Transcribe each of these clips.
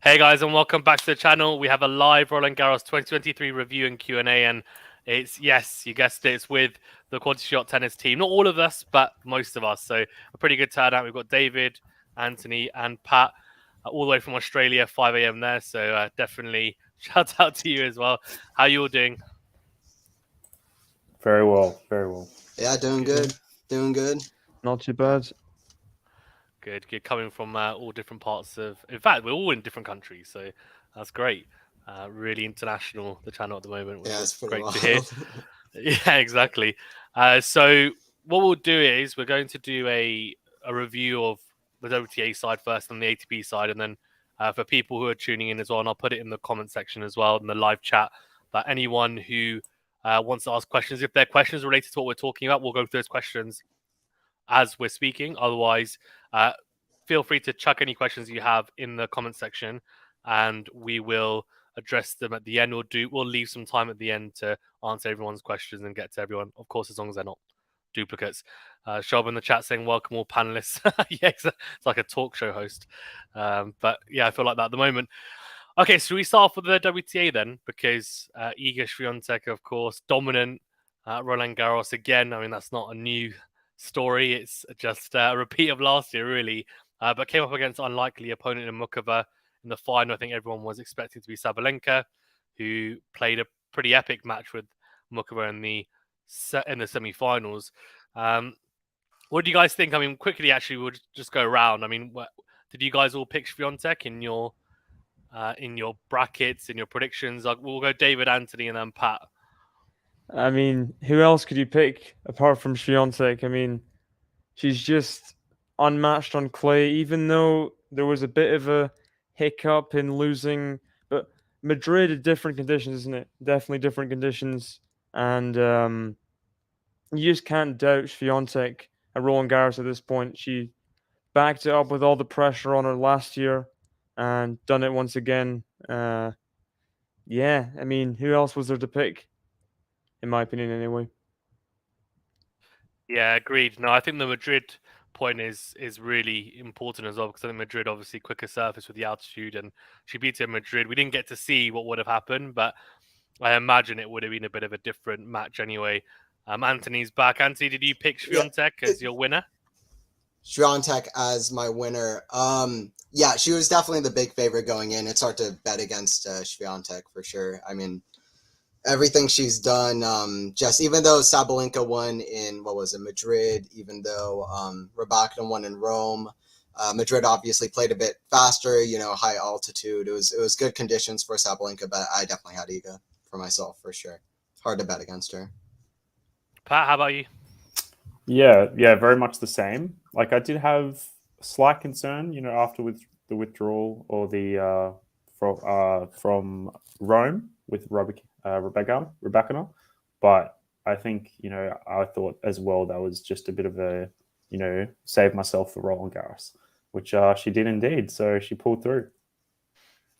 Hey guys, and welcome back to the channel. We have a live Roland Garros 2023 review and Q&A, and it's, yes, you guessed it, it's with the QualityShot tennis team. Not all of us, but most of us. So a pretty good turnout. We've got David, Anthony, and Pat all the way from Australia, 5 a.m. there. So definitely shout out to you as well. How you all doing? Very well, very well. Yeah, doing good. Doing good. Not too bad. Good. Coming from all different parts of... In fact, we're all in different countries, so that's great. Really international, the channel at the moment, which is great to hear. Yeah, exactly. So what we'll do is we're going to do a review of the WTA side first and the ATP side, and then for people who are tuning in as well, and I'll put it in the comment section as well in the live chat, that anyone who wants to ask questions, if they're questions related to what we're talking about, we'll go through those questions as we're speaking. Otherwise, feel free to chuck any questions you have in the comment section, and we will address them at the end. We'll leave some time at the end to answer everyone's questions and get to everyone, of course, as long as they're not duplicates. Show up in the chat saying welcome all panelists. Yeah, it's like a talk show host. But yeah, I feel like that at the moment. Okay, so we start off with the WTA then, because Iga Swiatek, of course, dominant. Roland Garros again. I mean, that's not a new story. It's just a repeat of last year, really. But came up against an unlikely opponent in Mukova in the final. I think everyone was expecting to be Sabalenka, who played a pretty epic match with Mukova in the semi-finals. What do you guys think? I mean, quickly, actually, we'll just go around. I mean, did you guys all pick Swiatek in your brackets, in your predictions? We'll go David, Anthony, and then Pat. I mean, who else could you pick apart from Swiatek? I mean, she's just unmatched on clay, even though there was a bit of a hiccup in losing. But Madrid are different conditions, isn't it? Definitely different conditions. And you just can't doubt Swiatek at Roland Garros at this point. She backed it up with all the pressure on her last year and done it once again. Yeah, I mean, who else was there to pick? In my opinion, anyway. Yeah, agreed. No, I think the Madrid point is really important as well, because I think Madrid obviously quicker surface with the altitude, and she beat her in Madrid. We didn't get to see what would have happened, but I imagine it would have been a bit of a different match anyway. Anthony's back. Anthony, did you pick Swiatek as your winner? Swiatek as my winner. Yeah, she was definitely the big favorite going in. It's hard to bet against Swiatek for sure. I mean, everything she's done, just even though Sabalenka won in, Madrid, even though Rybakina won in Rome, Madrid obviously played a bit faster, high altitude. It was good conditions for Sabalenka, but I definitely had Iga for myself for sure. Hard to bet against her. Pat, how about you? Yeah, very much the same. Like, I did have a slight concern, after with the withdrawal or the from Rome with Rybakina, but I think I thought as well that was just a bit of a save myself for Roland Garros, which she did indeed. So she pulled through.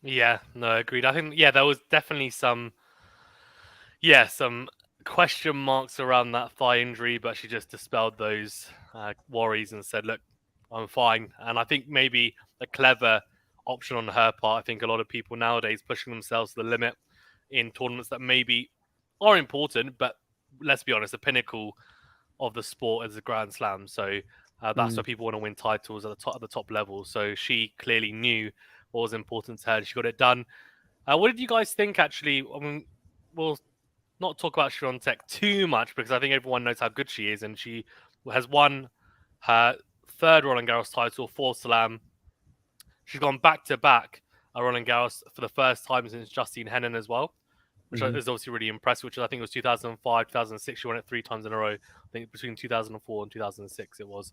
Yeah, no, agreed. I think there was definitely some question marks around that thigh injury, but she just dispelled those worries and said, "Look, I'm fine." And I think maybe a clever option on her part. I think a lot of people nowadays pushing themselves to the limit in tournaments that maybe are important, but let's be honest, the pinnacle of the sport is the Grand Slam. So that's where people want to win titles at the top level. So she clearly knew what was important to her, and she got it done. What did you guys think, actually? I mean, we'll not talk about Swiatek too much because I think everyone knows how good she is, and she has won her third Roland Garros title, fourth Slam. She's gone back-to-back at Roland Garros for the first time since Justine Henin as well, which is obviously really impressive, which I think was 2005, 2006. She won it 3 times in a row. I think between 2004 and 2006 it was.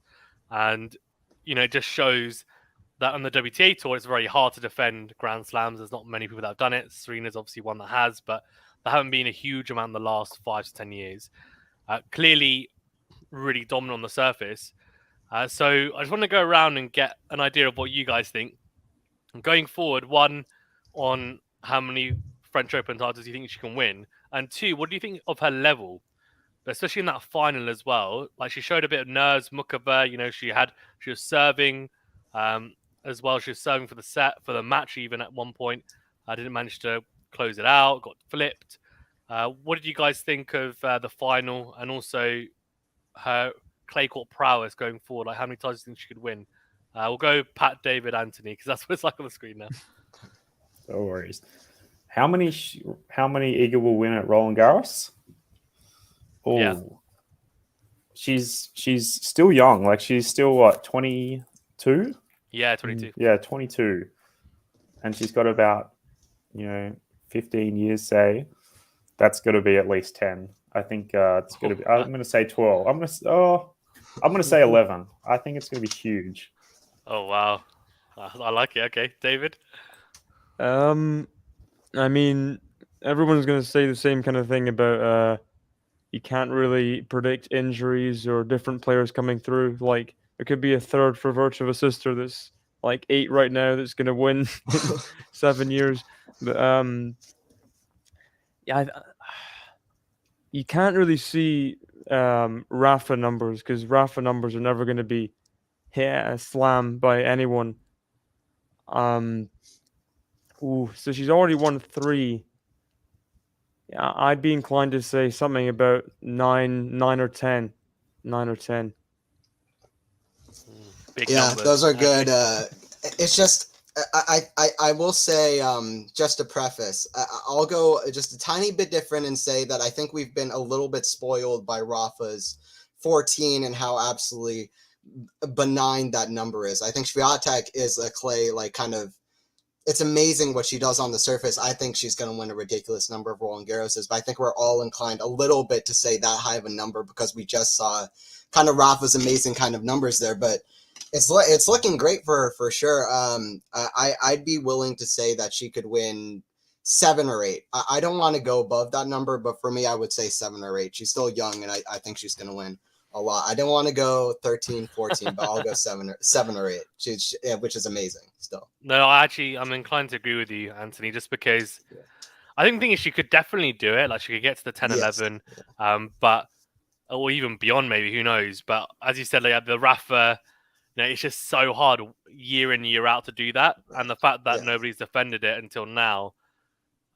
And, it just shows that on the WTA Tour, it's very hard to defend Grand Slams. There's not many people that have done it. Serena's obviously one that has, but there haven't been a huge amount in the last 5 to 10 years. Clearly really dominant on the surface. So I just want to go around and get an idea of what you guys think. Going forward, one, on how many French Open titles you think she can win, and two, what do you think of her level, especially in that final as well? Like, she showed a bit of nerves. Mukova, she was serving. as well. She was serving for the match even at one point. I didn't manage to close it out, got flipped. What did you guys think of the final and also her clay court prowess going forward? Like, how many times do you think she could win? We'll go Pat, David, Anthony, because that's what it's like on the screen now. No worries. How many Iga will win at Roland Garros? Oh, yeah. She's still young. Like, she's still what, 22? Yeah, 22. Yeah, 22, and she's got about 15 years. Say that's got to be at least 10. I think it's going to be. I'm going to say 12. I'm going to say 11. I think it's going to be huge. Oh wow, I like it. Okay, David. I mean, everyone's going to say the same kind of thing about you can't really predict injuries or different players coming through. Like, there could be a third for Virtue of a Sister that's like 8 right now that's going to win in 7 years. But yeah, you can't really see Rafa numbers, because Rafa numbers are never going to be hit a slam by anyone. So she's already won 3. Yeah, I'd be inclined to say something about 9 or 10. 9 or 10. Big yeah, numbers. Those are good. It's just, I will say, just to preface, I'll go just a tiny bit different and say that I think we've been a little bit spoiled by Rafa's 14 and how absolutely benign that number is. I think Swiatek is a clay, like, kind of, it's amazing what she does on the surface. I think she's going to win a ridiculous number of Roland Garroses, but I think we're all inclined a little bit to say that high of a number because we just saw kind of Rafa's amazing kind of numbers there. But it's looking great for sure. I'd be willing to say that she could win 7 or 8. I don't want to go above that number, but for me, I would say 7 or 8. She's still young, and I think she's going to win a lot. I don't want to go 13, 14, but I'll go 7 or 8, which is amazing still. No, I'm inclined to agree with you, Anthony, just because I think the thing is she could definitely do it. Like, she could get to the 10, 11, but or even beyond, maybe, who knows. But as you said, like, the Rafa, it's just so hard year in, year out to do that. Right. And the fact that nobody's defended it until now,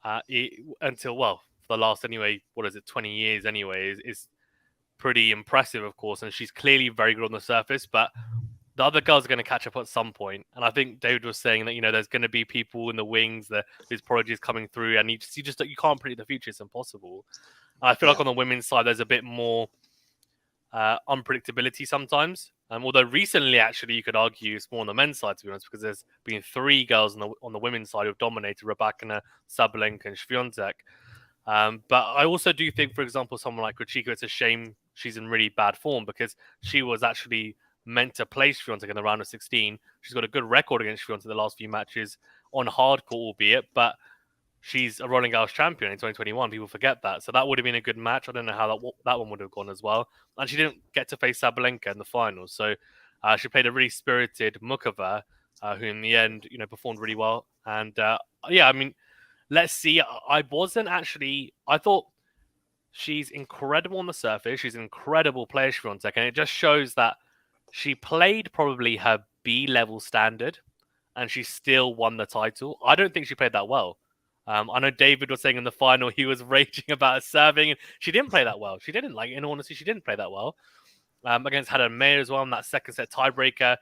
for the last, 20 years anyway, is pretty impressive, of course. And she's clearly very good on the surface, but the other girls are going to catch up at some point. And I think David was saying that, there's going to be people in the wings, these prodigies coming through, and you can't predict the future. It's impossible. I feel like on the women's side, there's a bit more unpredictability sometimes. Although recently, actually, you could argue it's more on the men's side, to be honest, because there's been 3 girls on the women's side who've dominated: Rybakina, Sabalenka, and Swiatek. But I also do think, for example, someone like Krejcikova, it's a shame she's in really bad form, because she was actually meant to play Swiatek in the round of 16. She's got a good record against Swiatek the last few matches on hardcourt, albeit, but she's a Roland Garros champion in 2021. People forget that. So that would have been a good match. I don't know how that one would have gone as well. And she didn't get to face Sabalenka in the finals. So she played a really spirited Mukova, who in the end, performed really well. And let's see. I thought she's incredible on the surface. She's an incredible player, Swiatek. And it just shows that she played probably her B-level standard, and she still won the title. I don't think she played that well. I know David was saying in the final he was raging about her serving, and she didn't play that well. She didn't. Like, in all honesty, she didn't play that well. Against Haddad Mayer as well in that second set tiebreaker.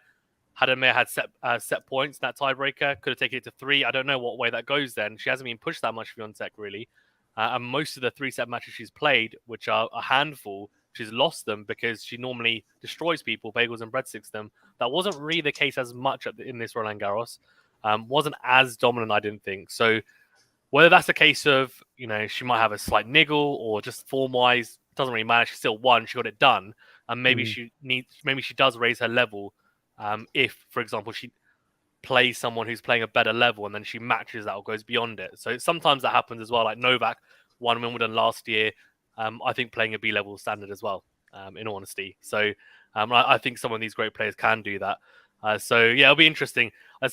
Haddad Mayer had set points in that tiebreaker. Could have taken it to 3. I don't know what way that goes then. She hasn't been pushed that much for Swiatek, really. And most of the 3-set matches she's played, which are a handful, she's lost them because she normally destroys people, bagels and breadsticks them. That wasn't really the case as much in this Roland Garros. Wasn't as dominant, I didn't think. So whether that's a case of, she might have a slight niggle, or just form-wise, doesn't really matter. She still won. She got it done. And maybe she does raise her level if, for example, she plays someone who's playing a better level and then she matches that or goes beyond it. So sometimes that happens as well. Like Novak won Wimbledon last year, I think playing a B-level standard as well, in all honesty. So I think some of these great players can do that. It'll be interesting. There's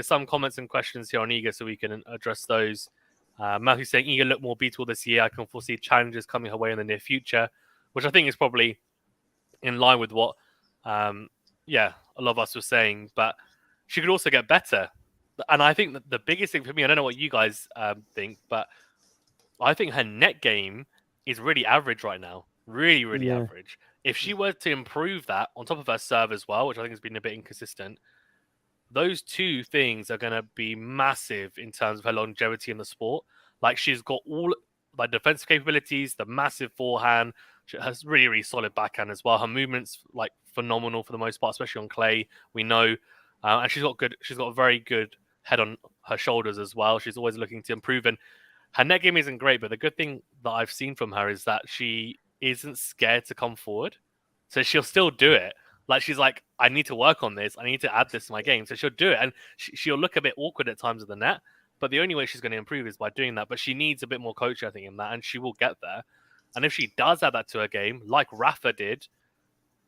some comments and questions here on Iga, so we can address those. Matthew's saying Iga looked more beatable this year. I can foresee challenges coming her way in the near future, which I think is probably in line with what a lot of us were saying. But she could also get better. And I think that the biggest thing for me, I don't know what you guys think, but I think her net game is really average right now. Really, really average. If she were to improve that on top of her serve as well, which I think has been a bit inconsistent, those two things are going to be massive in terms of her longevity in the sport. Like, she's got all like defensive capabilities, the massive forehand. She has really, really solid backhand as well. Her movement's like phenomenal for the most part, especially on clay. We know, and she's got a very good head on her shoulders as well. She's always looking to improve, and her net game isn't great. But the good thing that I've seen from her is that she isn't scared to come forward, so she'll still do it. Like, she's like, I need to work on this. I need to add this to my game. So she'll do it. And she'll look a bit awkward at times with the net. But the only way she's going to improve is by doing that. But she needs a bit more coaching, I think, in that. And she will get there. And if she does add that to her game, like Rafa did,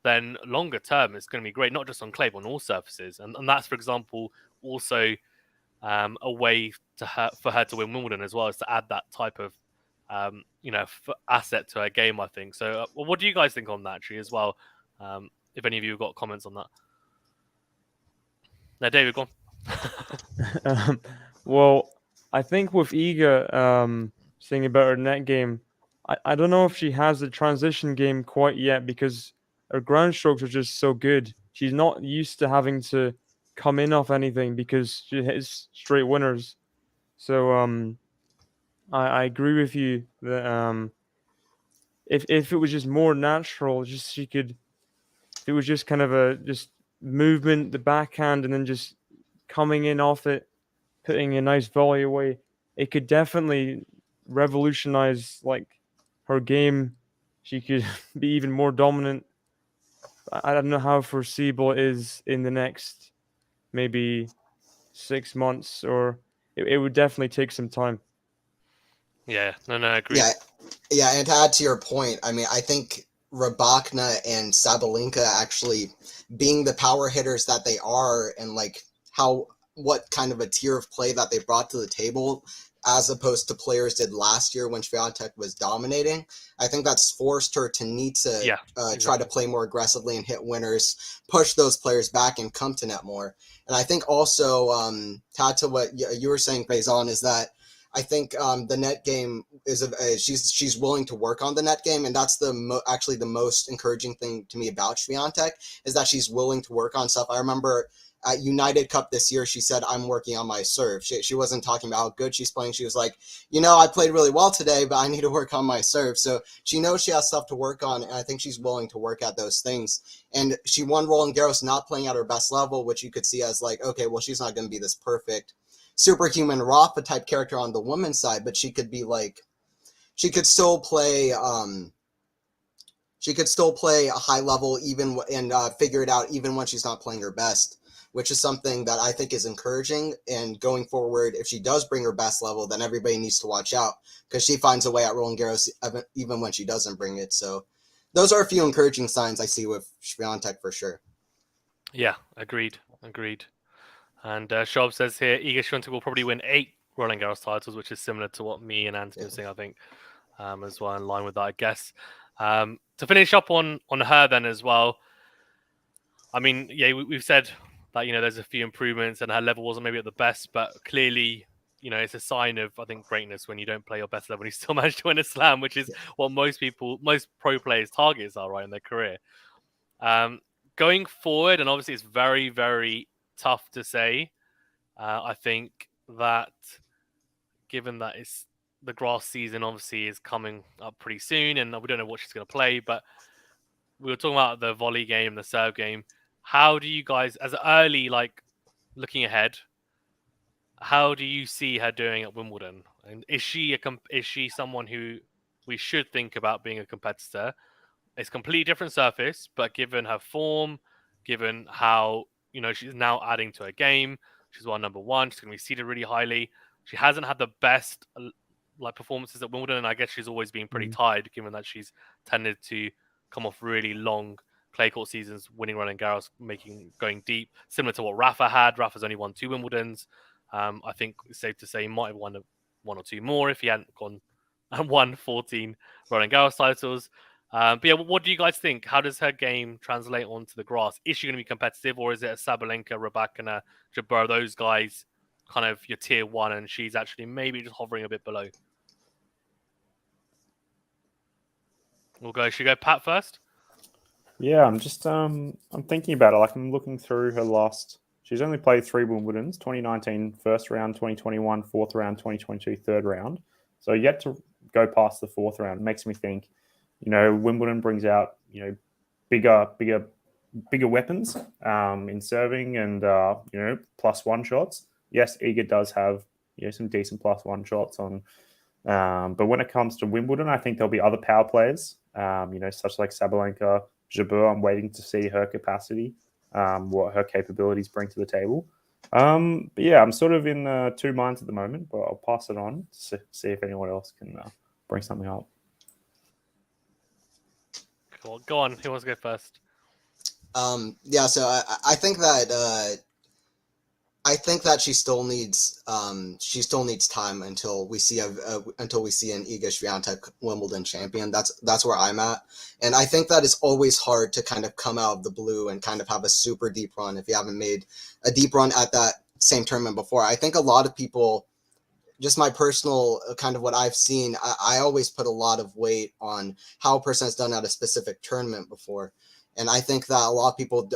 then longer term, it's going to be great, not just on clay, but on all surfaces. And that's, for example, also a way for her to win Wimbledon as well, is to add that type of asset to her game, I think. So what do you guys think on that, actually, as well? If any of you have got comments on that. Now, David, go on. Well, I think with Iga saying about her net game, I don't know if she has the transition game quite yet, because her ground strokes are just so good. She's not used to having to come in off anything because she hits straight winners. So I agree with you that if it was just more natural, just she could. If it was just kind of a just movement, the backhand, and then just coming in off it, putting a nice volley away, it could definitely revolutionize like her game. She could be even more dominant. I don't know how foreseeable it is in the next maybe 6 months, or it would definitely take some time. Yeah, no, I agree. Yeah, and to add to your point, I mean, I think Rybakina and Sabalenka actually being the power hitters that they are, and like what kind of a tier of play that they brought to the table, as opposed to players did last year when Swiatek was dominating. I think that's forced her to need to try to play more aggressively and hit winners, push those players back, and come to net more. And I think also, Todd, to what you were saying, Faison, is that I think the net game is she's willing to work on the net game, and that's actually the most encouraging thing to me about Swiatek, is that she's willing to work on stuff. I remember at United Cup this year, she said, I'm working on my serve. She wasn't talking about how good she's playing. She was like, I played really well today, but I need to work on my serve. So she knows she has stuff to work on, and I think she's willing to work at those things. And she won Roland Garros not playing at her best level, which you could see as like, okay, well, she's not going to be this perfect superhuman Rafa type character on the women's side, but she could be like, she could still play a high level even and figure it out even when she's not playing her best, which is something that I think is encouraging. And going forward, if she does bring her best level, then everybody needs to watch out, because she finds a way at Roland Garros even when she doesn't bring it. So those are a few encouraging signs I see with Swiatek for sure. Yeah, agreed. And Shob says here, Iga Swiatek will probably win 8 Roland Garros titles, which is similar to what me and Anthony were saying, I think, as well, in line with that, I guess. To finish up on her then as well, I mean, yeah, we've said that, there's a few improvements and her level wasn't maybe at the best, but clearly, it's a sign of, I think, greatness when you don't play your best level and you still manage to win a slam, which is what most pro players' targets are, right, in their career. Going forward, and obviously it's very, very tough to say. I think that given that it's the grass season obviously is coming up pretty soon, and we don't know what she's going to play, but we were talking about the volley game, the serve game. How do you guys, as early, like looking ahead, how do you see her doing at Wimbledon? And is she someone who we should think about being a competitor? It's a completely different surface, but given her form, given how she's now adding to her game, she's won number 1. She's going to be seeded really highly. She hasn't had the best performances at Wimbledon, and I guess she's always been pretty tired, given that she's tended to come off really long clay court seasons, winning Roland Garros, going deep, similar to what Rafa had. Rafa's only won 2 Wimbledons. I think it's safe to say he might have won 1 or 2 more if he hadn't gone and won 14 Roland Garros titles. But yeah, what do you guys think? How does her game translate onto the grass? Is she going to be competitive, or is it a Sabalenka, Rybakina, Jabeur, those guys kind of your tier one, and she's actually maybe just hovering a bit below? Should we go Pat first? Yeah, I'm just I'm thinking about it. Like I'm looking through her last. She's only played 3 Wimbledons: 2019 first round, 2021 fourth round, 2022 third round. So yet to go past the fourth round. It makes me think, Wimbledon brings out bigger weapons in serving and +1 shots. Yes, Iga does have some decent +1 shots on. But when it comes to Wimbledon, I think there'll be other power players, such like Sabalenka, Jabeur. I'm waiting to see her capacity, what her capabilities bring to the table. But yeah, I'm sort of in 2 minds at the moment, but I'll pass it on to see if anyone else can bring something up. Cool. Go on. Who wants to go first? Yeah, so I think that she still needs time until we see an Iga Swiatek Wimbledon champion. That's where I'm at, and I think that it's always hard to kind of come out of the blue and kind of have a super deep run if you haven't made a deep run at that same tournament before. I think a lot of people, just my personal kind of what I've seen, I always put a lot of weight on how a person has done at a specific tournament before. And I think that a lot of people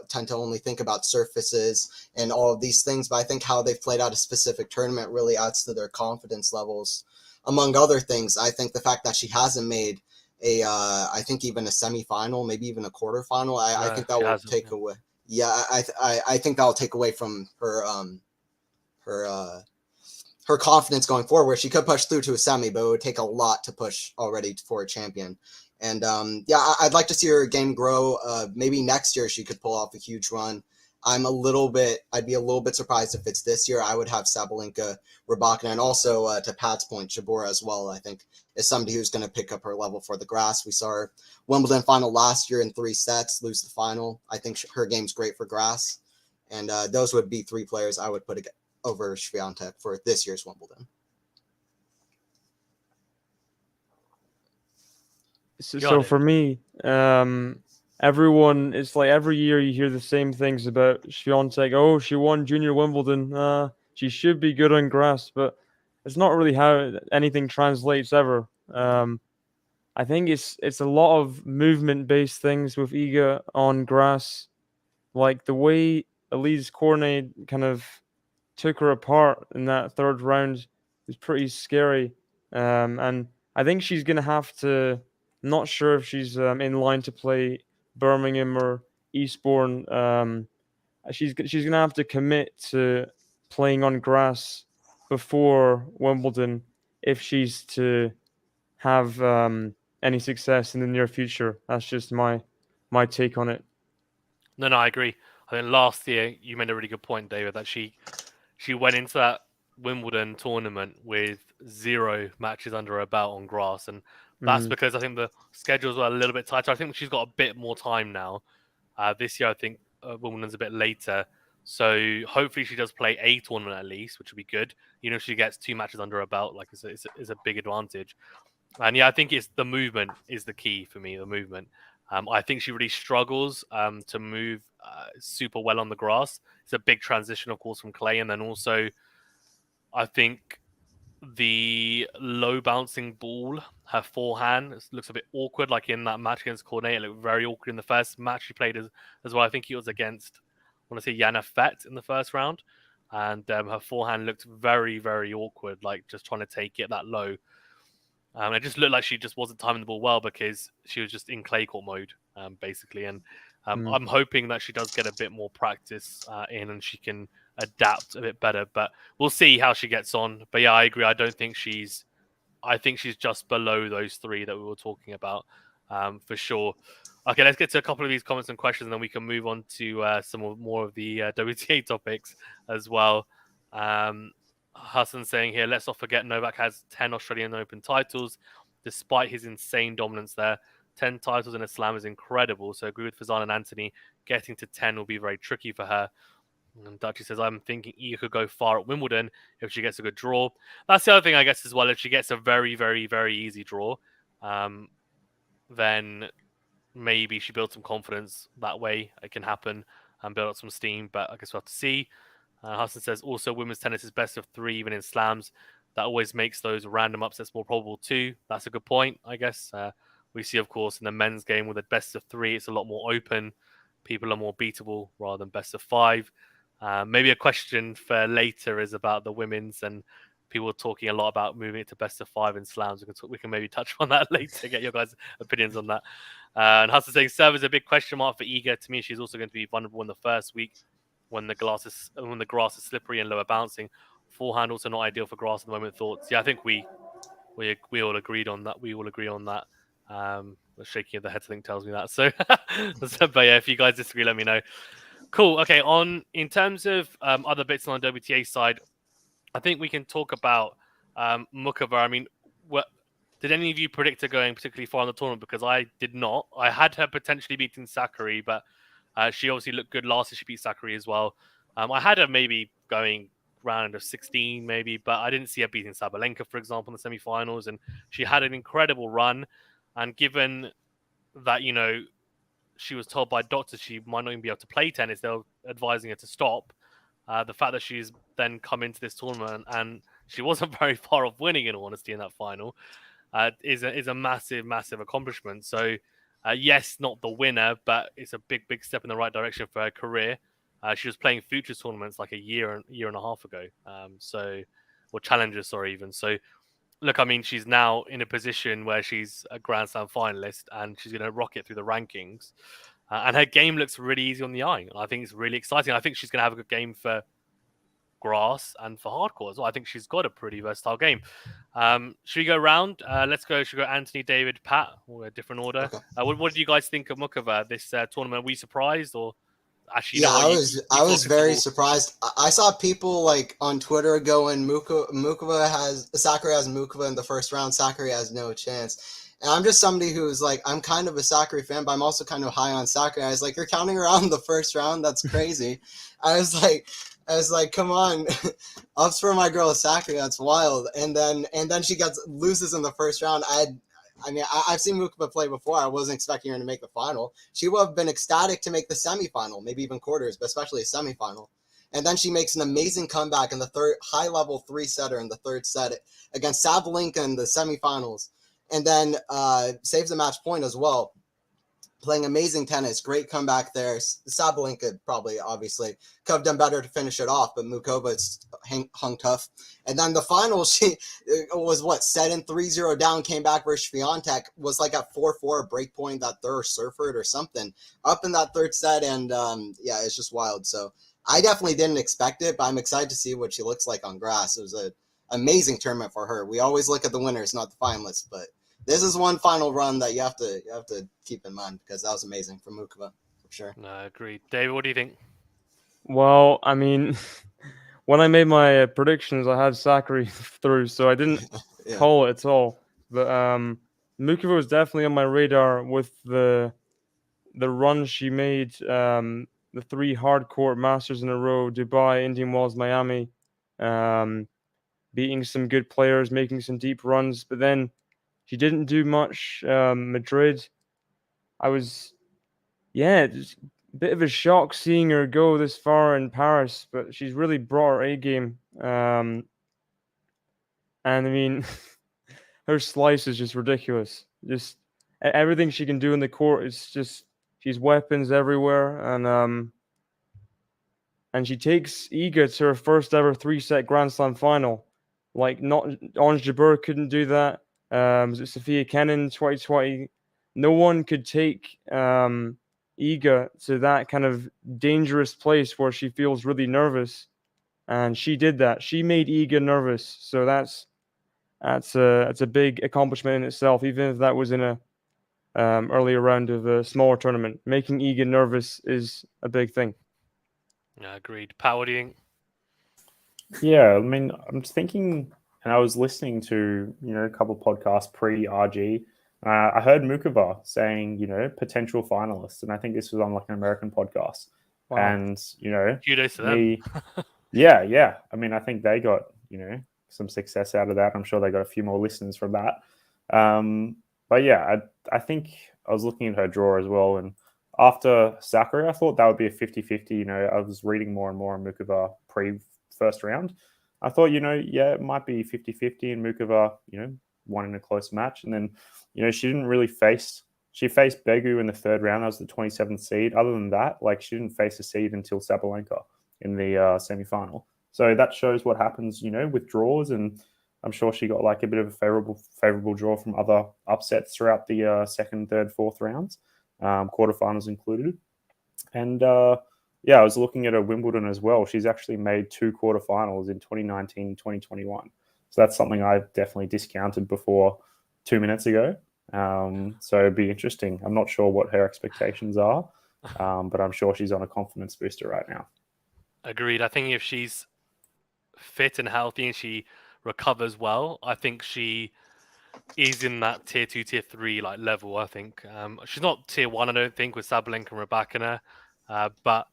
tend to only think about surfaces and all of these things, but I think how they've played out a specific tournament really adds to their confidence levels. Among other things, I think the fact that she hasn't made I think even a semifinal, maybe even a quarterfinal, I think that will take away. Yeah, I think that will take away from her confidence going forward, where she could push through to a semi, but it would take a lot to push already for a champion. And I'd like to see her game grow. Maybe next year she could pull off a huge run. I'd be a little bit surprised if it's this year. I would have Sabalenka, Rybakina, and also to Pat's point, Jabeur as well. I think is somebody who's going to pick up her level for the grass. We saw her Wimbledon final last year in 3 sets, lose the final. I think her game's great for grass. And those would be 3 players I would put over Swiatek for this year's Wimbledon. So for me, everyone, it's like every year you hear the same things about Swiatek. Oh, she won Junior Wimbledon. She should be good on grass, but it's not really how anything translates ever. I think it's a lot of movement-based things with Iga on grass, like the way Elise Cornet kind of took her apart in that third round was pretty scary. And I think she's going to have to, not sure if she's in line to play Birmingham or Eastbourne. She's going to have to commit to playing on grass before Wimbledon if she's to have any success in the near future. That's just my take on it. No, I agree. I think last year you made a really good point, David, that she went into that Wimbledon tournament with 0 matches under her belt on grass, and that's because I think the schedules were a little bit tighter. I think she's got a bit more time now. This year, I think Wimbledon's a bit later, so hopefully she does play a tournament at least, which would be good. If she gets 2 matches under her belt, like it's a big advantage. And yeah, I think it's the movement is the key for me. The movement. I think she really struggles to move super well on the grass. It's a big transition, of course, from clay, and then also I think the low bouncing ball, her forehand looks a bit awkward. Like in that match against Cornet, it looked very awkward in the first match she played as well. I think it was against, I want to say Yana Fett in the first round, and her forehand looked very, very awkward, like just trying to take it that low. It just looked like she just wasn't timing the ball well because she was just in clay court mode, basically. And I'm hoping that she does get a bit more practice in and she can adapt a bit better. But we'll see how she gets on. But yeah, I agree. I think she's just below those 3 that we were talking about, for sure. Okay, let's get to a couple of these comments and questions, and then we can move on to some more of the WTA topics as well. Hassan saying here, let's not forget Novak has 10 Australian Open titles, despite his insane dominance there. 10 titles in a slam is incredible. So I agree with Fazan and Anthony. Getting to 10 will be very tricky for her. And Dutchy says, I'm thinking Iga could go far at Wimbledon if she gets a good draw. That's the other thing, I guess, as well. If she gets a very, very, very easy draw, then maybe she builds some confidence that way. It can happen and build up some steam, but I guess we'll have to see. Hudson says also women's tennis is best of 3 even in slams. That always makes those random upsets more probable too. That's a good point, I guess. We see, of course, in the men's game with a best of 3, it's a lot more open. People are more beatable rather than best of 5. Maybe a question for later is about the women's, and people are talking a lot about moving it to best of 5 in slams. We can maybe touch on that later, get your guys' opinions on that. And Hudson saying serve is a big question mark for Iga. To me, she's also going to be vulnerable in the first week when the grass is slippery and lower bouncing. Forehand also not ideal for grass at the moment. Thoughts? Yeah, I think we all agreed on that. We all agree on that. The shaking of the head, I think, tells me that. So, but yeah, if you guys disagree, let me know. Cool. Okay. In terms of other bits on the WTA side, I think we can talk about Mukova. I mean, did any of you predict her going particularly far in the tournament? Because I did not. I had her potentially beating Sakkari, but she obviously looked good last year. She beat Sakkari as well. I had her maybe going round of 16, maybe, but I didn't see her beating Sabalenka, for example, in the semi-finals. And she had an incredible run. And given that, she was told by doctors she might not even be able to play tennis, they were advising her to stop. The fact that she's then come into this tournament and she wasn't very far off winning, in all honesty, in that final, is a massive, massive accomplishment. So, yes, not the winner, but it's a big, big step in the right direction for her career. She was playing futures tournaments like a year and a half ago. Or challengers, sorry, even. So, look, I mean, she's now in a position where she's a Grand Slam finalist and she's going to rocket through the rankings. And her game looks really easy on the eye. I think it's really exciting. I think she's going to have a good game for grass and for hardcore as well. I think she's got a pretty versatile game. Should we go around? Let's go. Should we go Anthony, David, Pat, or a different order? Okay. What did you guys think of Mukova this tournament? Were you surprised or actually? Yeah, I was very surprised. I saw people like on Twitter going, Sakkari has Mukova in the first round. Sakkari has no chance. And I'm just somebody who's like, I'm kind of a Sakkari fan, but I'm also kind of high on Sakkari. I was like, you're counting her out in the first round? That's crazy. I was like, come on, ups for my girl Sakkari. That's wild. And then she loses in the first round. I've seen Mukova play before. I wasn't expecting her to make the final. She would have been ecstatic to make the semifinal, maybe even quarters, but especially a semifinal. And then she makes an amazing comeback in the third high-level 3-setter in the third set against Sabalenka in the semifinals. And then saves a match point as well. Playing amazing tennis, great comeback there. Sabalenka probably, obviously, could have done better to finish it off, but Mukova hung tough. And then the final, she was set in 3-0 down, came back versus Swiatek, was like at 4-4 break point, that third Surford or something, up in that third set, and it's just wild. So I definitely didn't expect it, but I'm excited to see what she looks like on grass. It was an amazing tournament for her. We always look at the winners, not the finalists, but this is one final run that you have to keep in mind because that was amazing for Mukova, for sure. No, agreed. David, what do you think? Well, I mean, when I made my predictions, I had Sakkari through, so I didn't call it at all. But Mukova was definitely on my radar with the run she made, the 3 hardcourt Masters in a row, Dubai, Indian Wells, Miami, beating some good players, making some deep runs, but then she didn't do much. Madrid, I was, just a bit of a shock seeing her go this far in Paris, but she's really brought her A game. And I mean, her slice is just ridiculous. Just everything she can do in the court is just, she's weapons everywhere. And she takes Iga to her first ever 3-set Grand Slam final. Like, not Ons Jabeur couldn't do that. Was it Sophia Kenin 2020? No one could take Iga to that kind of dangerous place where she feels really nervous, and she did that. She made Iga nervous, so that's a big accomplishment in itself. Even if that was in a earlier round of a smaller tournament, making Iga nervous is a big thing. Yeah, agreed. Pat, what do you think? Yeah, I mean, I'm just thinking. And I was listening to, a couple of podcasts pre-RG. I heard Mukova saying, potential finalist. And I think this was on like an American podcast. Wow. And, kudos to them. Yeah. I mean, I think they got, some success out of that. I'm sure they got a few more listeners from that. But yeah, I think I was looking at her draw as well, and after Sakkari, I thought that would be a 50-50. You know, I was reading more and more on Mukova pre-first round. I thought, you know, yeah, it might be 50-50, and Mukova, you know, won in a close match. And then, you know, she didn't really face... She faced Begu in the third round. That was the 27th seed. Other than that, like, she didn't face a seed until Sabalenka in the semi-final. So that shows what happens, you know, with draws. And I'm sure she got like a bit of a favorable draw from other upsets throughout the second, third, fourth rounds, quarterfinals included. And yeah, I was looking at her Wimbledon as well. She's actually made 2 quarterfinals in 2019 and 2021. So that's something I definitely discounted before 2 minutes ago. So it'd be interesting. I'm not sure what her expectations are, but I'm sure she's on a confidence booster right now. Agreed. I think if she's fit and healthy and she recovers well, I think she is in that tier 2, tier 3 like level. I think she's not tier 1. I don't think with Sabalenka and Rybakina, but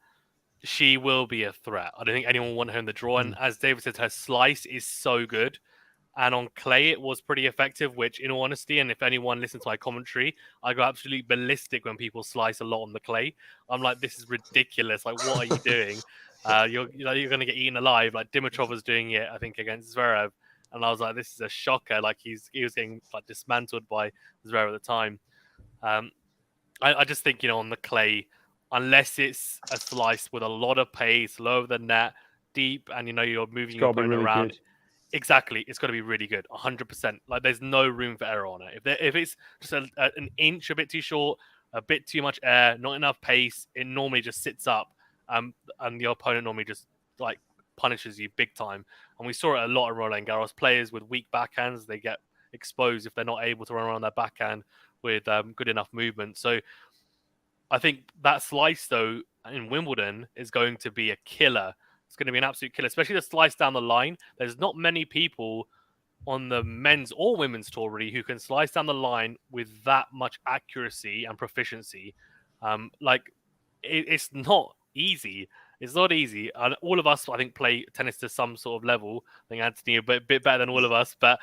she will be a threat. I don't think anyone will want her in the draw. And as David said, her slice is so good. And on clay, it was pretty effective, which, in all honesty, and if anyone listens to my commentary, I go absolutely ballistic when people slice a lot on the clay. I'm like, this is ridiculous. Like, what are you doing? You're going to get eaten alive. Like, Dimitrov was doing it, I think, against Zverev. And I was like, this is a shocker. Like, he was getting like dismantled by Zverev at the time. I just think, you know, on the clay, unless it's a slice with a lot of pace, low over the net, deep, and, you know, you're moving your opponent really around. Good. Exactly, it's got to be really good, 100%. Like, there's no room for error on it. If it's just an inch a bit too short, a bit too much air, not enough pace, it normally just sits up, and the opponent normally just like punishes you big time. And we saw it a lot of Roland Garros. Players with weak backhands, they get exposed if they're not able to run around their backhand with good enough movement. So I think that slice, though, in Wimbledon is going to be a killer. It's going to be an absolute killer, especially the slice down the line. There's not many people on the men's or women's tour really who can slice down the line with that much accuracy and proficiency. It's not easy. It's not easy. And all of us, I think, play tennis to some sort of level. I think Anthony a bit better than all of us, but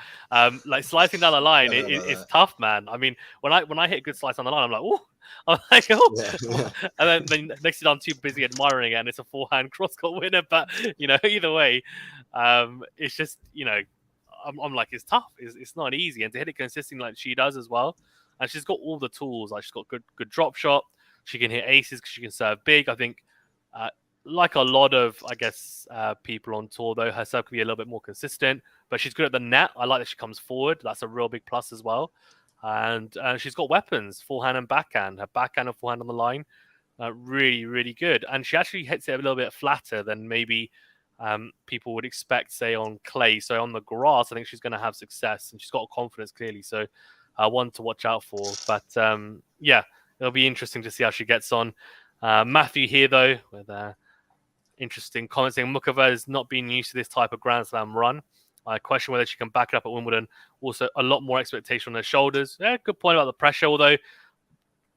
like slicing down the line, it's tough, man. I mean, when I hit a good slice on the line, I'm like, oh. I'm like, oh. Yeah. And then next thing I'm too busy admiring it, and it's a forehand cross-court winner. But, you know, either way, it's just, you know, I'm like, it's tough. It's not easy. And to hit it consistently like she does as well. And she's got all the tools. Like, she's got good drop shot. She can hit aces because she can serve big. I think, like a lot of, I guess, people on tour, though, her serve can be a little bit more consistent. But she's good at the net. I like that she comes forward. That's a real big plus as well. And she's got weapons, forehand and backhand. Her backhand and forehand on the line, really, really good. And she actually hits it a little bit flatter than maybe people would expect, say, on clay. So on the grass, I think she's going to have success. And she's got confidence, clearly. So one to watch out for. But, yeah, it'll be interesting to see how she gets on. Matthew here, though, with interesting comments saying Mukova has not been used to this type of Grand Slam run. I question whether she can back it up at Wimbledon. Also, a lot more expectation on her shoulders. Yeah, good point about the pressure, although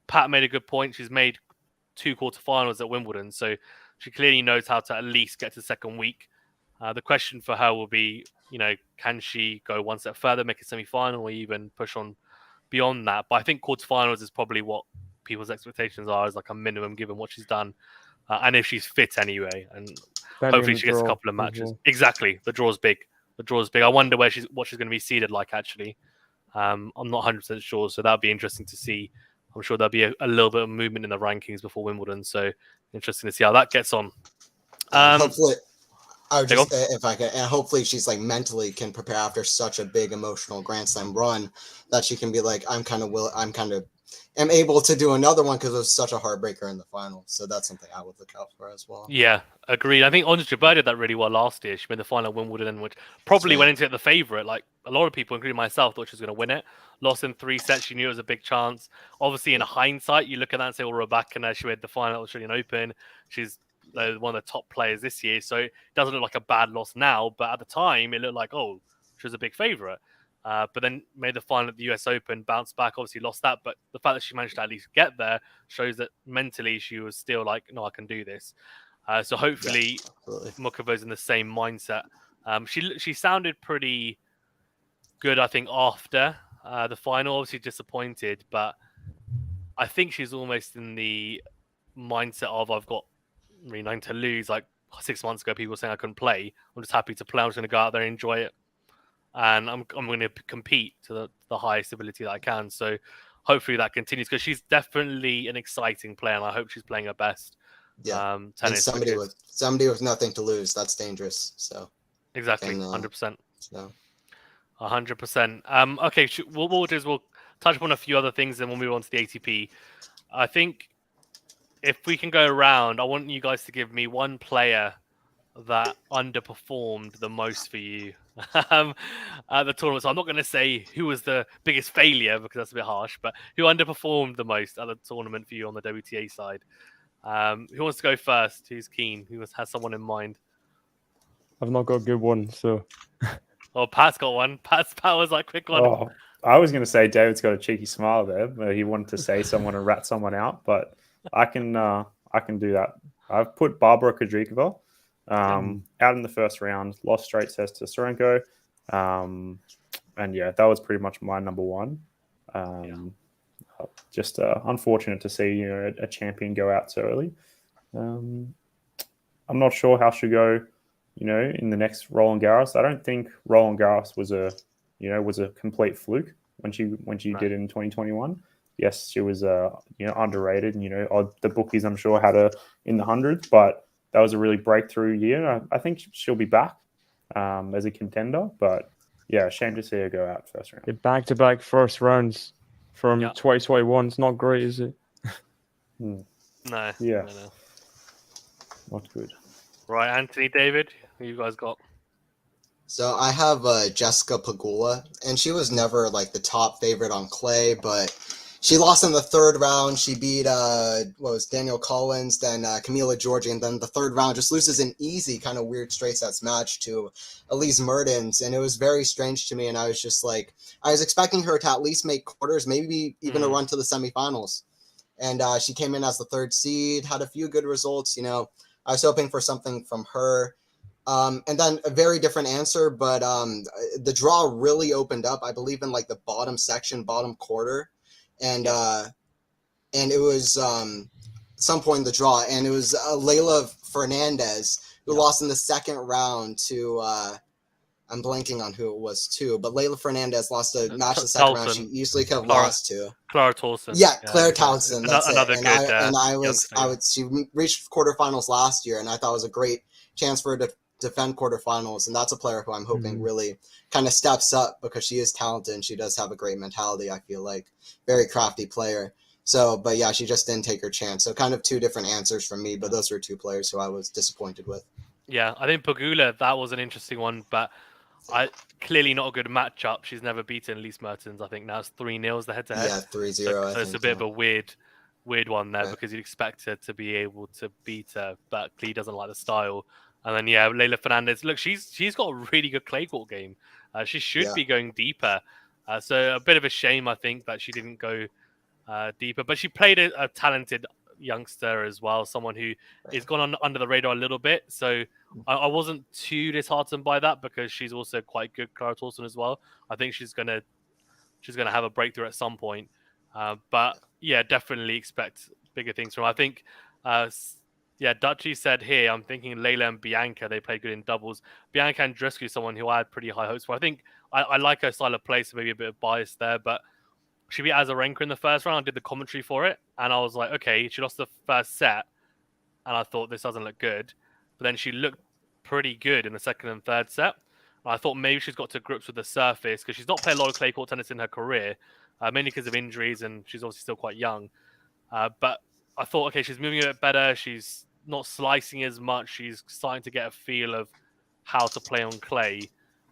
Pat made a good point. She's made 2 quarterfinals at Wimbledon, so she clearly knows how to at least get to the second week. The question for her will be, you know, can she go one step further, make a semi-final, or even push on beyond that? But I think quarterfinals is probably what people's expectations are, as like a minimum given what she's done. And if she's fit anyway, and hopefully she gets a couple of matches. Exactly, the draw's big. The draw's big. I wonder what she's going to be seeded like, actually. I'm not 100% sure, so that'll be interesting to see. I'm sure there'll be a little bit of movement in the rankings before Wimbledon, so interesting to see how that gets on. Hopefully, I would just, if I can, and hopefully she's like mentally can prepare after such a big emotional Grand Slam run that she can be like, am able to do another one because it was such a heartbreaker in the final. So that's something I would look out for as well. Yeah, agreed. I think Ons Jabeur did that really well last year. She made the final at Wimbledon, which probably went into it the favourite. Like, a lot of people, including myself, thought she was going to win it. Lost in 3 sets. She knew it was a big chance. Obviously, in hindsight, you look at that and say, well, Rybakina, she made the final at Australian Open. She's one of the top players this year. So it doesn't look like a bad loss now. But at the time, it looked like, oh, she was a big favourite. But then made the final at the US Open, bounced back, obviously lost that. But the fact that she managed to at least get there shows that mentally she was still like, no, I can do this. So hopefully Mukova's in the same mindset. She sounded pretty good, I think, after the final. Obviously disappointed, but I think she's almost in the mindset of I've got really nothing to lose. Like 6 months ago, people were saying I couldn't play. I'm just happy to play. I'm just going to go out there and enjoy it, and I'm going to compete to the highest ability that I can. So hopefully that continues because she's definitely an exciting player, and I hope she's playing her best. Yeah, tennis. And somebody with nothing to lose, that's dangerous. So exactly, 100%. So 100%. Okay, what we'll do is we'll touch upon a few other things, then we'll move on to the ATP. I think if we can go around, I want you guys to give me one player that underperformed the most for you at the tournament. So I'm not going to say who was the biggest failure because that's a bit harsh, but who underperformed the most at the tournament for you on the WTA side. Who wants to go first? Who's keen? Who has someone in mind? I've not got a good one, so. Oh, Pat's got one. Pat was like, quick one. Oh, I was going to say David's got a cheeky smile there. But he wanted to say someone and rat someone out, but I can do that. I've put Barbara Kudrikova out in the first round, lost straight sets to Serenko. And yeah, that was pretty much my number one. Just unfortunate to see a champion go out so early. I'm not sure how she'll go, in the next Roland Garros. I don't think Roland Garros was a complete fluke when she did it in 2021. Yes, she was underrated. The bookies I'm sure had her in the hundreds, but that was a really breakthrough year. I think she'll be back as a contender, but yeah, shame to see her go out first round. Back-to-back first rounds from 2021. It's not great, is it? No. Yeah. No. Not good. Right, Anthony, David, who you guys got? So I have Jessica Pegula, and she was never like the top favorite on clay, but she lost in the third round. She beat Daniel Collins, then Camila Giorgi, and then the third round just loses an easy kind of weird straight sets match to Elise Mertens, and it was very strange to me. And I was just like, I was expecting her to at least make quarters, maybe even a run to the semifinals. And she came in as the third seed, had a few good results. I was hoping for something from her. And then a very different answer, but the draw really opened up, I believe, in like the bottom section, bottom quarter. And it was some point in the draw, and it was Leylah Fernandez who lost in the second round to I'm blanking on who it was too, but Leylah Fernandez lost a match in the second round she easily could have lost to Clara Towson. Yeah, Claire Towson. That's another it. And she reached quarterfinals last year, and I thought it was a great chance for her to defend quarterfinals, and that's a player who I'm hoping really kind of steps up because she is talented and she does have a great mentality. I feel like very crafty player. So, but yeah, she just didn't take her chance. So kind of two different answers from me, but those were two players who I was disappointed with. Yeah, I think Pegula, that was an interesting one, but clearly not a good matchup. She's never beaten Elise Mertens. I think now it's 3-0 the head-to-head. Yeah, 3-0. So it's a bit of a weird one there because you'd expect her to be able to beat her, but Klee doesn't like the style. And then Leylah Fernandez. Look, she's got a really good clay court game. She should be going deeper. So a bit of a shame, I think, that she didn't go deeper. But she played a talented youngster as well, someone who is gone under the radar a little bit. So I wasn't too disheartened by that because she's also quite good, Clara Towson, as well. I think she's gonna have a breakthrough at some point. But yeah, definitely expect bigger things from her. I think. Dutchy said here, I'm thinking Leylah and Bianca, they play good in doubles. Bianca Andreescu is someone who I had pretty high hopes for. I think I like her style of play, so maybe a bit of bias there, but she beat Azarenka in the first round. I did the commentary for it, and I was like, okay, she lost the first set, and I thought this doesn't look good. But then she looked pretty good in the second and third set. And I thought maybe she's got to grips with the surface because she's not played a lot of clay court tennis in her career, mainly because of injuries, and she's obviously still quite young. But I thought, okay, she's moving a bit better. She's not slicing as much. She's starting to get a feel of how to play on clay.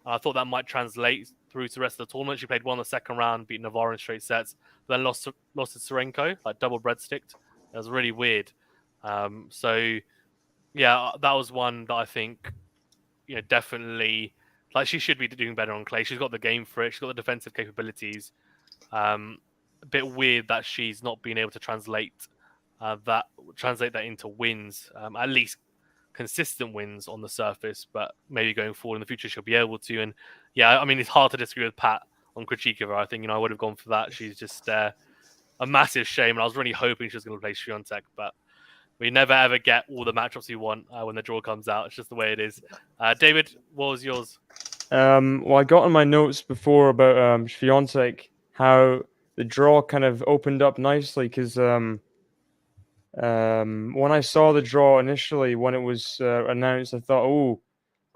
I thought that might translate through to the rest of the tournament. She played well in the second round, beat Navarro in straight sets, but then lost to Serenko, like double breadsticked. It was really weird. So yeah, that was one that I think, definitely, like, she should be doing better on clay. She's got the game for it. She's got the defensive capabilities. A bit weird that she's not been able to translate that into wins, at least consistent wins on the surface, but maybe going forward in the future she'll be able to. And yeah, I mean, it's hard to disagree with Pat on Krejcikova. I think, I would have gone for that. She's just a massive shame. And I was really hoping she was going to play Swiatek, but we never ever get all the matchups you want when the draw comes out. It's just the way it is. David, what was yours? Well, I got in my notes before about Swiatek, how the draw kind of opened up nicely because when I saw the draw initially, when it was announced, I thought, oh,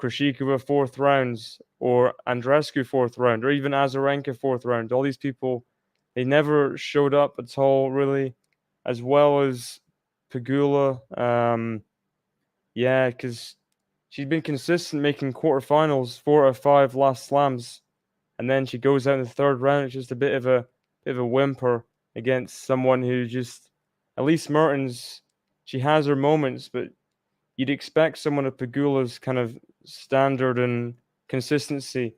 Krejcikova 4th rounds, or Andreescu 4th round, or even Azarenka 4th round. All these people, they never showed up at all, really, as well as Pegula. Yeah, because she's been consistent making quarterfinals, 4 out of 5 last slams, and then she goes out in the 3rd round. It's just a bit of a whimper against someone who just, at least Mertens, she has her moments, but you'd expect someone of Pegula's kind of standard and consistency.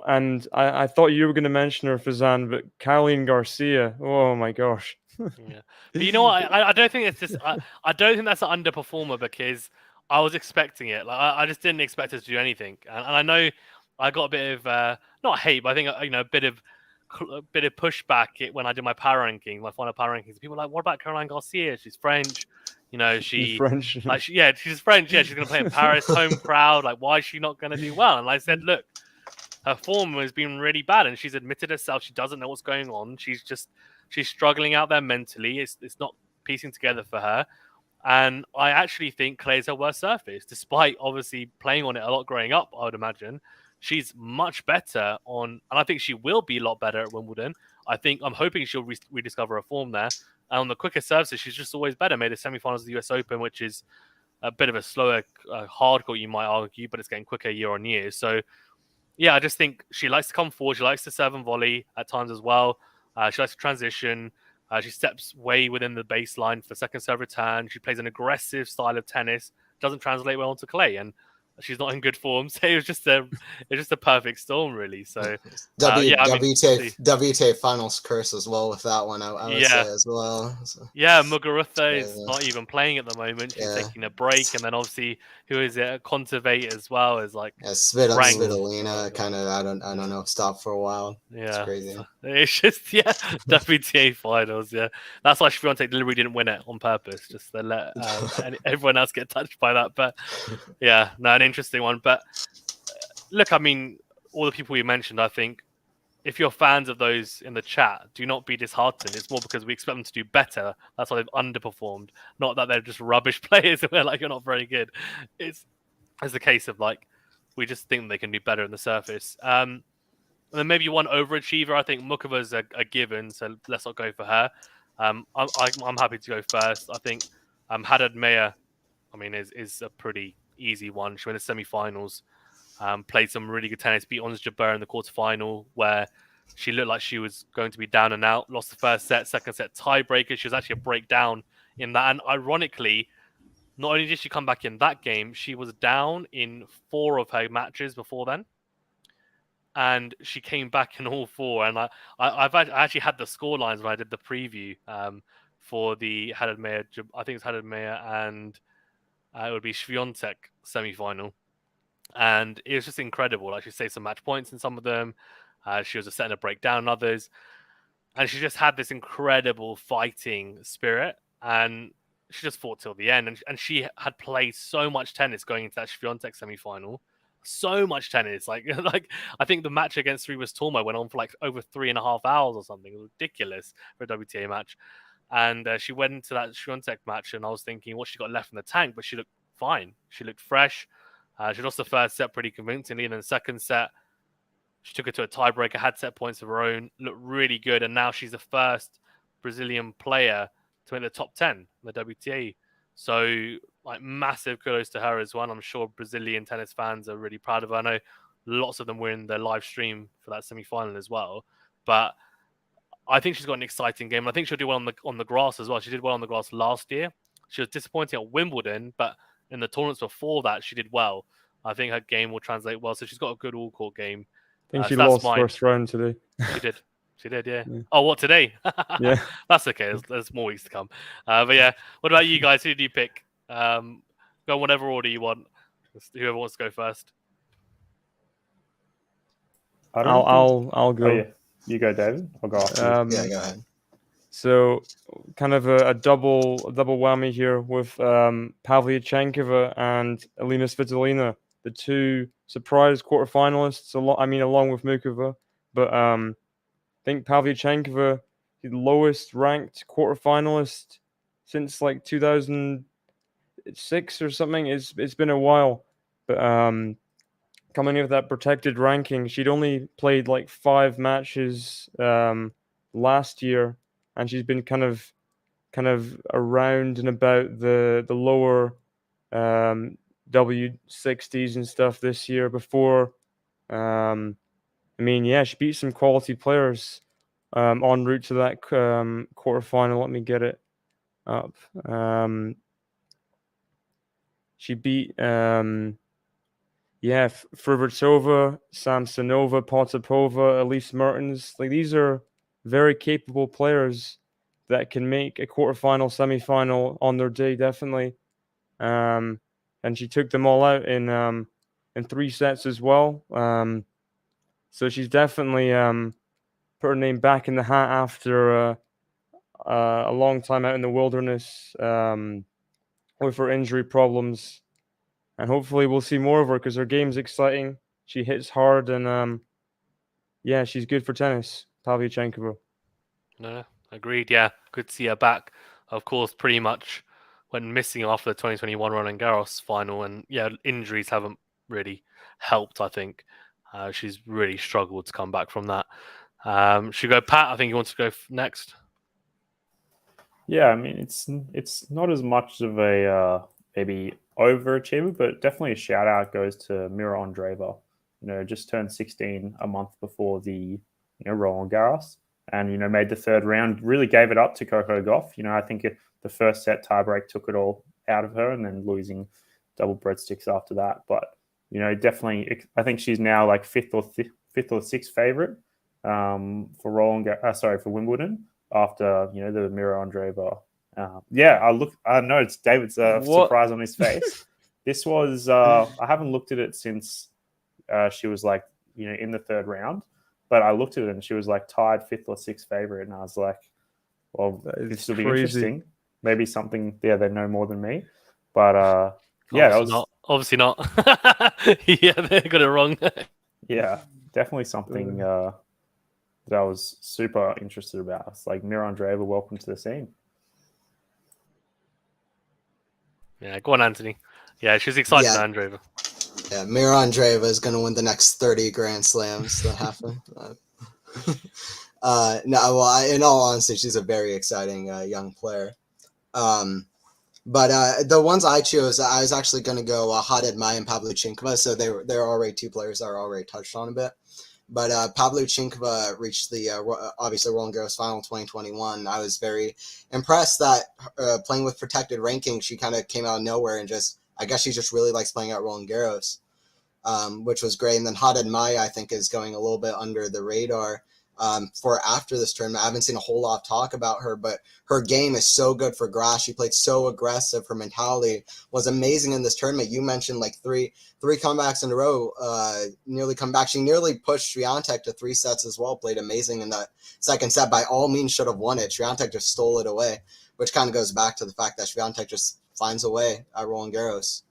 And I thought you were going to mention her, Fazan, but Caroline Garcia, oh my gosh. Yeah, but you know what? I don't think it's just. I don't think that's an underperformer because I was expecting it. Like I just didn't expect her to do anything, and I know I got a bit of not hate, but I think a bit of pushback when I did my power ranking, my final power rankings. People were like, "What about Caroline Garcia? She's French, she French. like she's French. Yeah, she's gonna play in Paris, home crowd. Like, why is she not gonna do well?" And I said, "Look, her form has been really bad, and she's admitted herself she doesn't know what's going on. She's struggling out there mentally. It's not piecing together for her. And I actually think Clay's her worst surface, despite obviously playing on it a lot growing up, I would imagine. She's much better and I think she will be a lot better at Wimbledon. I'm hoping she'll rediscover her form there. And on the quicker surfaces, she's just always better. Made the semi-finals of the US Open, which is a bit of a slower hardcore, you might argue, but it's getting quicker year on year. So, yeah, I just think she likes to come forward. She likes to serve and volley at times as well. She likes to transition. She steps way within the baseline for second serve return. She plays an aggressive style of tennis. Doesn't translate well onto clay, and she's not in good form. So it was just a perfect storm, really. So WTA finals curse as well with that one. I would say as well. So. Yeah, Muguruza is not even playing at the moment. She's taking a break, and then obviously who is it? Conservate as well as like Svitolina kind of I don't know, stopped for a while. Yeah, it's crazy. It's just WTA finals. Yeah, that's why Swiatek deliberately didn't win it on purpose, just to let everyone else get touched by that. But yeah, no, an interesting one. But look, I mean, all the people you mentioned, I think if you're fans of those in the chat, do not be disheartened. It's more because we expect them to do better. That's why they've underperformed. Not that they're just rubbish players and we're like, you're not very good. It's the case of like, we just think they can do better in the surface. And then maybe one overachiever. I think Mukova's a given, so let's not go for her. I'm happy to go first. I think Haddad Meir, I mean, is a pretty easy one. She went to semi-finals. Played some really good tennis, beat Ons Jabeur in the quarterfinal, where she looked like she was going to be down and out. Lost the first set, second set tiebreaker. She was actually a breakdown in that. And ironically, not only did she come back in that game, she was down in 4 of her matches before then. And she came back in all 4. And I actually had the score lines when I did the preview for the Haddad Meir. I think it's Haddad Meir and it would be Swiatek semi-final. And it was just incredible. Like, she saved some match points in some of them. She was just setting a breakdown in others. And she just had this incredible fighting spirit. And she just fought till the end. And she had played so much tennis going into that Swiatek semi-final. So much tennis. Like I think the match against Ribas Tormo went on for like over 3.5 hours or something. It was ridiculous for a WTA match. And she went into that Swiatek match and I was thinking what she got left in the tank, but she looked fine. She looked fresh. She lost the first set pretty convincingly, and then the second set, she took it to a tiebreaker, had set points of her own, looked really good, and now she's the first Brazilian player to make the top 10 in the WTA. So, like, massive kudos to her as well. I'm sure Brazilian tennis fans are really proud of her. I know lots of them were in the live stream for that semi-final as well. But I think she's got an exciting game. I think she'll do well on the grass as well. She did well on the grass last year. She was disappointing at Wimbledon, but in the tournaments before that, she did well. I think her game will translate well. So she's got a good all-court game. I think she lost first round today. She did, yeah. Oh, what, today? Yeah. That's okay. There's more weeks to come. But yeah, what about you guys? Who do you pick? Go in whatever order you want. Whoever wants to go first. I'll go. Oh, yeah. You go, David. I'll go after you. Yeah, go ahead. So, kind of a double whammy here with Pavlyuchenkova and Elena Svitolina, the two surprise quarterfinalists. Along with Mukova, but I think Pavlyuchenkova, the lowest ranked quarterfinalist since like 2006 or something. It's been a while, but coming in with that protected ranking, she'd only played like 5 matches last year, and she's been kind of around and about the lower W60s and stuff this year. Before, she beat some quality players en route to that quarterfinal. Let me get it up. She beat Frubertsova, Samsonova, Potapova, Elise Mertens. Like, these are very capable players that can make a quarterfinal, semifinal on their day, definitely. And she took them all out in 3 sets as well. So she's definitely put her name back in the hat after a long time out in the wilderness with her injury problems. And hopefully we'll see more of her because her game's exciting. She hits hard, and she's good for tennis. Pavlyuchenkova. No, agreed. Yeah, good to see her back. Of course, pretty much went missing after the 2021 Roland Garros final, and injuries haven't really helped. I think she's really struggled to come back from that. Should we go, Pat? I think you want to go next. Yeah, I mean, it's not as much of a maybe overachiever, but definitely a shout out goes to Mira Andreeva. Just turned 16 a month before the Roland Garros, and made the 3rd round. Really gave it up to Coco Gauff. I think the first set tiebreak took it all out of her, and then losing double breadsticks after that. But definitely, I think she's now like 5th or 6th favorite for Wimbledon after the Mira Andreeva. I know it's David's surprise on his face. This was I haven't looked at it since she was like in the 3rd round, but I looked at it and she was like tied 5th or 6th favorite, and I was like, well, this will be interesting. Maybe something they know more than me, but obviously not. Yeah, they got it wrong. Yeah, definitely something that I was super interested about. It's like, Mira Andreeva, welcome to the scene. Yeah, go on, Anthony. Yeah, she's excited, Andreeva. Yeah, Mira Andreeva is going to win the next 30 Grand Slams that happen. In all honesty, she's a very exciting young player. But the ones I chose, I was actually going to go Haddad Mai and Pavlyuchenkova. So they're already 2 players that are already touched on a bit. But Pavlyuchenkova reached the obviously Roland Garros final 2021. I was very impressed that playing with protected ranking, she kind of came out of nowhere and I guess she just really likes playing at Roland Garros, which was great. And then Haddad Mai, I think, is going a little bit under the radar for after this tournament. I haven't seen a whole lot of talk about her, but her game is so good for grass. She played so aggressive. Her mentality was amazing in this tournament. You mentioned like three comebacks in a row, nearly come back. She nearly pushed Swiatek to 3 sets as well. Played amazing in that 2nd set. By all means, should have won it. Swiatek just stole it away, which kind of goes back to the fact that Swiatek just finds a way at Roland Garros.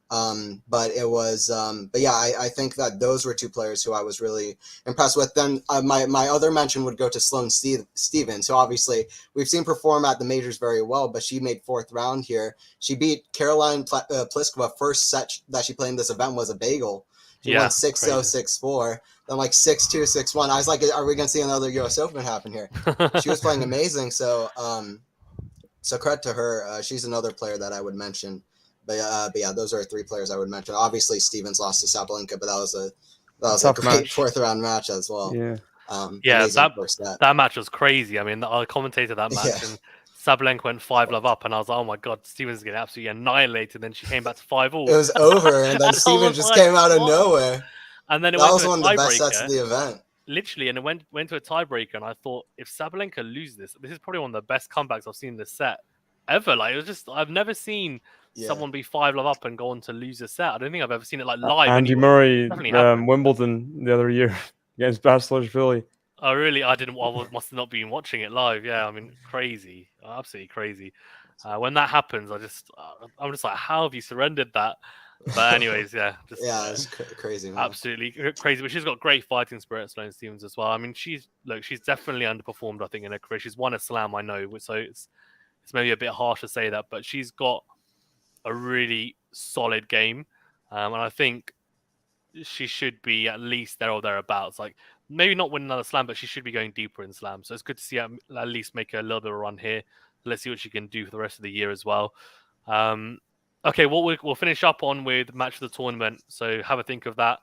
But it was, I think that those were 2 players who I was really impressed with. Then my other mention would go to Sloane Stephens, who obviously we've seen perform at the majors very well, but she made 4th round here. She beat Caroline Pliskova. First set that she played in this event was a bagel. She won 6-0, 6-4, then like 6-2, 6-1. I was like, are we going to see another US Open happen here? She was playing amazing. So credit to her. She's another player that I would mention. But yeah, those are 3 players I would mention. Obviously, Stevens lost to Sabalenka, but that was a great match. 4th round match as well. Yeah, that match was crazy. I mean, I commentated that match, and Sabalenka went 5-love up, and I was like, oh my god, Stevens is getting absolutely annihilated. And then she came back to 5-all. It was over, and then Stevens just came out of nowhere. And then that was one of the best sets of the event. Literally, and it went to a tiebreaker, and I thought, if Sabalenka loses this is probably one of the best comebacks I've seen in this set ever. Like, it was just, I've never seen someone be 5-love up and go on to lose a set. I don't think I've ever seen it like live. Andy Murray, Wimbledon the other year. against Basilashvili. Oh, really? I didn't. I must have not been watching it live. Yeah, I mean, crazy, absolutely crazy. When that happens, I'm just like, how have you surrendered that? But anyways, yeah, just it's crazy, man. Absolutely crazy. But she's got great fighting spirit, Sloane Stevens, as well. I mean, she's definitely underperformed, I think, in her career. She's won a slam, I know, so it's maybe a bit harsh to say that, but she's got a really solid game, and I think she should be at least there or thereabouts. Like, maybe not win another slam, but she should be going deeper in slams. So it's good to see her at least make a little bit of a run here. Let's see what she can do for the rest of the year as well. Okay, we'll finish up on with match of the tournament. So have a think of that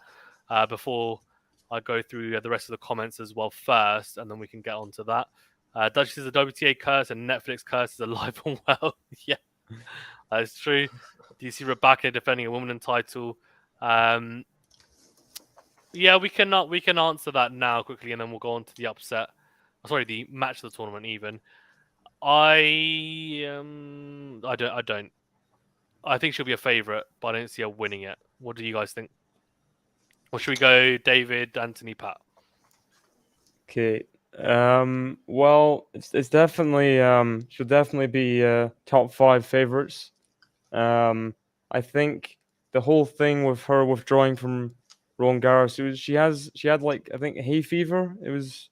before I go through the rest of the comments as well first, and then we can get on to that. Dutch is a WTA curse and Netflix curse is alive and well. Yeah, that's true. Do you see Rebecca defending a Wimbledon title? Yeah, we can answer that now quickly, and then we'll go on to the upset. Sorry, the match of the tournament. Even I don't. I think she'll be a favourite, but I don't see her winning it. What do you guys think? Or should we go David, Anthony, Pat? Okay. Well, it's definitely she'll definitely be top 5 favorites. I think the whole thing with her withdrawing from Roland Garros, she had like, I think, hay fever. It was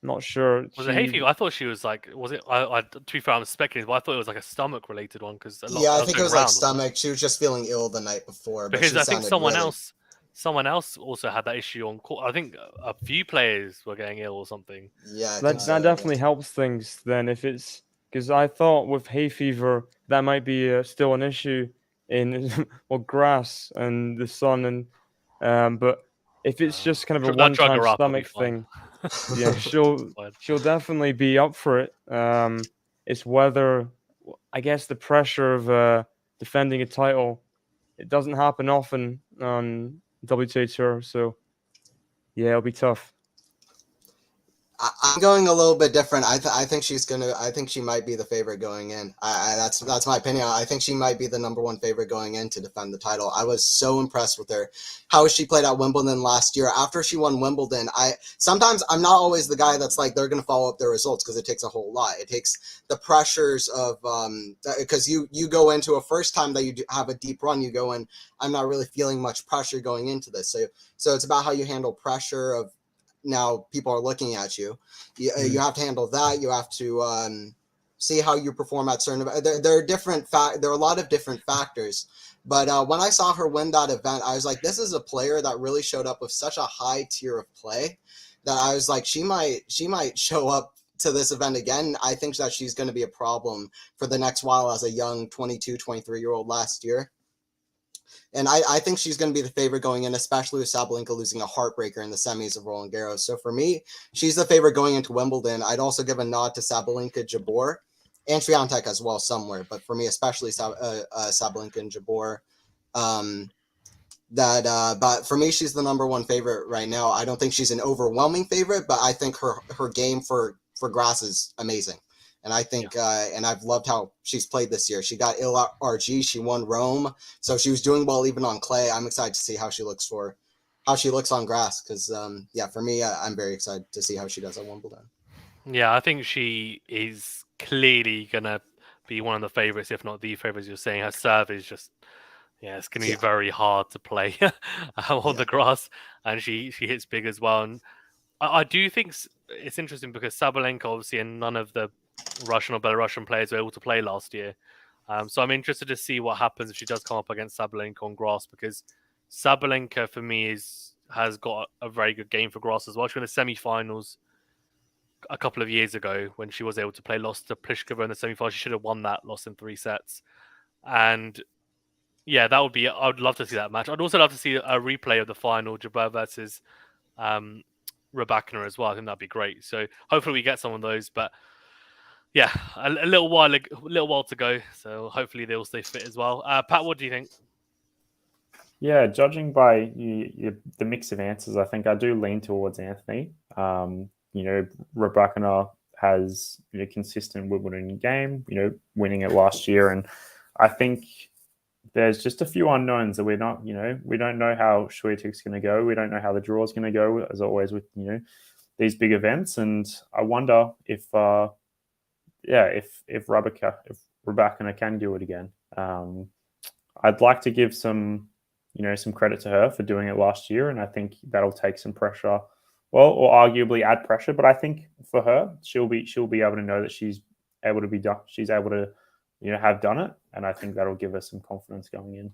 not sure. Was it hay fever? I thought she was like, was it? To be fair, I'm speculating, but I thought it was like a stomach related one because I think it was like stomach. She was just feeling ill the night before. Because I think someone else also had that issue on court. I think a few players were getting ill or something. Yeah, that definitely helps things. Then if it's because I thought with hay fever that might be still an issue in grass and the sun and but if it's just kind of a one-time stomach thing, yeah, she'll definitely be up for it. It's whether, I guess, the pressure of defending a title, it doesn't happen often on WTA Tour, so yeah, it'll be tough. I'm going a little bit different. I think she's gonna. I think she might be the favorite going in. That's my opinion. I think she might be the number 1 favorite going in to defend the title. I was so impressed with her, how she played at Wimbledon last year. After she won Wimbledon, sometimes I'm not always the guy that's like they're gonna follow up their results because it takes a whole lot. It takes the pressures of because you go into a first time that you have a deep run, you go in. I'm not really feeling much pressure going into this. So it's about how you handle pressure of. Now people are looking at you. You have to handle that. You have to see how you perform at certain. There are different there are a lot of different factors. But when I saw her win that event, I was like, this is a player that really showed up with such a high tier of play that I was like, she might show up to this event again. I think that she's going to be a problem for the next while as a young 22, 23-year-old last year. And I think she's going to be the favorite going in, especially with Sabalenka losing a heartbreaker in the semis of Roland Garros. So for me, she's the favorite going into Wimbledon. I'd also give a nod to Sabalenka, Jabeur, and Swiatek as well somewhere. But for me, especially Sabalenka and Jabeur. But for me, she's the number 1 favorite right now. I don't think she's an overwhelming favorite, but I think her game for grass is amazing. And I think, and I've loved how she's played this year. She got ill at RG. She won Rome. So she was doing well even on clay. I'm excited to see how she looks on grass. Because, for me, I'm very excited to see how she does at Wimbledon. Yeah, I think she is clearly going to be one of the favorites, if not the favorites. You're saying her serve is just, it's going to be very hard to play on the grass. And she hits big as well. And I do think it's interesting because Sabalenka, obviously, and none of the Russian or Belarusian players were able to play last year. So I'm interested to see what happens if she does come up against Sabalenka on grass, because Sabalenka, for me, has got a very good game for grass as well. She won the semi-finals a couple of years ago when she was able to play, lost to Pliskova in the semi-finals. She should have won that, lost in 3 sets. And yeah, I would love to see that match. I'd also love to see a replay of the final, Jabeur versus Rebecca as well. I think that'd be great. So hopefully we get some of those, but yeah, a little while to go. So hopefully they all stay fit as well. Pat, what do you think? Yeah, judging by the mix of answers, I think I do lean towards Anthony. Rebecca has consistent Wimbledon game, winning it last year, and I think there's just a few unknowns that we're not, we don't know how Swiatek's going to go. We don't know how the draw is going to go, as always with, these big events. And I wonder if Rebecca can do it again. I'd like to give some credit to her for doing it last year, and I think that'll take some pressure, or arguably add pressure. But I think for her, she'll be able to know that she's able to have done it, and I think that'll give her some confidence going in.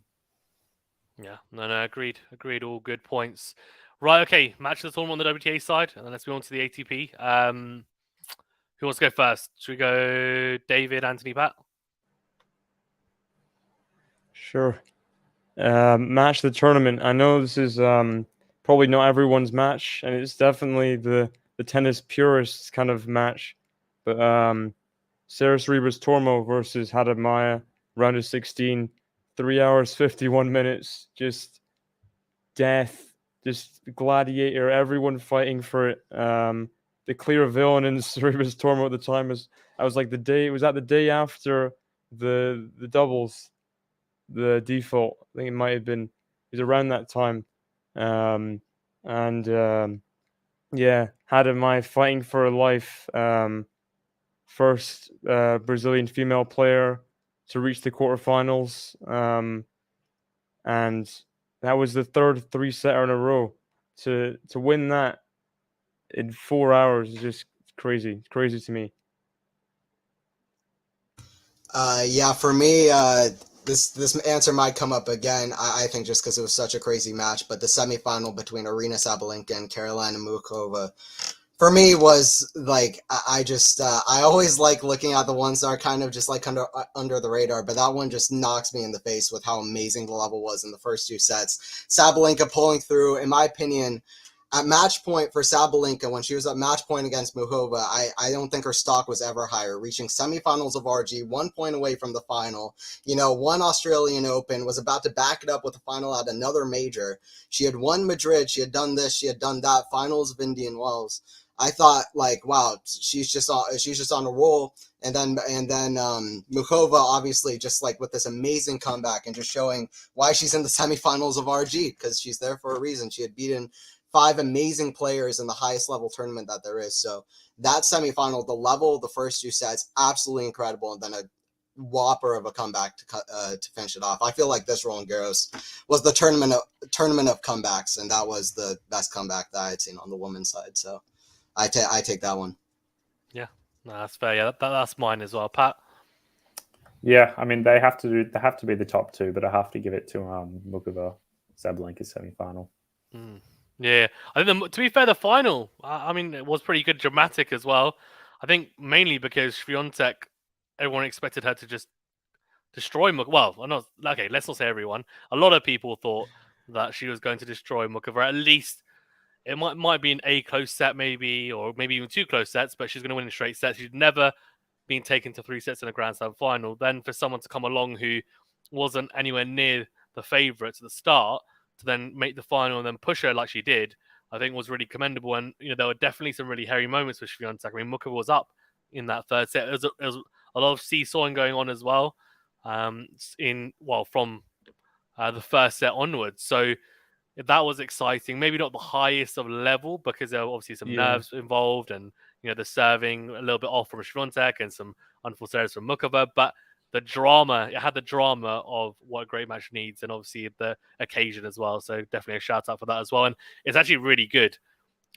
Yeah, no, agreed. All good points. Right, okay, match of the tournament on the WTA side, and then let's move on to the ATP. Who wants to go first? Should we go David, Anthony, Pat? Sure. Match of the tournament. I know this is probably not everyone's match, and it's definitely the tennis purists kind of match. But Sarah Ribas Tormo versus Hada Maya, round of 16, 3 hours 51 minutes, just death, just gladiator, everyone fighting for it. The clear villain in Ribas Tormo at the time was the day after the doubles, the default. I think it might have been, it was around that time. Hada Maya fighting for her life. First Brazilian female player to reach the quarterfinals, and that was the third 3-setter in a row. To win that in 4 hours is just crazy. It's crazy to me. For me, this answer might come up again. I think just because it was such a crazy match, but the semifinal between Aryna Sabalenka and Karolina Muchova, for me, was like, I always like looking at the ones that are kind of just like under the radar, but that one just knocks me in the face with how amazing the level was in the first 2 sets. Sabalenka pulling through, in my opinion, at match point for Sabalenka, when she was at match point against Muchova, I don't think her stock was ever higher, reaching semifinals of RG, 1 point away from the final, won Australian Open, was about to back it up with a final at another major. She had won Madrid, she had done this, she had done that, finals of Indian Wells. I thought, like, wow, she's just on a roll. And then Muchova, obviously, just like with this amazing comeback and just showing why she's in the semifinals of RG, because she's there for a reason. She had beaten 5 amazing players in the highest level tournament that there is. So that semifinal, the level, the first 2 sets, absolutely incredible, and then a whopper of a comeback to finish it off. I feel like this Roland Garros was the tournament of comebacks, and that was the best comeback that I had seen on the women's side. So I take that one. Yeah, no, that's fair. Yeah, that's mine as well, Pat. Yeah, I mean they have to be the top 2, but I have to give it to Muchova Sabalenka semifinal. Yeah, I think to be fair, the final, I mean, it was pretty good, dramatic as well. I think mainly because Swiatek, everyone expected her to just destroy Muchova. Well, let's not say everyone. A lot of people thought that she was going to destroy Muchova. At least it might be a close set, maybe, or maybe even 2 close sets, but she's going to win in straight sets. She'd never been taken to 3 sets in a Grand Slam final. Then for someone to come along who wasn't anywhere near the favourite at the start, to then make the final and then push her like she did, I think was really commendable. And there were definitely some really hairy moments with Swiatek. I mean, Muchova was up in that third set. There was a lot of seesawing going on as well, from the first set onwards. So that was exciting. Maybe not the highest of level because there were obviously some nerves involved, and the serving a little bit off from Swiatek and some unforced errors from Muchova, but it had the drama of what a great match needs, and obviously the occasion as well. So definitely a shout out for that as well. And it's actually really good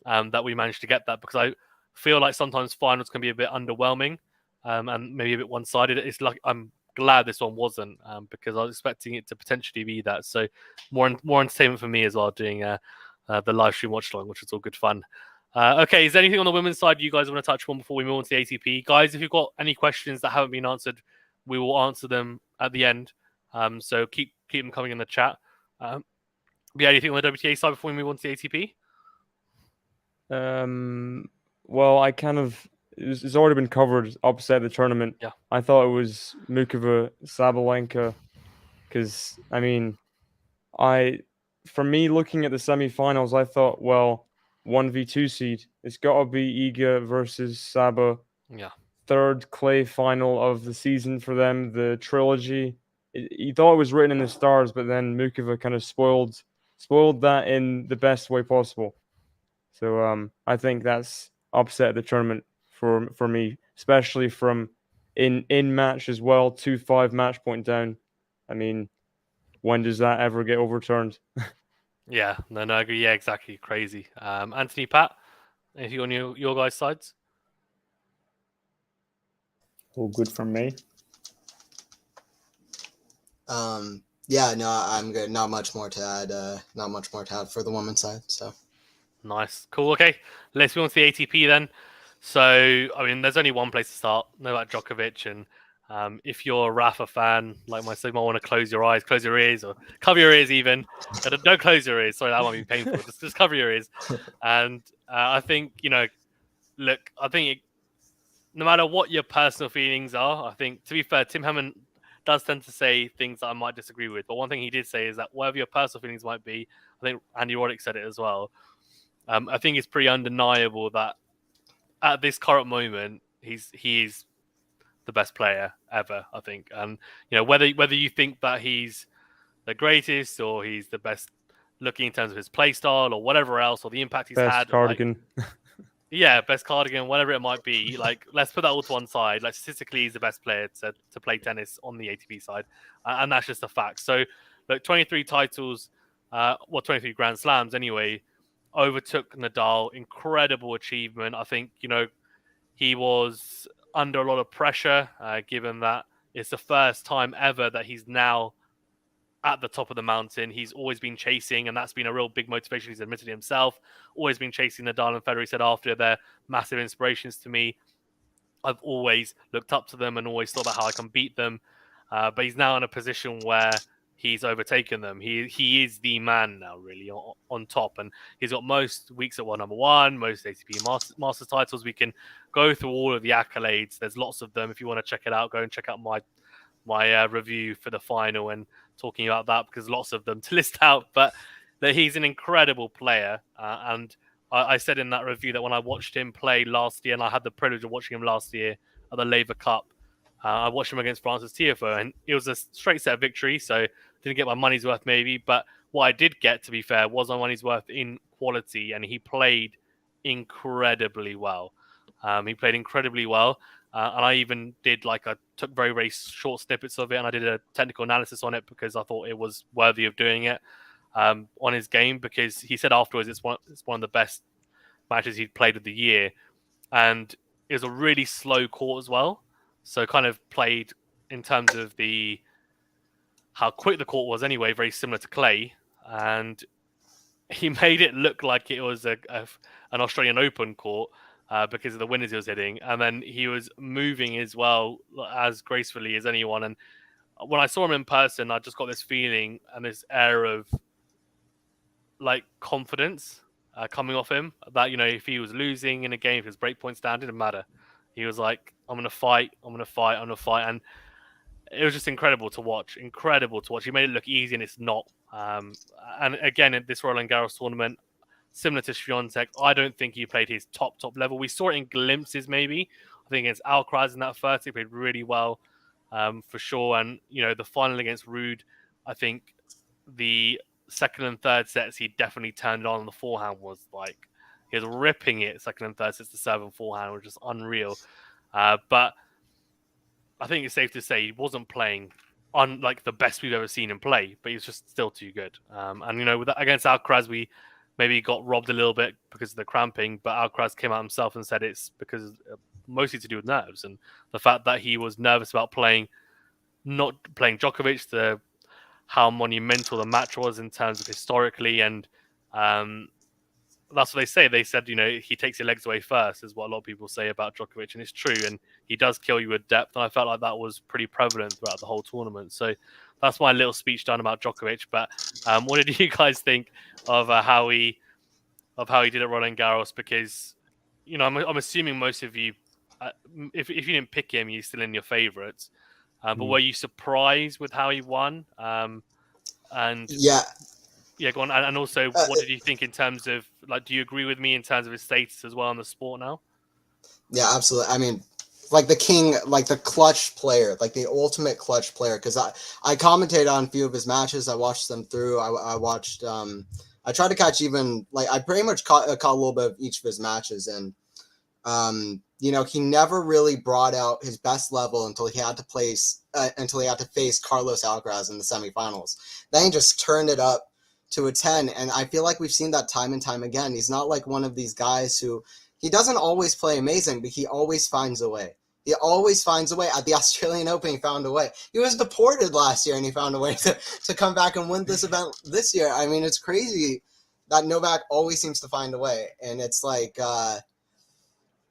that we managed to get that, because I feel like sometimes finals can be a bit underwhelming and maybe a bit one-sided. It's like I'm glad this one wasn't, because I was expecting it to potentially be that. So more entertainment for me as well, doing the live stream watch along, which was all good fun. Okay, is there anything on the women's side you guys want to touch on before we move on to the ATP? Guys, if you've got any questions that haven't been answered, we will answer them at the end. So keep them coming in the chat. Anything on the WTA side before we move on to the ATP? Well, it's already been covered upset the tournament. Yeah. I thought it was Muchova Sabalenka, because I mean, for me looking at the semifinals, I thought, well, 1v2 seed, it's got to be Iga versus Saba. Yeah. 3rd clay final of the season for them, the trilogy. he thought it was written in the stars, but then Mukova kind of spoiled that in the best way possible. So I think that's upset the tournament for me, especially from in match as well, 2-5 match point down. I mean, when does that ever get overturned? Yeah, no, I agree. Yeah, exactly. Crazy. Anthony, Pat, anything on your guys' sides? All good from me. Yeah, no, I'm good. Not much more to add. Not much more to add for the women's side. So nice, cool. Okay, let's move on to the ATP then. So, I mean, there's only one place to start. Novak Djokovic, and if you're a Rafa fan like myself, you might want to close your eyes, close your ears, or cover your ears even. Don't close your ears. Sorry, that might be painful. just cover your ears. And I think, look, I think no matter what your personal feelings are, I think, to be fair, Tim Hammond does tend to say things that I might disagree with. But one thing he did say is that whatever your personal feelings might be, I think Andy Roddick said it as well. I think it's pretty undeniable that at this current moment, he is the best player ever, I think. And whether you think that he's the greatest or he's the best looking in terms of his play style or whatever else, or the impact he's best had, cardigan. Yeah, best cardigan, whatever it might be. Like, let's put that all to one side. Like, statistically, he's the best player to play tennis on the ATP side, and that's just a fact. So, look, 23 titles, 23 Grand Slams anyway, overtook Nadal. Incredible achievement. I think he was under a lot of pressure, given that it's the first time ever that he's now at the top of the mountain. He's always been chasing, and that's been a real big motivation. He's admitted himself. Always been chasing Nadal and Federer. He said after they're massive inspirations to me. I've always looked up to them and always thought about how I can beat them. But he's now in a position where he's overtaken them. He is the man now, really, on top. And he's got most weeks at number one, most ATP Masters titles. We can go through all of the accolades. There's lots of them. If you want to check it out, go and check out my review for the final and talking about that, because lots of them to list out. But that he's an incredible player. And I said in that review that when I watched him play last year, and I had the privilege of watching him last year at the Laver Cup, I watched him against Francis Tiafoe, and it was a straight set victory, so didn't get my money's worth maybe. But what I did get, to be fair, was my money's worth in quality, and he played incredibly well. He played incredibly well. And I even did I took very, very short snippets of it, and I did a technical analysis on it because I thought it was worthy of doing it on his game, because he said afterwards it's one of the best matches he'd played of the year. And it was a really slow court as well. So kind of played in terms of how quick the court was anyway, very similar to clay. And he made it look like it was an Australian Open court. Because of the winners he was hitting, and then he was moving as well, as gracefully as anyone. And when I saw him in person, I just got this feeling and this air of confidence coming off him, that if he was losing in a game, if his break points down, didn't matter. He was like, I'm gonna fight, and it was just incredible to watch. He made it look easy, and it's not. And again, in this Roland Garros tournament, similar to Swiatek, I don't think he played his top level. We saw it in glimpses, maybe. I think against Alcaraz in that first, he played really well, for sure. And the final against Ruud, I think the second and third sets he definitely turned on. The forehand was he was ripping it. Second and third sets, the serve and forehand was just unreal. But I think it's safe to say he wasn't playing on the best we've ever seen him play, but he was just still too good. And with that, against Alcaraz, we maybe got robbed a little bit because of the cramping, but Alcaraz came out himself and said it's because mostly to do with nerves, and the fact that he was nervous about not playing Djokovic, how monumental the match was in terms of historically, and that's what they say. They said, he takes your legs away first, is what a lot of people say about Djokovic, and it's true, and he does kill you with depth, and I felt like that was pretty prevalent throughout the whole tournament. So that's my little speech done about Djokovic. But what did you guys think of how he did at Roland Garros? Because I'm assuming most of you, if you didn't pick him, he's still in your favourites. But were you surprised with how he won? And yeah, go on. And also, what did you think in terms of do you agree with me in terms of his status as well in the sport now? Yeah, absolutely. I mean, like the king, like the clutch player, like the ultimate clutch player. Because I commentated on a few of his matches. I watched them through. I watched. I tried to catch even I pretty much caught a little bit of each of his matches, and he never really brought out his best level until he had to face Carlos Alcaraz in the semifinals. Then he just turned it up to a 10, and I feel like we've seen that time and time again. He's not like one of these guys who he doesn't always play amazing, but he always finds a way. He always finds a way. At the Australian Open, he found a way. He was deported last year, and he found a way to come back and win this event this year. I mean, it's crazy that Novak always seems to find a way, and it's like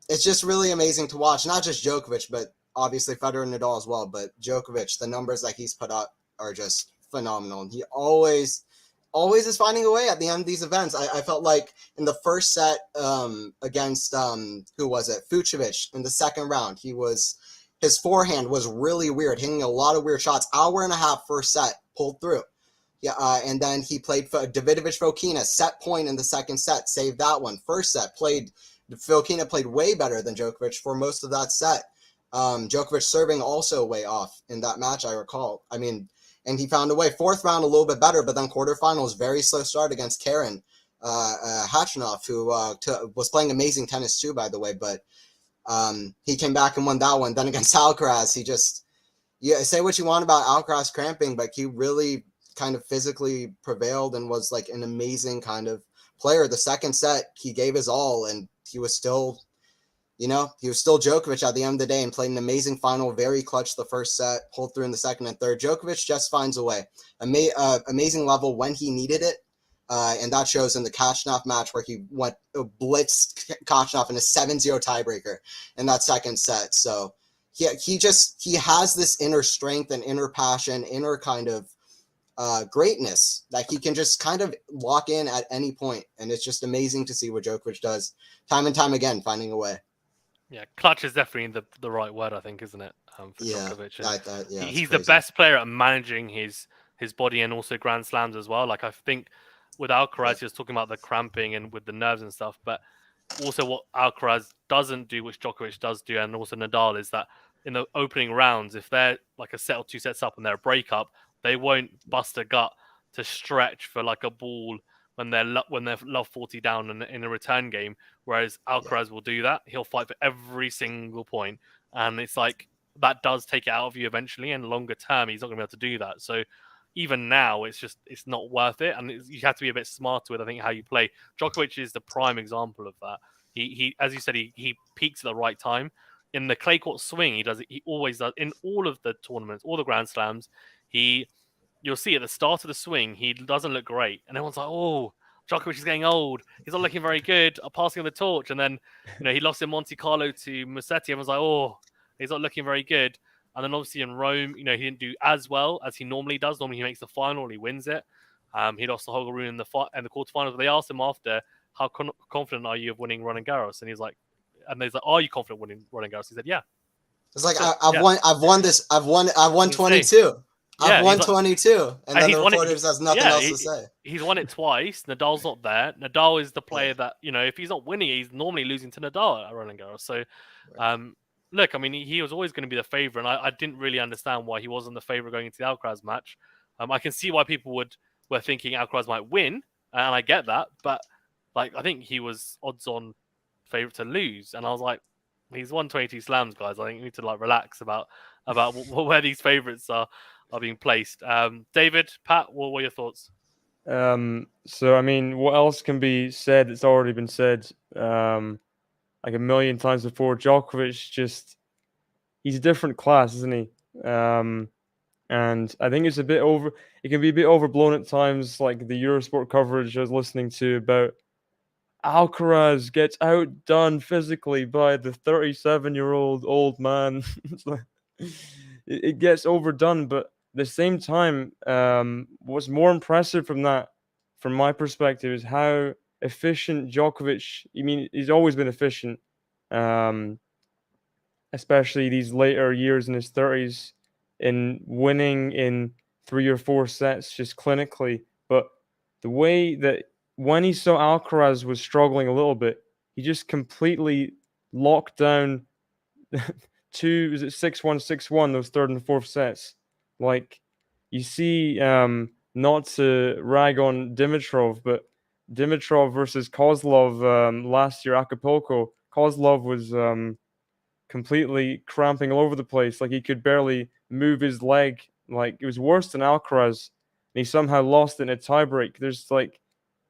it's just really amazing to watch. Not just Djokovic, but obviously Federer and Nadal as well. But Djokovic, the numbers that he's put up are just phenomenal. And he always is finding a way at the end of these events. I felt like in the first set against who was it? Fucsovics in the second round. His forehand was really weird, hitting a lot of weird shots. Hour and a half first set, pulled through. Yeah, and then he played Davidovich-Fokina, set point in the second set, saved that one. First set, Fokina played way better than Djokovic for most of that set. Djokovic serving also way off in that match, I recall. I mean, and he found a way. Fourth round a little bit better, but then quarterfinals, very slow start against Karen Khachanov, who was playing amazing tennis too, by the way. But he came back and won that one. Then against Alcaraz, say what you want about Alcaraz cramping, but he really kind of physically prevailed and was like an amazing kind of player. The second set, he gave his all, and he was still Djokovic at the end of the day and played an amazing final, very clutch the first set, pulled through in the second and third. Djokovic just finds a way. Amazing level when he needed it, and that shows in the Khachanov match where he blitzed Khachanov in a 7-0 tiebreaker in that second set. So he has this inner strength and inner passion, inner kind of greatness that he can just kind of lock in at any point. And it's just amazing to see what Djokovic does time and time again, finding a way. Yeah, clutch is definitely the right word, I think, isn't it? For Djokovic. He's crazy. The best player at managing his body and also Grand Slams as well. Like, I think with Alcaraz, he was talking about the cramping and with the nerves and stuff, but also what Alcaraz doesn't do, which Djokovic does do, and also Nadal, is that in the opening rounds, if they're like a set or two sets up and they're a breakup, they won't bust a gut to stretch for like a ball when they're love 40 down in a return game, whereas Alcaraz will do that. He'll fight for every single point, and it's like that does take it out of you eventually, and longer term he's not going to be able to do that. So even now it's not worth it, and you have to be a bit smarter with, I think, how you play. Djokovic is the prime example of that. He as you said, he peaks at the right time. In the clay court swing, he always does. In all of the tournaments, all the Grand Slams, you'll see at the start of the swing, he doesn't look great. And everyone's like, oh, Djokovic is getting old. He's not looking very good. Passing on the torch. And then, he lost in Monte Carlo to Musetti. Everyone's like, oh, he's not looking very good. And then obviously in Rome, he didn't do as well as he normally does. Normally he makes the final, he wins it. He lost to Holger Rune in the quarterfinals. But they asked him after, how confident are you of winning Roland Garros? And he's like, are you confident winning Roland Garros? He said, yeah. It's like, I've won 22. I've won 22, and then the reporters has nothing else to say. He's won it twice. Nadal's not there. Nadal is the player that, if he's not winning, he's normally losing to Nadal at Roland Garros. So, look, I mean, he was always going to be the favorite, and I didn't really understand why he wasn't the favorite going into the Alcaraz match. I can see why people were thinking Alcaraz might win, and I get that, but I think he was odds-on favorite to lose, and I was like, he's won 22 slams, guys. I think you need to relax about where these favorites are being placed. David, Pat, what were your thoughts? So, I mean, what else can be said? It's already been said like a million times before. Djokovic, he's a different class, isn't he? And I think it can be a bit overblown at times, like the Eurosport coverage I was listening to about Alcaraz gets outdone physically by the 37-year-old old man. It gets overdone, but at the same time, what's more impressive from my perspective, is how efficient Djokovic. I mean, he's always been efficient, especially these later years in his 30s, in winning in 3 or 4 sets just clinically. But the way that when he saw Alcaraz was struggling a little bit, he just completely locked down was it 6-1, 6-1, those third and fourth sets. Like, you see, not to rag on Dimitrov, but Dimitrov versus Kozlov last year, Acapulco, Kozlov was completely cramping all over the place. Like, he could barely move his leg. Like, it was worse than Alcaraz, and he somehow lost it in a tiebreak. There's like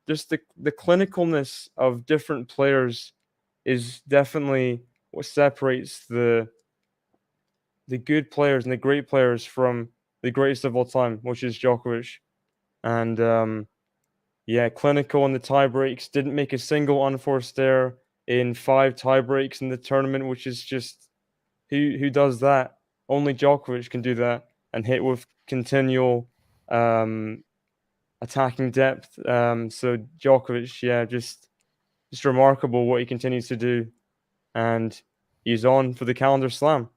just the clinicalness of different players is definitely what separates the good players and the great players from the greatest of all time, which is Djokovic. And yeah, clinical in the tie breaks, didn't make a single unforced error in 5 tie breaks in the tournament, which is just who does that? Only Djokovic can do that and hit with continual attacking depth. So Djokovic, yeah, just remarkable what he continues to do, and he's on for the calendar slam.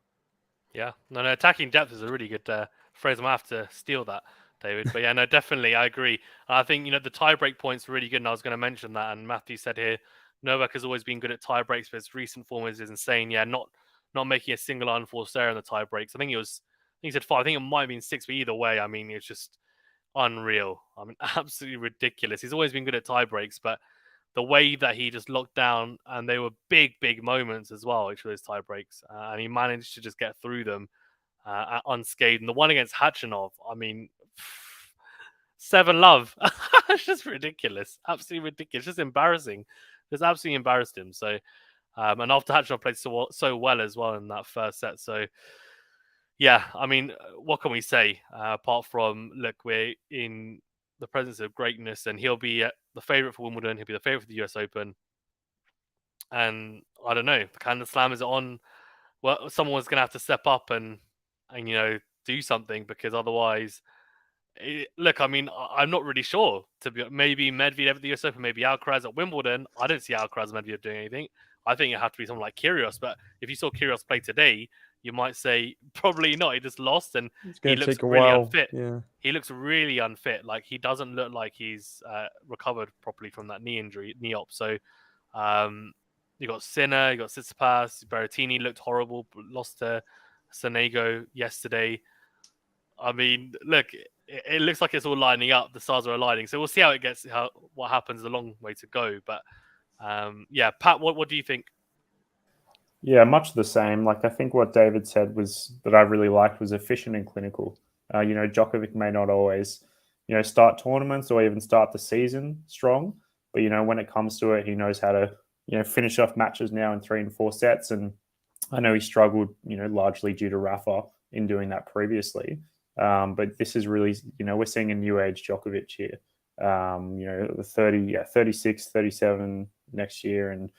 Yeah, no, attacking depth is a really good phrase. I'm gonna have to steal that, David. But yeah, no, definitely, I agree. I think the tie-break point's really good, and I was going to mention that. And Matthew said here, Novak has always been good at tie breaks, but his recent form is insane. Yeah, not making a single unforced error in the tie breaks. I think he said 5. I think it might have been 6, but either way, I mean, it's just unreal. I mean, absolutely ridiculous. He's always been good at tie breaks, but the way that he just locked down, and they were big moments as well, which were those tie breaks, and he managed to just get through them unscathed. And the one against Hachinov, I mean, 7-love. It's just ridiculous. Absolutely ridiculous. Just embarrassing. Just absolutely embarrassed him. So, and after Hachinov played so well as well in that first set. So, yeah, I mean, what can we say apart from, look, we're in the presence of greatness, and he'll be the favorite for Wimbledon. He'll be the favorite for the US Open. And I don't know, the calendar slam is on. Well, someone's going to have to step up and do something, because otherwise, look, I mean, I'm not really sure. Maybe Medvedev at the US Open, maybe Alcaraz at Wimbledon. I don't see Alcaraz and Medvedev doing anything. I think it have to be someone like Kyrgios. But if you saw Kyrgios play today, you might say probably not. He just lost, and he looks really unfit. Yeah. He looks really unfit. Like, he doesn't look like he's recovered properly from that knee op. So you got Sinner, you got Tsitsipas, Berrettini looked horrible, lost to Sonego yesterday. I mean, look, it looks like it's all lining up. The stars are aligning. So we'll see how it gets, what happens. A long way to go. But yeah, Pat, what do you think? Yeah, much the same. Like, I think what David said was that I really liked was efficient and clinical. Djokovic may not always, start tournaments or even start the season strong, but when it comes to it, he knows how to, finish off matches now in 3 and 4 sets. And I know he struggled, largely due to Rafa in doing that previously. But this is really, we're seeing a new age Djokovic here. 36, 37 next year, and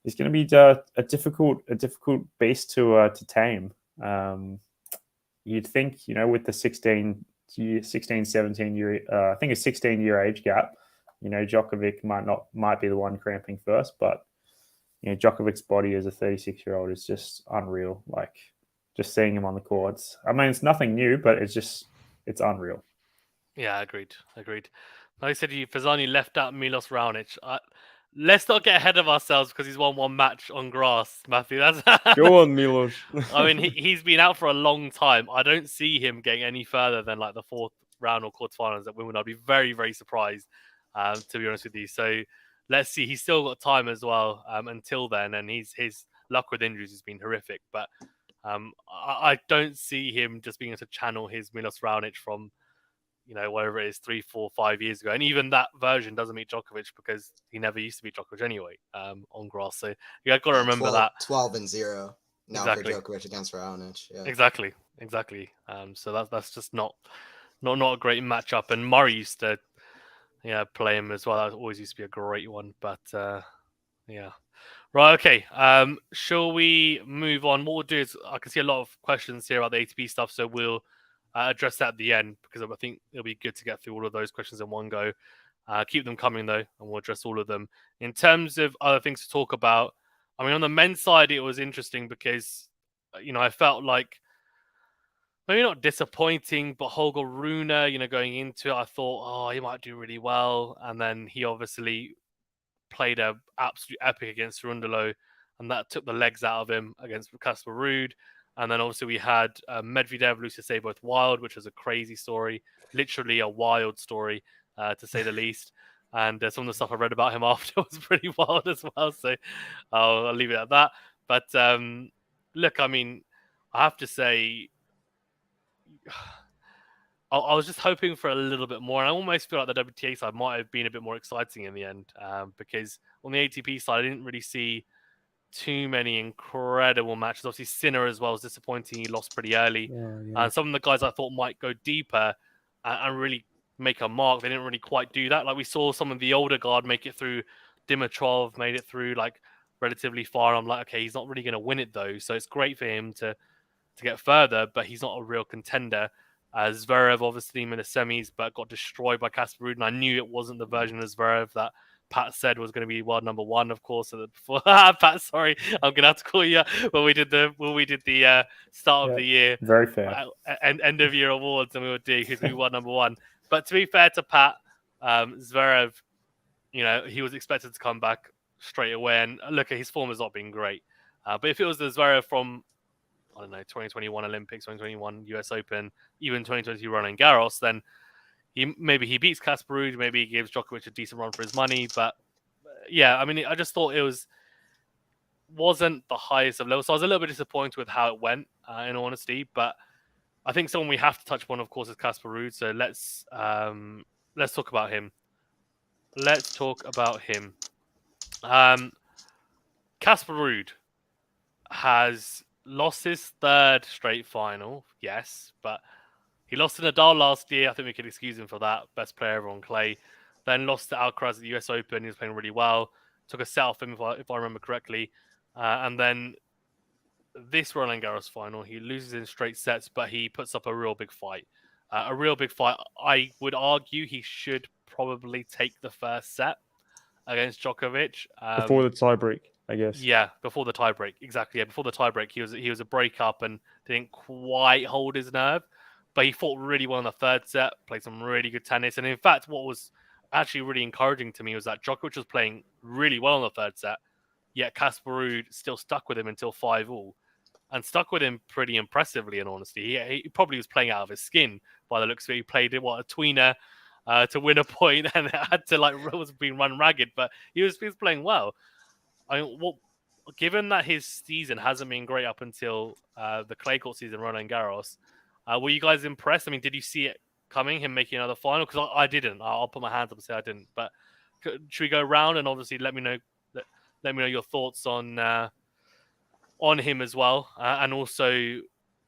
it's going to be a difficult beast to tame. You'd think, with the 16, 17 year, I think a 16-year age gap, Djokovic might be the one cramping first, but Djokovic's body as a 36-year-old is just unreal. Like, just seeing him on the courts. I mean, it's nothing new, but it's unreal. Yeah, agreed. Like I said, Fazani left out Milos Raonic. Let's not get ahead of ourselves because he's won one match on grass, Matthew. Go on, Milos. I mean, he's been out for a long time. I don't see him getting any further than like the 4th round or quarterfinals at Wimbledon. I'd be very, very surprised, to be honest with you. So let's see. He's still got time as well until then, and his luck with injuries has been horrific. But I don't see him just being able to channel his Milos Raonic from, whatever it is, 3, 4, 5 years ago. And even that version doesn't meet Djokovic because he never used to beat Djokovic anyway on grass. So you got to remember 12-0 now exactly. For Djokovic against Raonic. Yeah. Exactly. So that's just not a great matchup. And Murray used to play him as well. That always used to be a great one. But yeah. Right, okay. Shall we move on? What we'll do is, I can see a lot of questions here about the ATP stuff, so we'll address that at the end, because I think it'll be good to get through all of those questions in one go. Keep them coming, though, and we'll address all of them. In terms of other things to talk about, I mean, on the men's side, it was interesting because, I felt like, maybe not disappointing, but Holger Rune, going into it, I thought, he might do really well. And then he obviously played a absolute epic against Rundalo, and that took the legs out of him against Casper Ruud. And then obviously we had Medvedev, Lucius say both wild, which was a crazy story, literally a wild story, to say the least. And some of the stuff I read about him after was pretty wild as well. So I'll leave it at that. But look, I mean, I have to say, I was just hoping for a little bit more. And I almost feel like the WTA side might have been a bit more exciting in the end, because on the ATP side, I didn't really see too many incredible matches. Obviously, Sinner as well was disappointing. He lost pretty early. And some of the guys I thought might go deeper and really make a mark, they didn't really quite do that. Like we saw some of the older guard make it through. Dimitrov made it through like relatively far. I'm like, okay, he's not really going to win it though. So it's great for him to get further, but he's not a real contender. Zverev obviously in the semis, but got destroyed by Casper Ruud. And I knew it wasn't the version of Zverev that Pat said was going to be world number one, of course. Before Pat, sorry, I'm going to have to call you when we did the start of the year, very fair, and end of year awards, and we were doing who's going to be world number one. But to be fair to Pat, Zverev, you know, he was expected to come back straight away, and look, his form has not been great. But if it was the Zverev from, I don't know, 2021 Olympics, 2021 US Open, even 2022 Roland Garros, then maybe he beats Casper Ruud, maybe he gives Djokovic a decent run for his money. But yeah, I mean, I just thought it wasn't the highest of levels. So I was a little bit disappointed with how it went, in all honesty. But I think someone we have to touch upon, of course, is Casper Ruud. So let's talk about him. Casper Ruud has lost his third straight final, yes, but he lost to Nadal last year. I think we could excuse him for that. Best player ever on clay. Then lost to Alcaraz at the US Open. He was playing really well. Took a set off him, if I remember correctly. And then this Roland Garros final, he loses in straight sets, but he puts up a real big fight. I would argue he should probably take the first set against Djokovic. Before the tiebreak, I guess. Yeah, before the tiebreak. Exactly. Yeah, before the tiebreak, he was a breakup and didn't quite hold his nerve. But he fought really well in the third set, played some really good tennis. And in fact, what was actually really encouraging to me was that Djokovic was playing really well in the third set, yet Casper Ruud still stuck with him until 5-5, and stuck with him pretty impressively, in honesty. He probably was playing out of his skin by the looks of it. He played a tweener to win a point, and it had to was being run ragged, but he was playing well. I mean, given that his season hasn't been great up until the clay court season, Roland Garros, were you guys impressed? I mean, did you see it coming, him making another final? Because I didn't. I'll put my hands up and say I didn't. But should we go around and obviously let me know your thoughts on him as well, and also,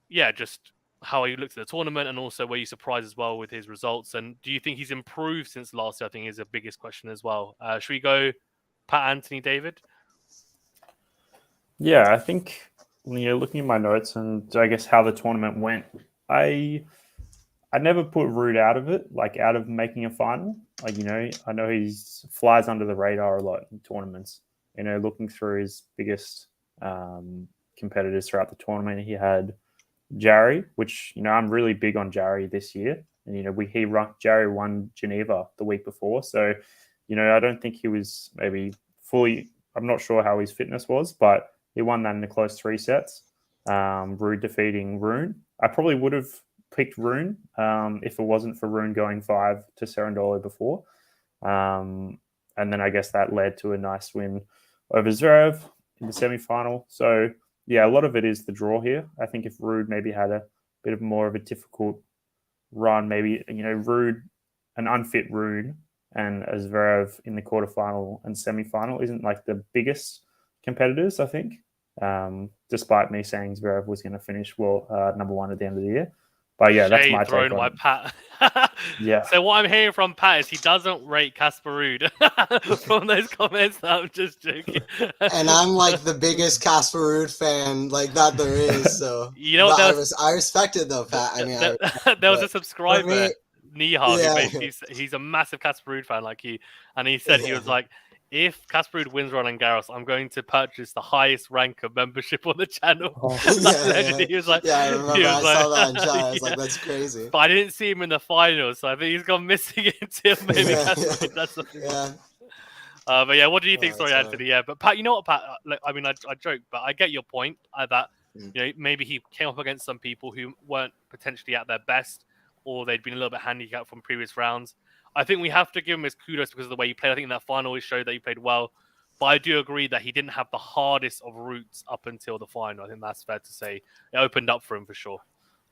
yeah, just how he looked at the tournament, and also were you surprised as well with his results? And do you think he's improved since last year? I think is the biggest question as well. Should we go Pat, Anthony, David? Yeah, I think looking at my notes and I guess how the tournament went, I never put Ruud out of it, like out of making a final. Like, I know he flies under the radar a lot in tournaments. Looking through his biggest competitors throughout the tournament, he had Jarry, which, I'm really big on Jarry this year. And, Jarry won Geneva the week before. So, I don't think he was maybe fully, I'm not sure how his fitness was, but he won that in the close 3 sets. Ruud defeating Rune. I probably would have picked Rune if it wasn't for Rune going 5 to Cerundolo before. And then I guess that led to a nice win over Zverev in the semi-final. So, yeah, a lot of it is the draw here. I think if Ruud maybe had a bit of more of a difficult run, maybe, Ruud, an unfit Ruud and a Zverev in the quarterfinal and semi-final isn't like the biggest competitors, I think, despite me saying Zverev was going to finish number 1 at the end of the year. But yeah, that's my take on it. Pat. Yeah. So what I'm hearing from Pat is he doesn't rate Casper Ruud from those comments. I'm just joking. And I'm like the biggest Casper Ruud fan like that there is. So I respect it though, Pat. I mean, there was a subscriber, Nihal, he's a massive Casper Ruud fan like you, and he said he was like, if Casper Ruud wins Roland Garros, I'm going to purchase the highest rank of membership on the channel. He was like, I remember. I saw that in chat. I was like, that's crazy. But I didn't see him in the finals, so I think he's gone missing until maybe Casper Ruud does something. But yeah, what do you think? Oh, Sorry, sorry. Anthony. Yeah, but Pat, you know what, Pat? I mean, I joke, but I get your point that maybe he came up against some people who weren't potentially at their best, or they'd been a little bit handicapped from previous rounds. I think we have to give him his kudos because of the way he played. I think in that final he showed that he played well. But I do agree that he didn't have the hardest of routes up until the final. I think that's fair to say. It opened up for him for sure.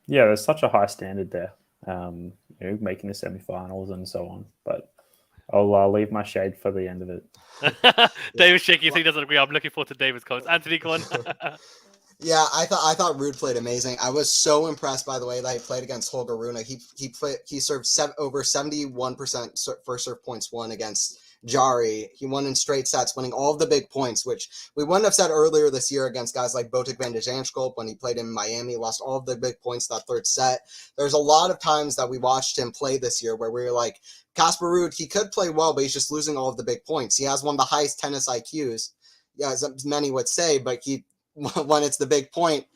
Yeah, there's such a high standard there, making the semifinals and so on. But I'll leave my shade for the end of it. David's shaking, so he doesn't agree. I'm looking forward to David's comments. Anthony, go on. Yeah, I thought Ruud played amazing. I was so impressed by the way that he played against Holger Rune. He served over 71% first serve points won against Jari. He won in straight sets, winning all of the big points, which we wouldn't have said earlier this year against guys like Botic van de Zandschulp when he played in Miami, lost all of the big points that third set. There's a lot of times that we watched him play this year where we were like, Casper Ruud, he could play well, but he's just losing all of the big points. He has one of the highest tennis IQs, as many would say, but when it's the big point,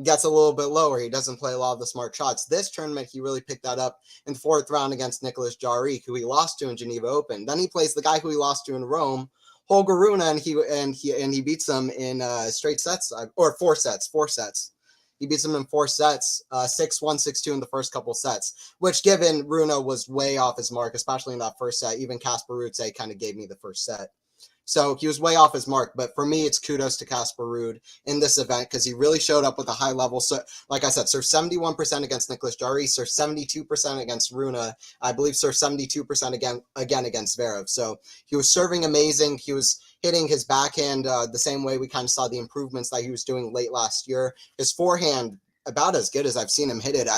gets a little bit lower. He doesn't play a lot of the smart shots. This tournament, he really picked that up in the fourth round against Nicolas Jarry, who he lost to in Geneva Open. Then he plays the guy who he lost to in Rome, Holger Rune, and he beats him in straight sets or four sets. He beats him in 4 sets, 6-1, 6-2 in the first couple sets, which given Rune was way off his mark, especially in that first set. Even Casper Ruud kind of gave me the first set. So he was way off his mark, but for me, it's kudos to Casper Ruud in this event because he really showed up with a high level. So, like I said, served 71% against Nicolas Jarry, served 72% against Rune. I believe served 72% again against Zverev. So he was serving amazing. He was hitting his backhand the same way we kind of saw the improvements that he was doing late last year. His forehand, about as good as I've seen him hit it.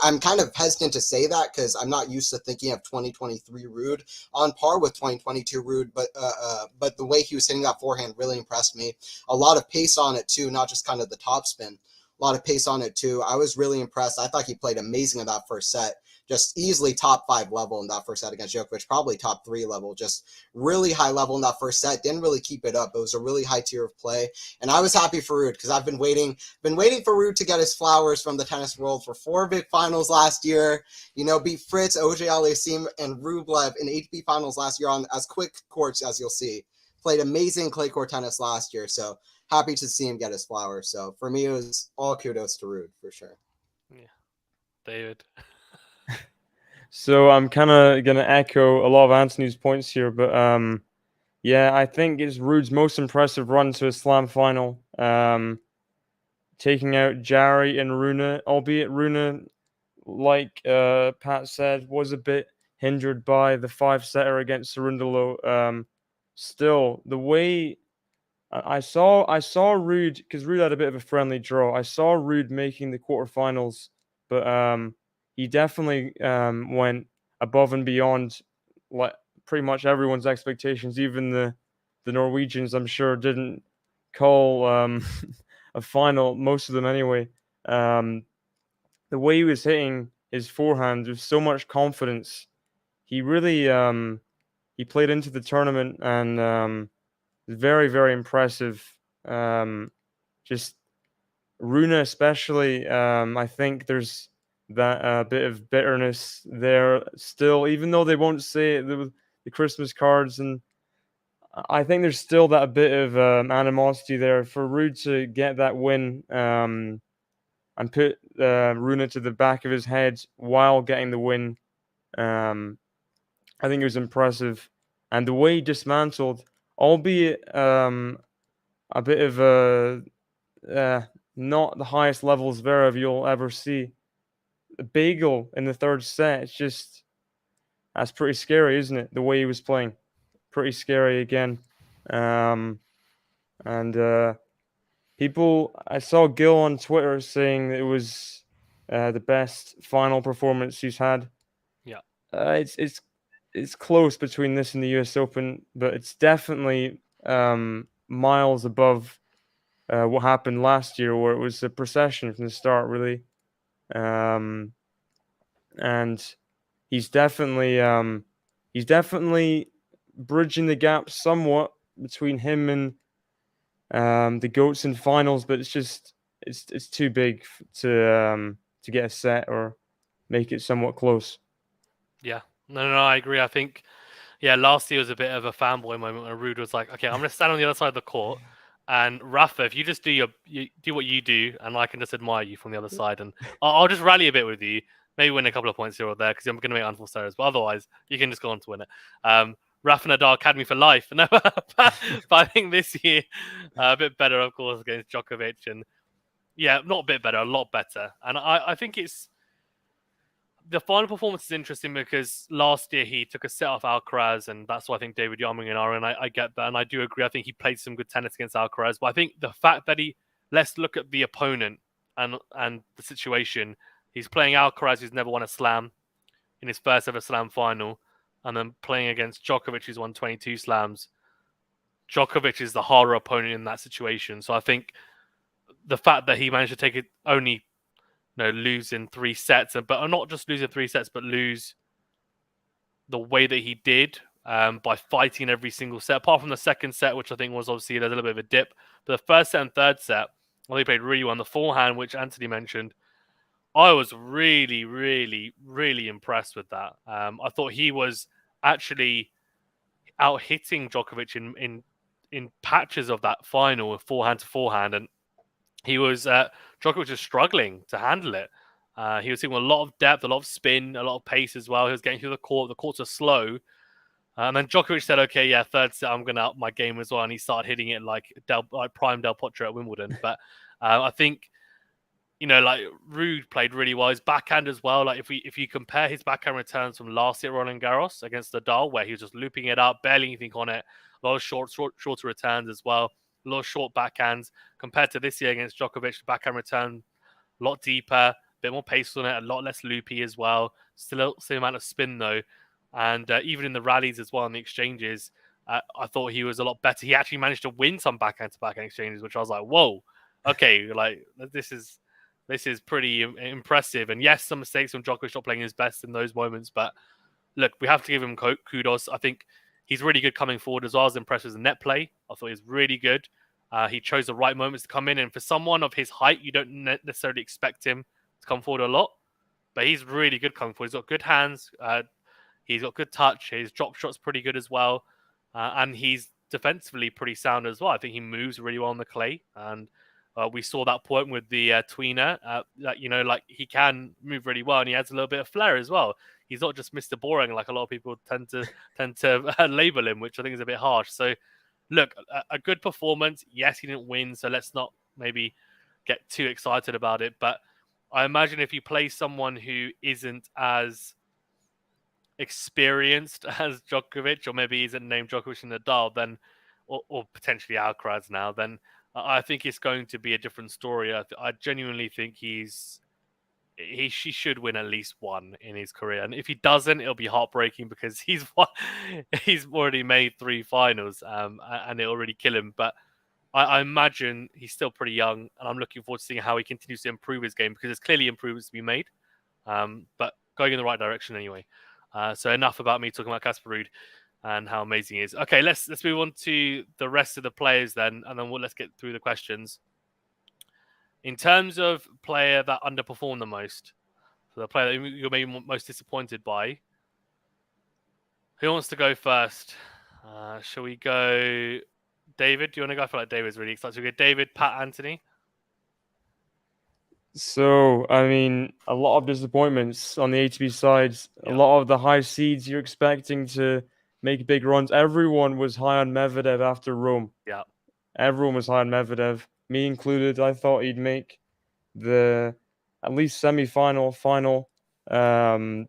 I'm kind of hesitant to say that because I'm not used to thinking of 2023 Ruud on par with 2022 Ruud, but the way he was hitting that forehand really impressed me. A lot of pace on it too, not just kind of the top spin. A lot of pace on it too. I was really impressed. I thought he played amazing in that first set. Just easily top 5 level in that first set against Djokovic, probably top 3 level, just really high level in that first set. Didn't really keep it up. It was a really high tier of play. And I was happy for Ruud because I've been waiting for Ruud to get his flowers from the tennis world for 4 big finals last year. Beat Fritz, Auger Aliassime, and Rublev in ATP finals last year on as quick courts as you'll see. Played amazing clay court tennis last year. So happy to see him get his flowers. So for me, it was all kudos to Ruud for sure. Yeah. David. So I'm kind of going to echo a lot of Anthony's points here, but yeah, I think it's Ruud's most impressive run to a slam final. Taking out Jarry and Rune, albeit Rune, like Pat said, was a bit hindered by the 5-setter against Cerundolo. Still, the way I saw Ruud, because Ruud had a bit of a friendly draw. I saw Ruud making the quarterfinals, but he definitely went above and beyond like pretty much everyone's expectations. Even the Norwegians, I'm sure, didn't call a final, most of them anyway. The way he was hitting his forehand with so much confidence, he really he played into the tournament and very, very impressive. Just Rune especially, I think there's that bit of bitterness there still, even though they won't say it, the Christmas cards, and I think there's still that bit of animosity there for Ruud to get that win and put Rune to the back of his head while getting the win. I think it was impressive, and the way he dismantled, albeit a bit of a not the highest levels Zverev you'll ever see. A bagel in the third set. It's just that's pretty scary, isn't it? The way he was playing, pretty scary again. And people, I saw Gil on Twitter saying that it was the best final performance he's had. Yeah, it's close between this and the US Open, but it's definitely miles above what happened last year, where it was a procession from the start, really. And he's definitely bridging the gap somewhat between him and the GOATs in finals, but it's too big to get a set or make it somewhat close. Yeah, no, I agree. I think Yeah, last year was a bit of a fanboy moment where Rude was like, "Okay, I'm going to stand on the other side of the court, and Rafa, if you just do what you do, and I can just admire you from the other side, and I'll just rally a bit with you, maybe win a couple of points here or there because I'm going to make unforced errors, but otherwise you can just go on to win it." Rafa Nadal Academy for life. No, but I think this year a bit better, of course, against Djokovic, and yeah, not a bit better, a lot better, and I think it's. The final performance is interesting because last year he took a set off Alcaraz, and that's why I think David Yarming and I get that, and I do agree. I think he played some good tennis against Alcaraz, but I think the fact that let's look at the opponent and the situation. He's playing Alcaraz, who's never won a slam in his first ever slam final, and then playing against Djokovic, who's won 22 slams. Djokovic is the harder opponent in that situation, so I think the fact that he managed to take it only. Lose in 3 sets, but not just lose in 3 sets, but lose the way that he did by fighting every single set. Apart from the second set, which I think was obviously there's a little bit of a dip. But the first set and third set, well, he played really well. The forehand, which Anthony mentioned, I was really, really, really impressed with that. I thought he was actually out hitting Djokovic in patches of that final, forehand to forehand, and he was Djokovic was struggling to handle it. He was seeing a lot of depth, a lot of spin, a lot of pace as well. He was getting through the court. The courts are slow. And then Djokovic said, okay, yeah, third set, I'm going to up my game as well. And he started hitting it like prime Del Potro at Wimbledon. But I think, Rude played really well. His backhand as well. Like if you compare his backhand returns from last year at Roland Garros against Nadal, where he was just looping it up, barely anything on it, a lot of shorter returns as well. A lot of short backhands compared to this year against Djokovic. The backhand return a lot deeper, a bit more pace on it, a lot less loopy as well. Still same amount of spin though, and even in the rallies as well in the exchanges, I thought he was a lot better. He actually managed to win some backhand to backhand exchanges, which I was like, whoa, okay, like this is pretty impressive. And yes, some mistakes from Djokovic not playing his best in those moments, but look, we have to give him kudos. I think he's really good coming forward as well. I was impressed with the net play. I thought he was really good. He chose the right moments to come in. And for someone of his height, you don't necessarily expect him to come forward a lot. But he's really good coming forward. He's got good hands. He's got good touch. His drop shot's pretty good as well. And he's defensively pretty sound as well. I think he moves really well on the clay. And we saw that point with the tweener. Like he can move really well. And he has a little bit of flair as well. He's not just Mr. Boring like a lot of people tend to label him, which I think is a bit harsh. So, look, a good performance. Yes, he didn't win, so let's not maybe get too excited about it. But I imagine if you play someone who isn't as experienced as Djokovic, or maybe isn't named Djokovic and Nadal, then, or potentially Alcaraz now, then I think it's going to be a different story. I genuinely think he should win at least one in his career, and if he doesn't, it'll be heartbreaking because he's already made 3 finals, and it'll really kill him. But I imagine he's still pretty young, and I'm looking forward to seeing how he continues to improve his game because there's clearly improvements to be made, but going in the right direction anyway. So enough about me talking about Casper Ruud and how amazing he is. Okay, let's move on to the rest of the players then, and then let's get through the questions. In terms of player that underperformed the most, so the player that you're maybe most disappointed by, who wants to go first? Shall we go David? Do you want to go? I feel like David's really excited. Shall we go David, Pat, Anthony? So, I mean, a lot of disappointments on the ATP sides. Yeah. A lot of the high seeds you're expecting to make big runs. Everyone was high on Medvedev after Rome. Yeah. Everyone was high on Medvedev, me included. I thought he'd make the at least semi-final, final. But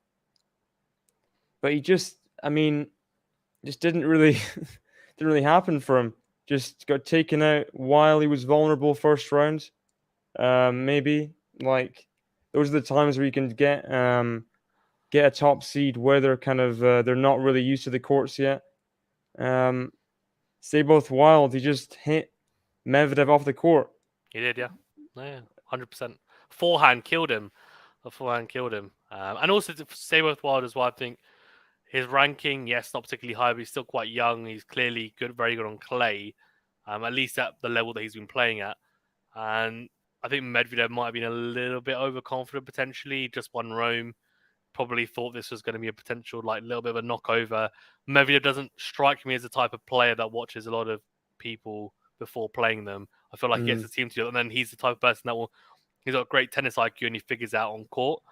he just didn't really happen for him. Just got taken out while he was vulnerable first round. Maybe like those are the times where you can get a top seed where they're kind of they're not really used to the courts yet. Stay both wild. He just hit Medvedev off the court. He did, yeah. 100%. Forehand killed him. And also to stay both wild as well. I think his ranking, yes, not particularly high, but he's still quite young. He's clearly good, very good on clay, at least at the level that he's been playing at. And I think Medvedev might have been a little bit overconfident potentially. He just won Rome. probably thought this was going to be a potential like little bit of a knockover. Medvedev doesn't strike me as the type of player that watches a lot of people before playing them. I feel like he gets his team to do it, and then he's the type of person that he's got great tennis IQ and he figures out on court.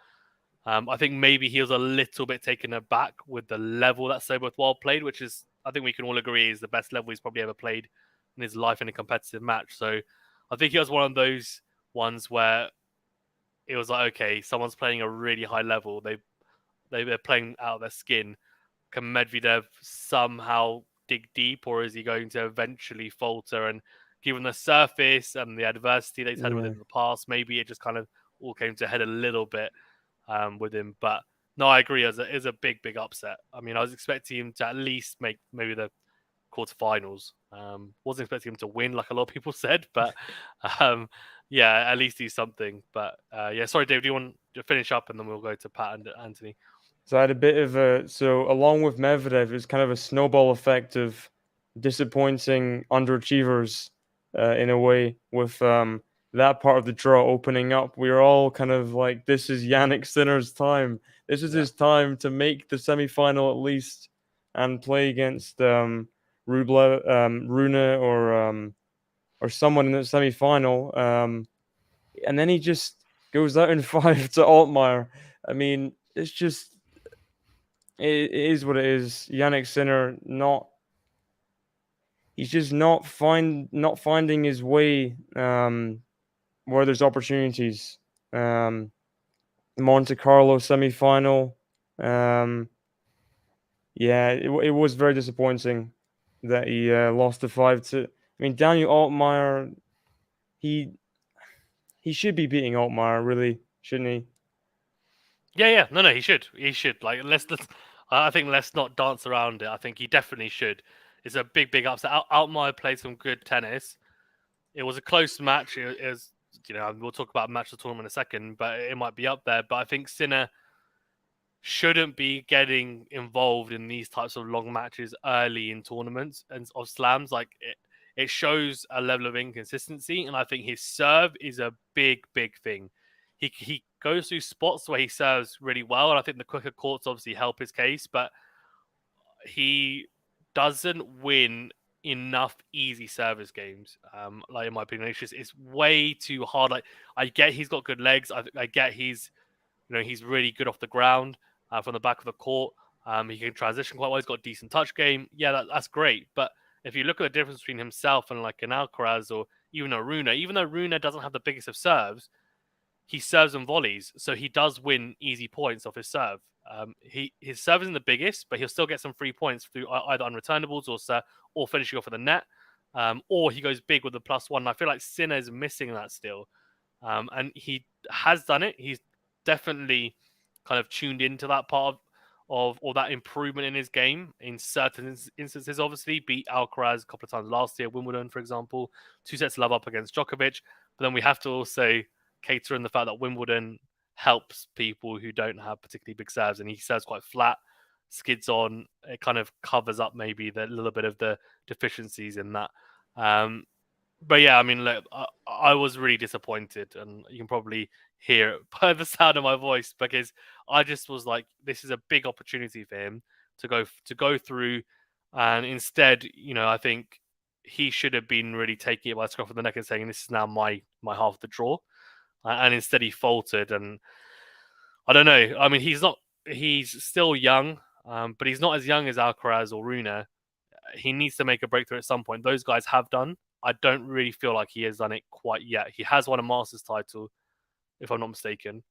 I think maybe he was a little bit taken aback with the level that Sobothwell played, which is, I think we can all agree, is the best level he's probably ever played in his life in a competitive match. So I think he was one of those ones where it was like, okay, someone's playing a really high level. They're playing out of their skin. Can Medvedev somehow dig deep, or is he going to eventually falter? And given the surface and the adversity that he's had with him in the past, maybe it just kind of all came to a head a little bit with him. But no, I agree. It is a big upset. I mean, I was expecting him to at least make maybe the quarterfinals. Wasn't expecting him to win like a lot of people said, but yeah, at least do something. But yeah, sorry, Dave, do you want to finish up and then we'll go to Pat and Anthony? So I had a bit of so along with Medvedev, it's kind of a snowball effect of disappointing underachievers in a way with that part of the draw opening up. We were all kind of like, this is Yannick Sinner's time. This is his time to make the semi-final at least and play against Rune or someone in the semi-final. And then he just goes out in 5 to Altmaier. I mean, it's just, it is what it is. Yannick Sinner he's just not finding his way where there's opportunities. Monte Carlo semi-final. Yeah, it was very disappointing that he lost the 5 to. I mean, Daniel Altmaier, he should be beating Altmaier, really, shouldn't he? Yeah. No, he should. He should. Like, I think let's not dance around it. I think he definitely should. It's a big upset. Altmaier played some good tennis. It was a close match. It was, we'll talk about match of the tournament in a second, but it might be up there. But I think Sinner shouldn't be getting involved in these types of long matches early in tournaments and of slams. Like, it shows a level of inconsistency, and I think his serve is a big thing. He goes through spots where he serves really well, and I think the quicker courts obviously help his case, but he doesn't win enough easy service games. Like, in my opinion, it's way too hard. Like, I get he's got good legs. I get he's really good off the ground from the back of the court. He can transition quite well. He's got a decent touch game. Yeah, that's great. But if you look at the difference between himself and like an Alcaraz or even a Rune, even though Rune doesn't have the biggest of serves, he serves and volleys, so he does win easy points off his serve. His serve isn't the biggest, but he'll still get some free points through either unreturnables or finishing off of the net, or he goes big with the +1. And I feel like Sinner is missing that still, and he has done it. He's definitely kind of tuned into that part of or that improvement in his game in certain instances. Obviously, beat Alcaraz a couple of times last year, Wimbledon, for example, 2 sets love up against Djokovic. But then we have to also cater in the fact that Wimbledon helps people who don't have particularly big serves, and he serves quite flat, skids on. It kind of covers up maybe the little bit of the deficiencies in that. But yeah, I mean, look, I was really disappointed, and you can probably hear it by the sound of my voice, because I just was like, this is a big opportunity for him to go through, and instead, I think he should have been really taking it by the scruff of the neck and saying, this is now my half of the draw. And instead he faltered, and I don't know. I mean, he's still young, but he's not as young as Alcaraz or Rune. He needs to make a breakthrough at some point. Those guys have done. I don't really feel like he has done it quite yet. He has won a Masters title, if I'm not mistaken,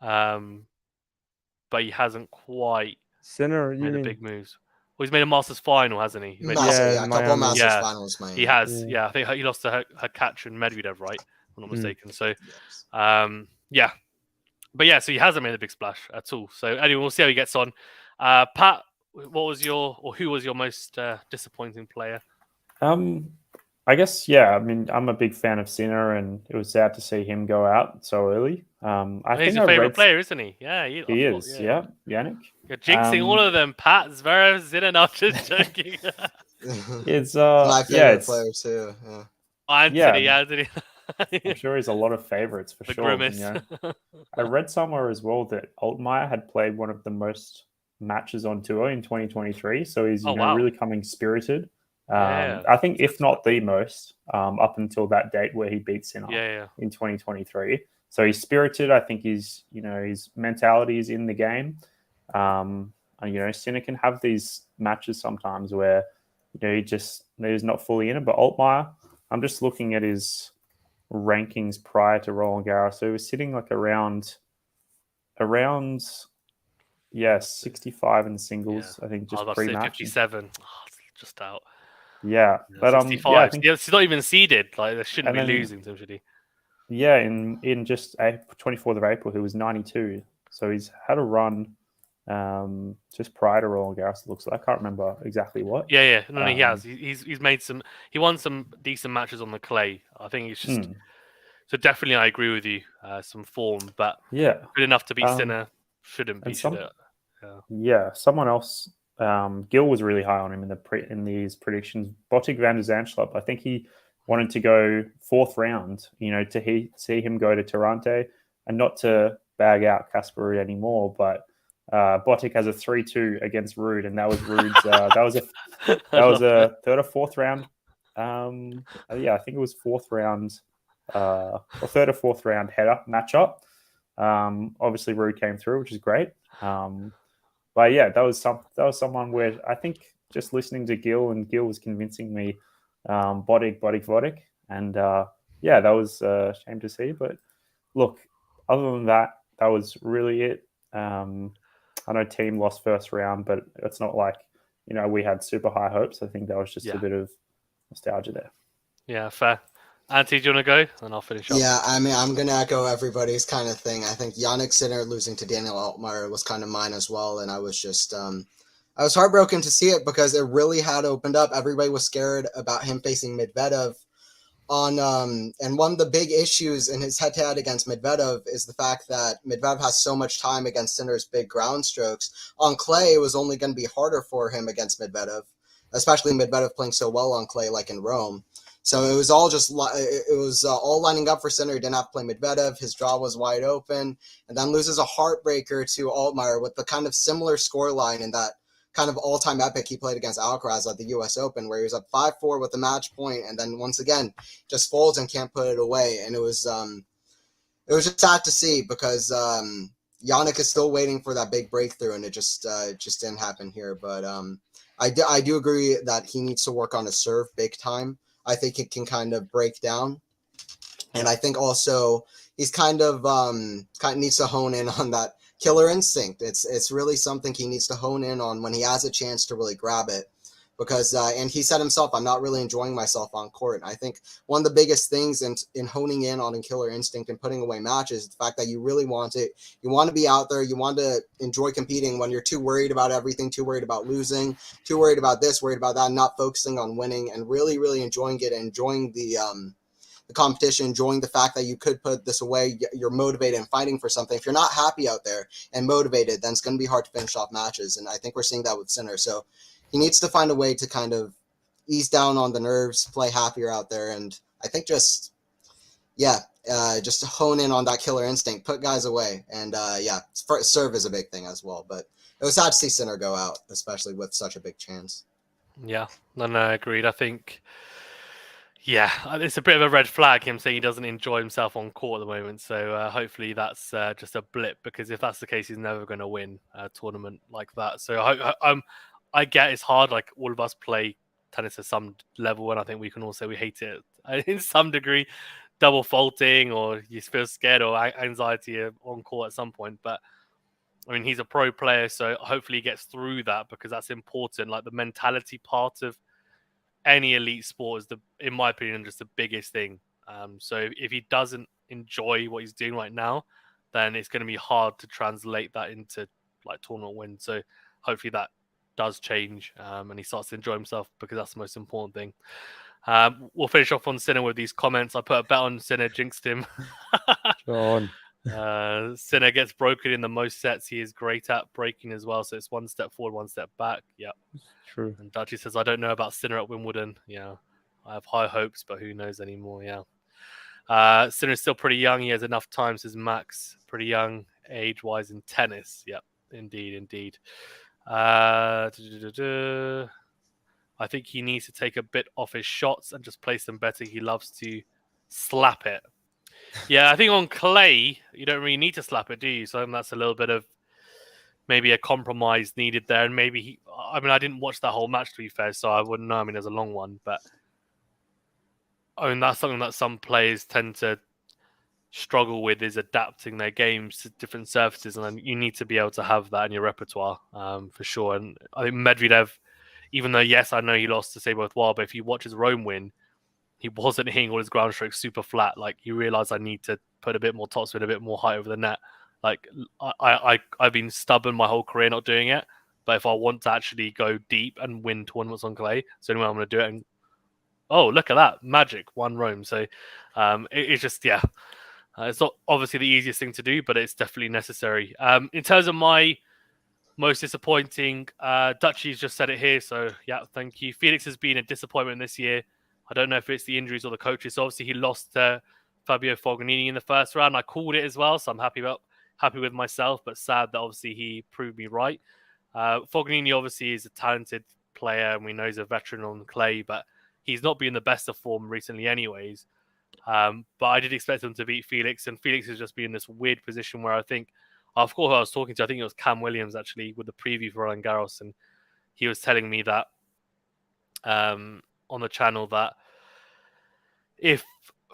but he hasn't quite made the big moves. Well, he's made a Masters final, hasn't he? A couple of Masters finals. He has. Yeah, I think he lost to Hakac and Medvedev, right? If I'm not mistaken. So, yeah. But yeah, so he hasn't made a big splash at all. So anyway, we'll see how he gets on. Pat, who was your most disappointing player? I guess, yeah. I mean, I'm a big fan of Sinner, and it was sad to see him go out so early. He's your favorite player, isn't he? Yeah, he is. Yeah, Yannick. You're jinxing all of them. Pat, Zverev, Sinner. Not just joking. It's my favorite player too. Yeah. Anthony. I'm sure he's a lot of favorites for The sure. grimace. You know, I read somewhere as well that Altmaier had played one of the most matches on tour in 2023, so he's wow. really coming spirited. Yeah, I think if not the most, up until that date where he beat Sinner in 2023. So he's spirited. I think he's his mentality is in the game. And, Sinner can have these matches sometimes where he's not fully in it. But Altmaier, I'm just looking at his rankings prior to Roland Garros. So he was sitting like around 65 in singles. I think just pre-match. 57. Oh, just out. Yeah, but 65. I think he's not even seeded. Like they shouldn't be losing to him, should he? Yeah, in just 24th of April, he was 92. So he's had a run just prior to Roland Garros. It looks like I can't remember exactly what. Yeah. No, he has. He's made some. He won some decent matches on the clay. I think it's just. So definitely, I agree with you. Some form, but good enough to beat Sinner. Shouldn't be. Someone else. Gil was really high on him in these predictions. Botic van der Zandschulp. I think he wanted to go fourth round. To see him go to Tarante, and not to bag out Casper Ruud anymore, but Botic has a 3-2 against Ruud, and that was Ruud's. that was a third or fourth round. I think it was fourth round. Or third or fourth round header matchup. Obviously Ruud came through, which is great. But yeah, that was someone where I think just listening to Gil, and Gil was convincing me, Botic, and that was a shame to see. But look, other than that, that was really it. I know team lost first round, but it's not like we had super high hopes. I think that was just a bit of nostalgia there. Yeah, fair. Antti, do you want to go? And I'll finish up. Yeah, I mean, I'm going to echo everybody's kind of thing. I think Jannik Sinner losing to Daniel Altmaier was kind of mine as well. And I was just, I was heartbroken to see it because it really had opened up. Everybody was scared about him facing Medvedev and one of the big issues in his head-to-head against Medvedev is the fact that Medvedev has so much time against Sinner's big ground strokes. On clay, it was only going to be harder for him against Medvedev, especially Medvedev playing so well on clay like in Rome. So it was all all lining up for Sinner. He didn't have to play Medvedev. His draw was wide open, and then loses a heartbreaker to Altmaier with the kind of similar scoreline in that kind of all-time epic he played against Alcaraz at the U.S. Open, where he was up 5-4 with the match point, and then once again just folds and can't put it away. And it was just sad to see because Jannik is still waiting for that big breakthrough, and it just didn't happen here. But I do agree that he needs to work on his serve big time. I think it can kind of break down. And I think also he's kind of needs to hone in on that killer instinct. It's really something he needs to hone in on when he has a chance to really grab it. Because and he said himself, I'm not really enjoying myself on court. And I think one of the biggest things in honing in on a killer instinct and putting away matches is the fact that you really want it. You want to be out there. You want to enjoy competing when you're too worried about everything, too worried about losing, too worried about this, worried about that, not focusing on winning and really, really enjoying it, enjoying the competition, enjoying the fact that you could put this away. You're motivated and fighting for something. If you're not happy out there and motivated, then it's going to be hard to finish off matches. And I think we're seeing that with Sinner. So he needs to find a way to kind of ease down on the nerves, play happier out there. And I think just hone in on that killer instinct, put guys away. And serve is a big thing as well. But it was sad to see Sinner go out, especially with such a big chance. Yeah, no, agreed. I think, it's a bit of a red flag, him saying he doesn't enjoy himself on court at the moment. So hopefully that's just a blip, because if that's the case, he's never going to win a tournament like that. So I get it's hard. Like all of us play tennis at some level, and I think we can all say we hate it in some degree, double faulting, or you feel scared or anxiety on court at some point. But I mean, he's a pro player, so hopefully he gets through that, because that's important. Like the mentality part of any elite sport is in my opinion, just the biggest thing. So if he doesn't enjoy what he's doing right now, then it's going to be hard to translate that into like tournament win. So hopefully that does change, and he starts to enjoy himself, because that's the most important thing. We'll finish off on Sinner with these comments. I put a bet on Sinner, jinxed him. Go on. Sinner gets broken in the most sets. He is great at breaking as well. So it's one step forward, one step back. Yeah, true. And Dutchy says, I don't know about Sinner at Wimbledon. Yeah, I have high hopes, but who knows anymore. Yeah. Sinner's still pretty young. He has enough time since Max, pretty young age-wise in tennis. Yep, indeed. I think he needs to take a bit off his shots and just place them better. He loves to slap it. Yeah, I think on clay, you don't really need to slap it, do you? So I think that's a little bit of maybe a compromise needed there. And maybe I didn't watch that whole match, to be fair, so I wouldn't know. I mean, there's a long one, but that's something that some players tend to struggle with, is adapting their games to different surfaces, and you need to be able to have that in your repertoire, for sure. And I think Medvedev, even though, yes, I know he lost to Sabo Wild, but if you watch his Rome win, he wasn't hitting all his ground strokes super flat. Like, he realized, I need to put a bit more topspin, a bit more height over the net. Like, I've been stubborn my whole career not doing it, but if I want to actually go deep and win tournaments on clay, so anyway, I'm going to do it. And oh, look at that magic, won Rome. So it's just, yeah, it's not obviously the easiest thing to do, but it's definitely necessary. In terms of my most disappointing, Dutchie's just said it here, so yeah, thank you. Felix has been a disappointment this year. I don't know if it's the injuries or the coaches. So obviously, he lost to Fabio Fognini in the first round. I called it as well, so I'm happy with myself, but sad that obviously he proved me right. Fognini obviously is a talented player, and we know he's a veteran on clay, but he's not been the best of form recently anyways. But I did expect him to beat Felix, and Felix has just been in this weird position where I think, of course, who I was talking to, I think it was Cam Williams actually, with the preview for Roland Garros, and he was telling me that on the channel that if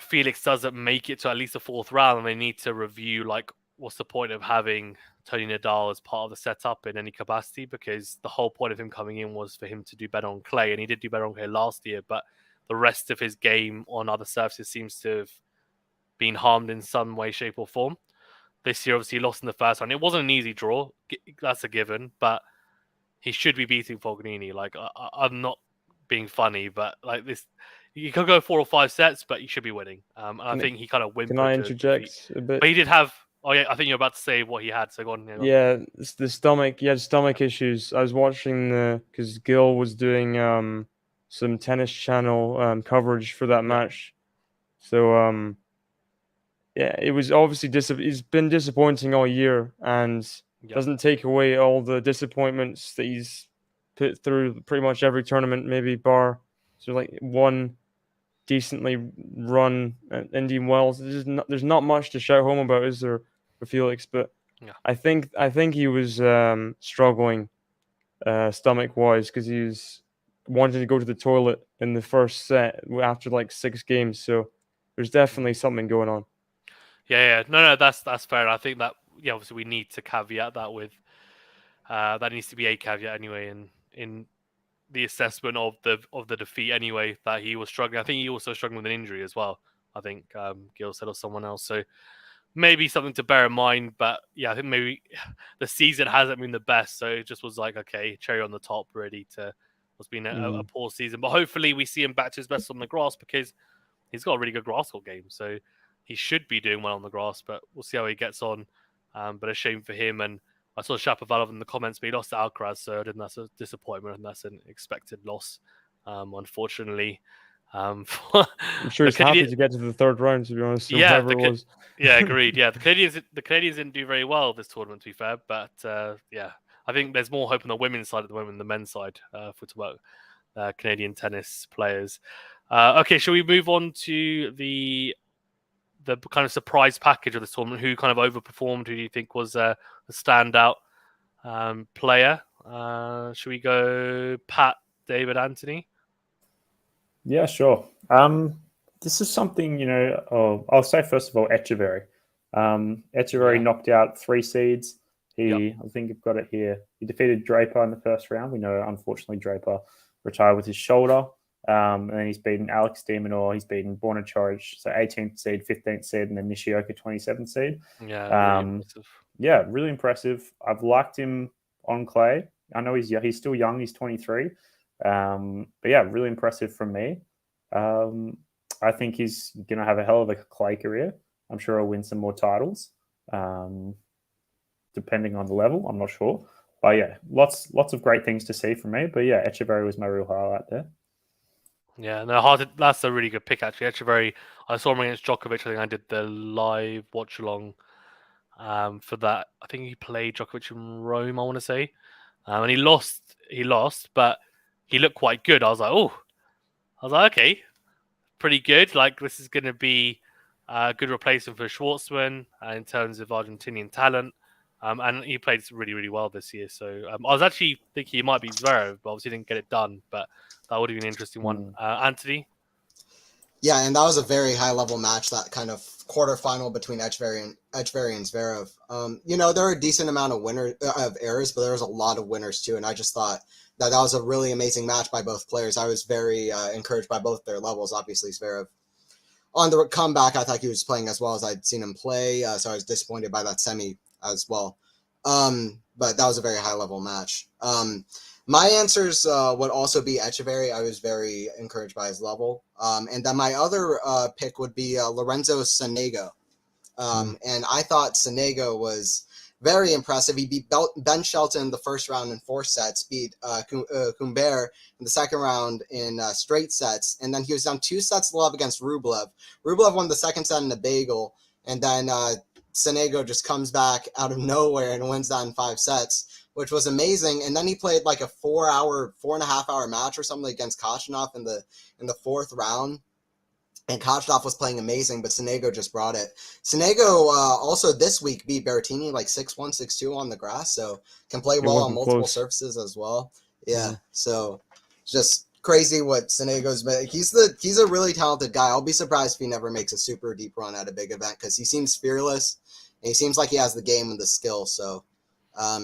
Felix doesn't make it to at least the fourth round, then they need to review, like, what's the point of having Tony Nadal as part of the setup in any capacity, because the whole point of him coming in was for him to do better on clay, and he did do better on clay last year, but the rest of his game on other surfaces seems to have been harmed in some way, shape, or form. This year, obviously, he lost in the first round. It wasn't an easy draw. That's a given, but he should be beating Fognini. Like, I'm not being funny, but like this, you could go 4 or 5 sets, but you should be winning. And I think he kind of whimpered. Can I interject a bit? But he did have. Oh yeah, I think you're about to say what he had. So go on. Yeah, it's the stomach. He had stomach issues. I was watching because Gil was doing some Tennis Channel coverage for that match. So yeah, it was obviously he's been disappointing all year, and doesn't take away all the disappointments that he's put through pretty much every tournament, maybe bar so like one decently run at Indian Wells. There's not much to shout home about, is there, for Felix? But I think he was struggling stomach wise, because he was wanting to go to the toilet in the first set after like 6 games. So there's definitely something going on. Yeah. No, that's fair. I think that, yeah, obviously we need to caveat that with that needs to be a caveat anyway in the assessment of the defeat anyway, that he was struggling. I think he also struggled with an injury as well. I think Gil said, or someone else. So maybe something to bear in mind. But yeah, I think maybe the season hasn't been the best. So it just was like, okay, cherry on the top, ready to what's been a poor season. But hopefully we see him back to his best on the grass, because he's got a really good grass court game. So he should be doing well on the grass, but we'll see how he gets on. But a shame for him. And I saw Shapovalov in the comments, but he lost to Alcaraz, so that's a disappointment, and that's an expected loss, unfortunately. I'm sure he's happy to get to the third round, to be honest. Yeah, it yeah, agreed. Yeah, the Canadians didn't do very well this tournament, to be fair, but yeah, I think there's more hope on the women's side at the moment than the men's side for Canadian tennis players. Okay, shall we move on to the kind of surprise package of this tournament? Who kind of overperformed? Who do you think was a standout player? Should we go Pat, David, Anthony? Yeah, sure. This is something, I'll say first of all, Echeverry. Echeverry knocked out 3 seeds. I think I've got it here. He defeated Draper in the first round. We know, unfortunately, Draper retired with his shoulder. And then he's beaten Alex de Minaur. He's beaten Borna Coric, so 18th seed, 15th seed, and then Nishioka, 27th seed. Yeah, really impressive. I've liked him on clay. I know he's still young. He's 23. But yeah, really impressive from me. I think he's going to have a hell of a clay career. I'm sure he'll win some more titles, depending on the level. I'm not sure. But yeah, lots of great things to see from me. But yeah, Echeverry was my real highlight there. Yeah, no, hard. That's a really good pick actually. Echeverry, I saw him against Djokovic. I think I did the live watch along for that. I think he played Djokovic in Rome, I want to say, and he lost. He lost, but he looked quite good. I was like, okay, pretty good. Like this is going to be a good replacement for Schwartzman in terms of Argentinian talent. And he played really, really well this year. So I was actually thinking he might be Zverev, but obviously didn't get it done. But that would have been an interesting one. Anthony? Yeah, and that was a very high-level match, that kind of quarterfinal between Echeverry and Zverev. There are a decent amount of errors, but there was a lot of winners too, and I just thought that was a really amazing match by both players. I was very encouraged by both their levels. Obviously, Zverev, on the comeback, I thought he was playing as well as I'd seen him play, so I was disappointed by that semi as well. But that was a very high-level match. My answers would also be Echeverry. I was very encouraged by his level. And then my other pick would be Lorenzo Sonego. And I thought Sonego was very impressive. He beat Ben Shelton in the first round in 4 sets, beat Humbert in the second round in straight sets, and then he was down 2 sets to love against Rublev. Rublev won the second set in a bagel, and then Sonego just comes back out of nowhere and wins that in 5 sets, which was amazing. And then he played like a 4.5 hour match or something against Khachanov in the 4th round. And Khachanov was playing amazing, but Sonego just brought it. Sonego also this week beat Berrettini like 6-1, 6-2 on the grass, so can play well on multiple surfaces as well. Yeah, so just crazy what Sonego's been. He's a really talented guy. I'll be surprised if he never makes a super deep run at a big event because he seems fearless and he seems like he has the game and the skill. So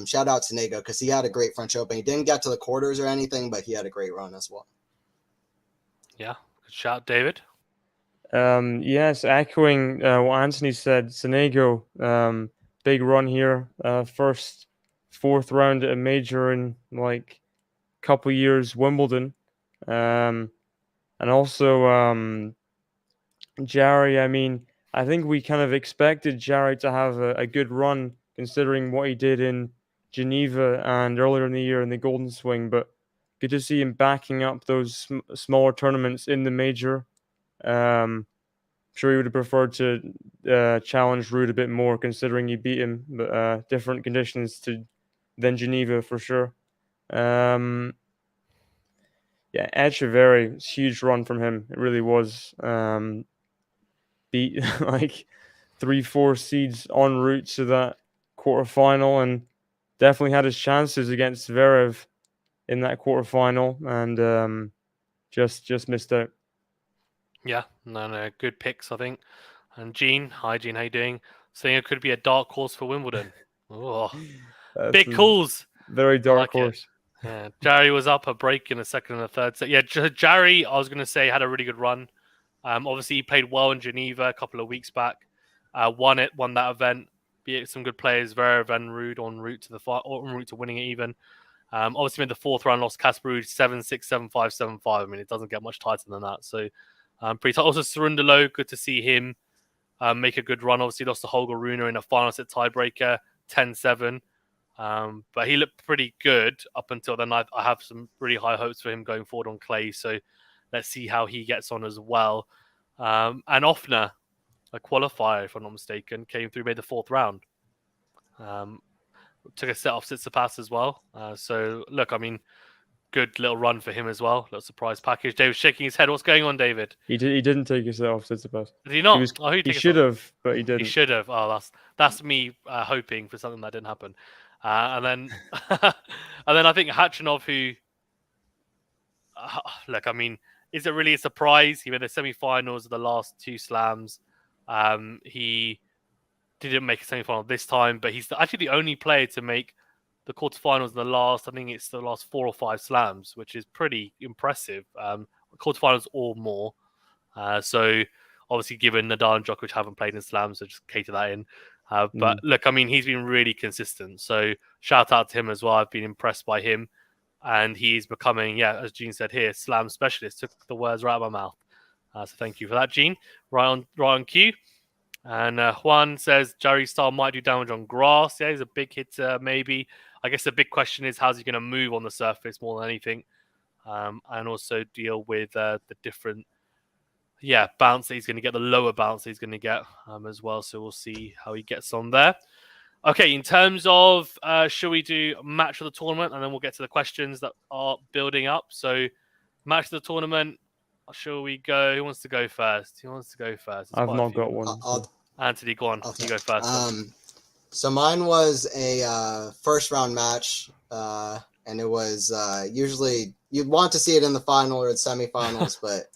shout out Sonego because he had a great French Open. He didn't get to the quarters or anything, but he had a great run as well. Yeah, good shout, David. Yes, echoing what Anthony said, Sonego, big run here. First 4th round at a major in like a couple years, Wimbledon. And also Jarry, I mean, I think we kind of expected Jarry to have a good run considering what he did in Geneva and earlier in the year in the Golden Swing, but good to see him backing up those smaller tournaments in the major. Sure he would have preferred to challenge Ruud a bit more considering he beat him, but different conditions than Geneva for sure. Yeah, Echeverry, huge run from him. It really was. Beat like 3-4 seeds en route to that quarterfinal and definitely had his chances against Zverev in that quarterfinal and just missed out. Yeah, no, good picks, I think. And Gene, hi Gene, how you doing? Saying it could be a dark horse for Wimbledon. Oh, big calls. Very dark horse. Yeah, Jarry was up a break in the second and the third set. Yeah, Jarry, I was going to say, had a really good run. Obviously, he played well in Geneva a couple of weeks back. Won that event. Beat some good players, Zverev and Ruud en route to winning it even. Obviously, made the 4th round, lost Casper Ruud 7-6, 7-5, 7-5. I mean, it doesn't get much tighter than that. So, pretty tough. Also, Cerundolo, good to see him make a good run. Obviously, lost to Holger Rune in a final set tiebreaker, 10-7. But he looked pretty good up until then. I have some really high hopes for him going forward on clay. So let's see how he gets on as well. And Offner, a qualifier, if I'm not mistaken, came through, made the 4th round. Took a set off Tsitsipas as well. So look, I mean, good little run for him as well. Little surprise package. David's shaking his head. What's going on, David? He didn't take his set off Tsitsipas. Did he not? He should have, but he didn't. He should have. Oh, that's me hoping for something that didn't happen. And then I think Khachanov, who look, I mean, is it really a surprise? He made the semi-finals of the last 2 slams. He didn't make a semi-final this time, but he's actually the only player to make the quarterfinals in the last, I think it's the last 4 or 5 slams, which is pretty impressive. Quarterfinals or more. So obviously, given Nadal and Djokovic haven't played in slams, so just cater that in. But look, I mean, he's been really consistent. So shout out to him as well. I've been impressed by him. And he's becoming, as Gene said here, slam specialist. Took the words right out of my mouth. So thank you for that, Gene. Right on cue. And Juan says Jarry's style might do damage on grass. Yeah, he's a big hitter, maybe. I guess the big question is how's he going to move on the surface more than anything. and also deal with the different bounce that he's going to get, the lower bounce that he's going to get as well. So we'll see how he gets on there. Okay, in terms of, shall we do match of the tournament, and then we'll get to the questions that are building up. So match of the tournament, shall we go? Who wants to go first? I've not got one. Anthony, go on. You go first. So mine was a first round match, and it was usually you'd want to see it in the final or the semifinals, but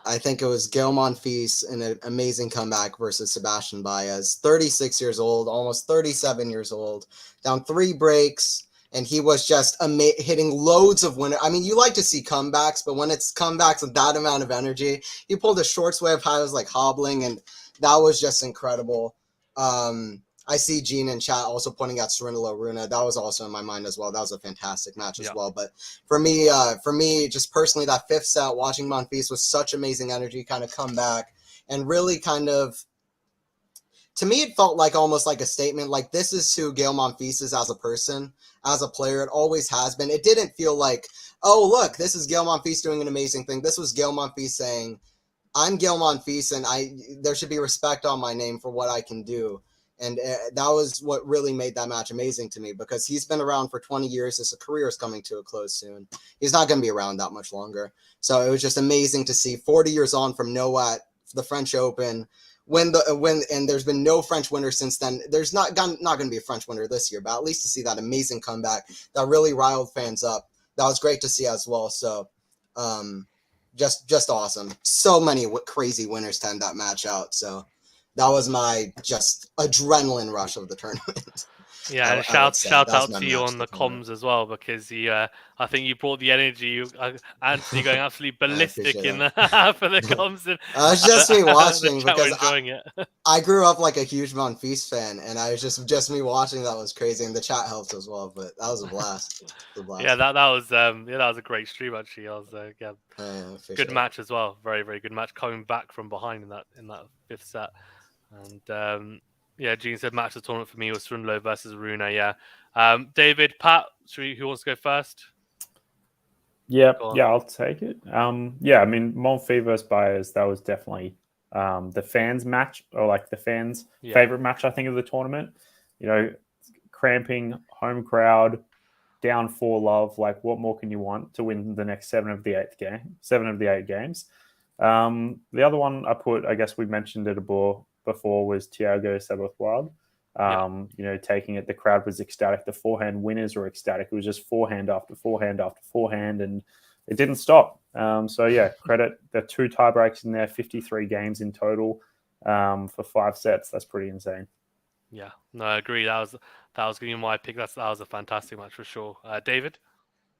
I think it was Gael Monfils in an amazing comeback versus Sebastian Baez, 36 years old, almost 37 years old, down 3 breaks, and he was just hitting loads of winner. I mean, you like to see comebacks, but when it's comebacks with that amount of energy, he pulled a short sway of high, was like hobbling, and that was just incredible. I see Gene in chat also pointing out Cirindalo Runa. That was also in my mind as well. That was a fantastic match as well. But for me, just personally, that 5th set, watching Monfils was such amazing energy, kind of come back and really kind of, to me, it felt like almost like a statement. Like, this is who Gael Monfils is as a person, as a player. It always has been. It didn't feel like, oh, look, this is Gael Monfils doing an amazing thing. This was Gael Monfils saying, I'm Gael Monfils, and there should be respect on my name for what I can do. And that was what really made that match amazing to me, because he's been around for 20 years. His career is coming to a close soon. He's not going to be around that much longer. So it was just amazing to see 40 years on from Noah at the French Open. And there's been no French winner since then. There's not going to be a French winner this year, but at least to see that amazing comeback that really riled fans up. That was great to see as well. So just awesome. So many crazy winners to end that match out. So that was my just adrenaline rush of the tournament. Yeah, and shout out to you on the comms as well, because I think you brought the energy. Anthony going absolutely ballistic for the comms. And it's just me watching because enjoying it. I grew up like a huge Monfils fan, and I was just me watching. That was crazy, and the chat helped as well. But that was a blast. Yeah, that was a great stream actually. I was good match as well. Very, very good match, coming back from behind in that 5th set. And Gene said match of the tournament for me was Cirindalo versus Runa. Yeah, David, Pat, who wants to go first? Yeah, I'll take it. I mean, Monfils versus Baez, that was definitely the fans' match, or like the fans' favorite match, I think, of the tournament. You know, cramping, home crowd, down 4-love. Like, what more can you want to win the next 7 of the 8 games? The other one I put, I guess we mentioned it before, was Thiago Sebothwald. You know, taking it, the crowd was ecstatic. The forehand winners were ecstatic. It was just forehand after forehand after forehand, and it didn't stop. Credit the 2 tiebreaks in there, 53 games in total for 5 sets. That's pretty insane. Yeah, no, I agree. That was going to be my pick. That was a fantastic match for sure. David?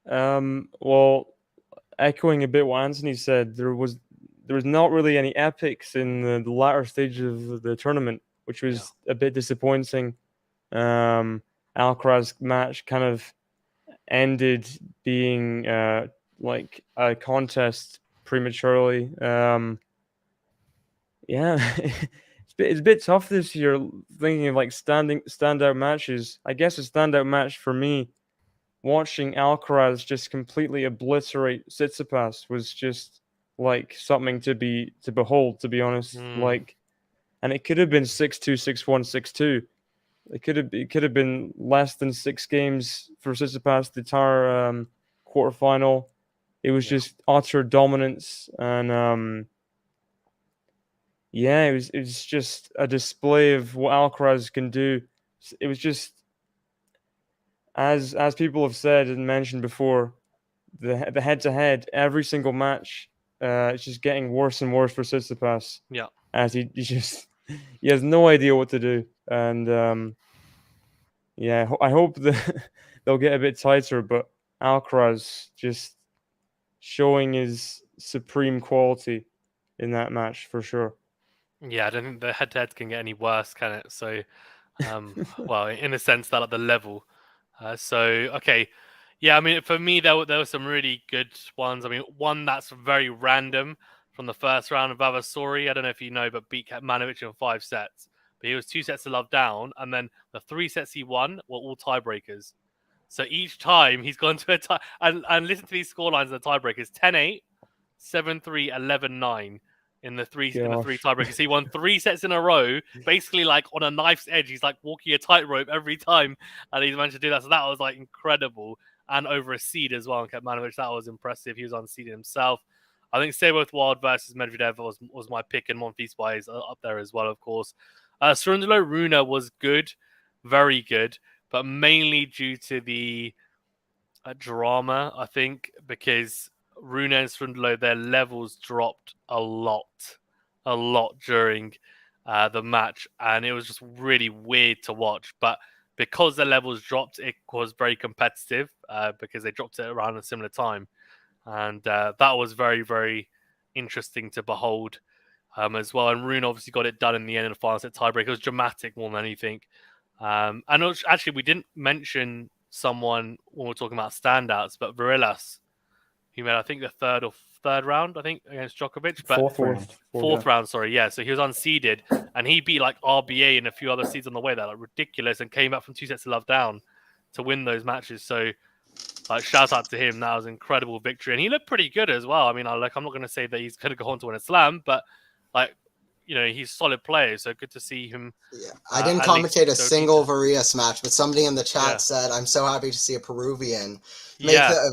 Well, echoing a bit what Anthony said, there was not really any epics in the latter stage of the tournament, which was a bit disappointing. Alcaraz match kind of ended being like a contest prematurely. It's a bit tough this year thinking of like standout matches. I guess a standout match for me, watching Alcaraz just completely obliterate Tsitsipas, was just like something to behold, to be honest. Like, and it could have been 6-2, 6-1, 6-2. It could have been less than 6 games for Tsitsipas, the entire quarterfinal. It was just utter dominance, and it was just a display of what Alcaraz can do. It was just, as people have said and mentioned before, the head-to-head, every single match, it's just getting worse and worse for Tsitsipas. Yeah, as he has no idea what to do, and I hope that they'll get a bit tighter. But Alcaraz just showing his supreme quality in that match for sure. Yeah, I don't think the head-to-head can get any worse, can it? So, well, in a sense, that at the level. Yeah, I mean, for me, there were some really good ones. I mean, one that's very random from the first round of Vavasori. I don't know if you know, but beat Manovic in 5 sets. But he was 2 sets to love down, and then the 3 sets he won were all tiebreakers. So each time he's gone to a tie, and listen to these scorelines in the tiebreakers: 10-8, 7-3, 11-9 in the three tiebreakers. He won 3 sets in a row, basically like on a knife's edge. He's like walking a tightrope every time, and he's managed to do that. So that was like incredible, and over a seed as well. And Kecmanovic, that was impressive. He was unseeded himself. I think Seyboth Wild versus Medvedev was my pick, and Monfils is up there as well, of course. Cerundolo Rune was good, very good, but mainly due to the drama, I think, because Rune and Cerundolo, their levels dropped a lot during the match, and it was just really weird to watch. But because the levels dropped, it was very competitive because they dropped it around a similar time. And that was very, very interesting to behold as well. And Rune obviously got it done in the end of the final set tiebreak. It was dramatic more than anything. And actually, we didn't mention someone when we're talking about standouts, but Varillas, he made, I think, the third round, I think, against Djokovic. But fourth round, sorry. Yeah, so he was unseeded, and he beat like RBA and a few other seeds on the way. That like ridiculous, and came back from 2 sets to love down to win those matches. So shout out to him. That was an incredible victory. And he looked pretty good as well. I mean, I'm not going to say that he's going to go on to win a slam, but he's a solid player. So good to see him. Yeah, I didn't commentate a single Varillas match, but somebody in the chat said, I'm so happy to see a Peruvian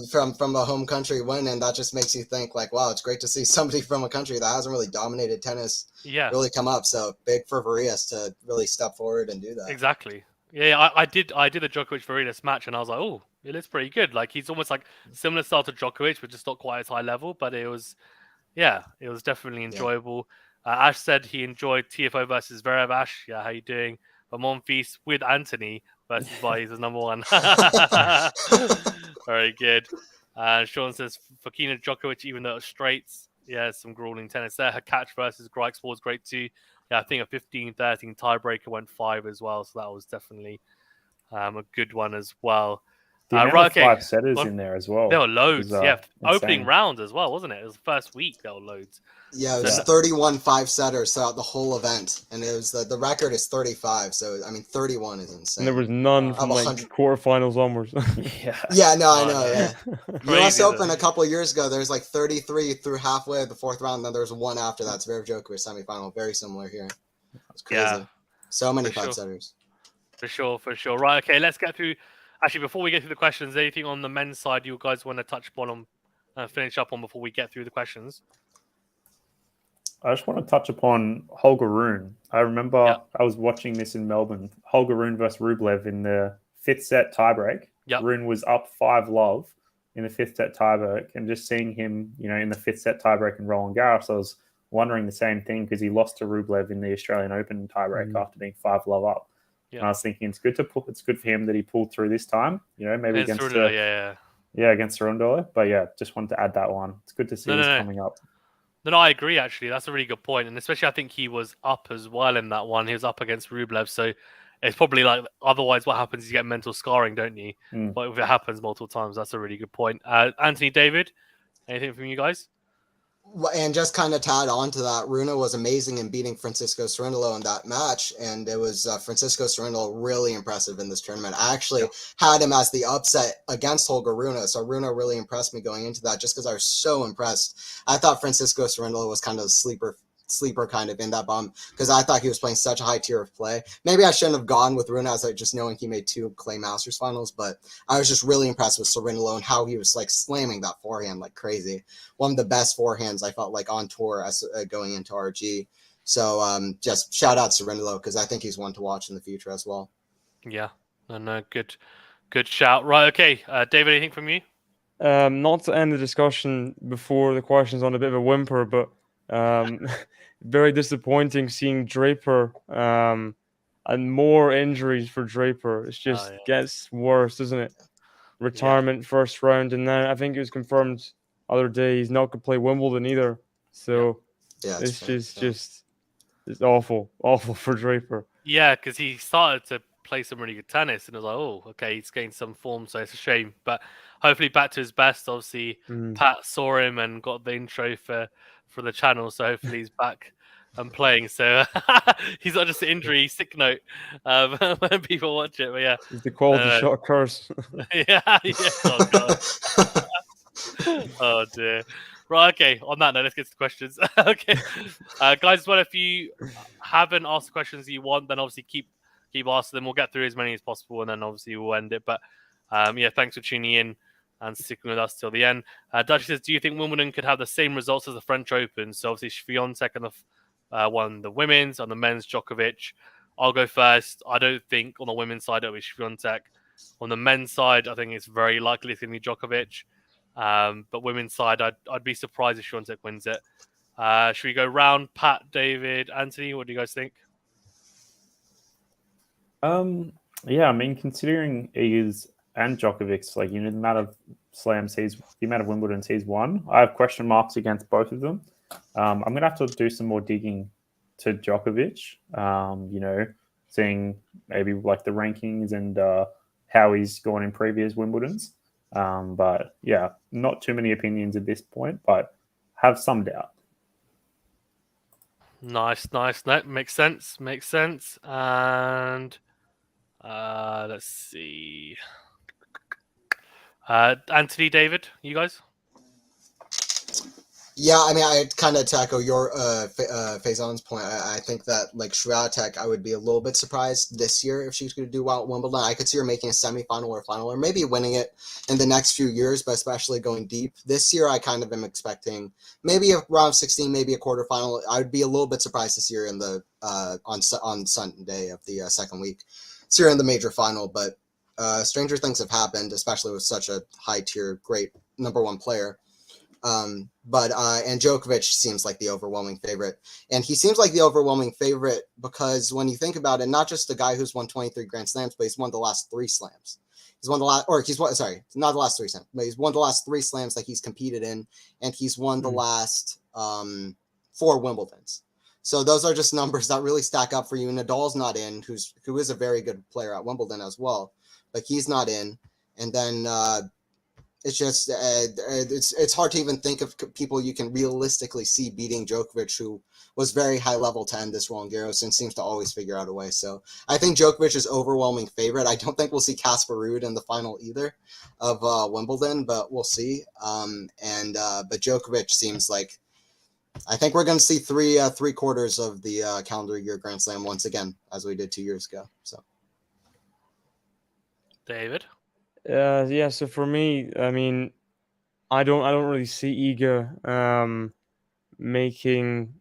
from a home country win. And that just makes you think like, wow, it's great to see somebody from a country that hasn't really dominated tennis really come up. So big for Varillas to really step forward and do that. Exactly. Yeah, I did the Djokovic Varillas match, and I was like, oh, it looks pretty good. Like he's almost like similar style to Djokovic, but just not quite as high level. But it was definitely enjoyable. Ash said he enjoyed TFO versus Zverev. Ash, yeah, how you doing? But Monfils with Anthony versus Baez is number 1. Very good. Sean says Fokina Djokovic, even though it was straights, some grueling tennis there. Her catch versus Grykes was great too. Yeah, I think a 15-13 tiebreaker went 5 as well, so that was definitely a good one as well. The amount of 5 setters in there as well. There were loads, opening rounds as well, wasn't it? It was the first week, there were loads. Yeah, it was 31 5-setters throughout the whole event, and it was the record is 35. So I mean, 31 is insane. And there was none from like quarterfinals onwards. I know. U.S. Open a couple of years ago, there's like 33 through halfway of the 4th round. And then there's one after that. Zverev Djokovic semifinal, very similar here. It's crazy. Yeah, so many 5-setters. For sure. Right. Okay, let's get through. Actually, before we get through the questions, anything on the men's side you guys want to touch upon finish up on before we get through the questions? I just want to touch upon Holger Rune. I remember I was watching this in Melbourne. Holger Rune versus Rublev in the 5th set tiebreak. Yep. Rune was up 5-love in the 5th set tiebreak, and just seeing him, in the 5th set tiebreak in Roland Garros, I was wondering the same thing because he lost to Rublev in the Australian Open tiebreak after being 5-love up. Yep. And I was thinking it's good for him that he pulled through this time. Maybe against against Cerundolo. But just wanted to add that one. It's good to see this coming up. No, I agree, actually. That's a really good point. And especially I think he was up as well in that one. He was up against Rublev. So it's probably like, otherwise what happens is you get mental scarring, don't you? But if it happens multiple times, that's a really good point. Anthony, David, anything from you guys? And just kind of to add on to that, Rune was amazing in beating Francisco Cerundolo in that match, and it was Francisco Cerundolo really impressive in this tournament. I actually had him as the upset against Holger Rune, so Rune really impressed me going into that just because I was so impressed. I thought Francisco Cerundolo was kind of a sleeper kind of in that bump because I thought he was playing such a high tier of play. Maybe I shouldn't have gone with Rune as just knowing he made 2 Clay Masters finals, but I was just really impressed with Cerundolo and how he was like slamming that forehand like crazy. One of the best forehands I felt like on tour as going into RG. So just shout out Cerundolo because I think he's one to watch in the future as well. Yeah, no, good shout. Right, okay, David, anything from you? Not to end the discussion before the questions on a bit of a whimper, but very disappointing seeing Draper and more injuries for Draper. It just gets worse, doesn't it? Retirement first round, and then I think it was confirmed other day he's not going to play Wimbledon either. So it's just it's awful for Draper. Yeah, because he started to play some really good tennis, and I was like, oh, okay, he's gained some form, so it's a shame. But hopefully back to his best. Obviously, Pat saw him and got the intro for the channel, so hopefully he's back and playing. So he's not just an injury sick note when people watch it. But yeah, It's the quality shot curse. yeah. Oh god. Oh dear. Right. Okay. On that note, let's get to the questions. Okay, guys. Well, if you haven't asked the questions you want, then obviously keep asking them. We'll get through as many as possible, and then obviously we'll end it. But yeah, thanks for tuning in and sticking with us till the end. Dutch says, do you think Wimbledon could have the same results as the French Open? So obviously Swiatek and won the women's, on the men's Djokovic. I'll go first. I don't think on the women's side it'll be Swiatek. On the men's side, I think it's very likely it's going to be Djokovic. But women's side, I'd be surprised if Swiatek wins it. Should we go round? Pat, David, Anthony, what do you guys think? Yeah, I mean, considering Igor's and Djokovic's, like, you know, the amount of slams the amount of Wimbledons he's won, I have question marks against both of them. I'm going to have to do some more digging to Djokovic, you know, seeing maybe like the rankings and how he's gone in previous Wimbledons. But yeah, not too many opinions at this point, but have some doubt. Nice. No, makes sense. And let's see. Anthony, David, you guys? Yeah, I mean, I kind of to echo your Faison's point. I think that like Swiatek, I would be a little bit surprised this year if she's going to do well at Wimbledon. I could see her making a semifinal or final, or maybe winning it in the next few years, but especially going deep. This year, I kind of am expecting maybe a round of 16, maybe a quarterfinal. I would be a little bit surprised this year in the on Sunday of the second week. This year in the major final, but stranger things have happened, especially with such a high tier, great number one player. And Djokovic seems like the overwhelming favorite, and he seems like the overwhelming favorite because when you think about it, not just the guy who's won 23 Grand Slams, but he's won the last 3 slams. He's won the last, or he's won, sorry, not the last 3 slams, but he's won the last 3 slams that he's competed in, and he's won the last 4 Wimbledons. So those are just numbers that really stack up for you. Nadal's not in, who is a very good player at Wimbledon as well, but he's not in, and then. It's just it's hard to even think of people you can realistically see beating Djokovic, who was very high level to end this Roland Garros and seems to always figure out a way. So I think Djokovic is overwhelming favorite. I don't think we'll see Casper Ruud in the final either of Wimbledon, but we'll see. But Djokovic seems like I think we're going to see three quarters of the calendar year Grand Slam once again, as we did 2 years ago. So, David. Yeah, so for me, I mean, I don't really see Iga making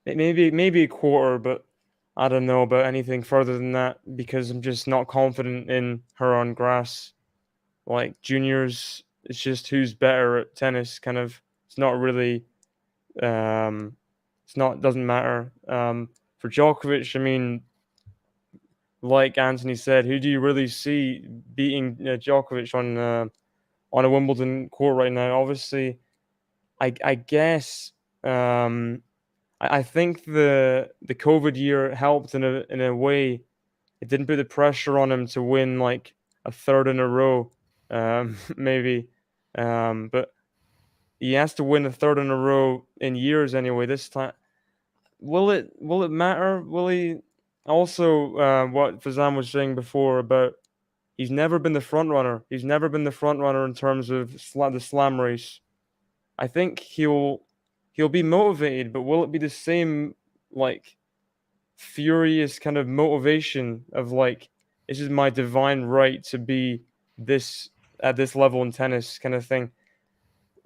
maybe a quarter, but I don't know about anything further than that because I'm just not confident in her on grass. Like juniors, it's just who's better at tennis. Kind of, it's not really. Doesn't matter. For Djokovic, I mean, like Anthony said, who do you really see beating Djokovic on a Wimbledon court right now? Obviously, I guess I think the COVID year helped in a way. It didn't put the pressure on him to win like a third in a row, maybe, but he has to win a third in a row in years anyway. This time, will it matter? Will he? Also, what Fazan was saying before about he's never been the front runner. He's never been the front runner in terms of the slam race. I think he'll be motivated, but will it be the same like furious kind of motivation of like this is my divine right to be this at this level in tennis kind of thing?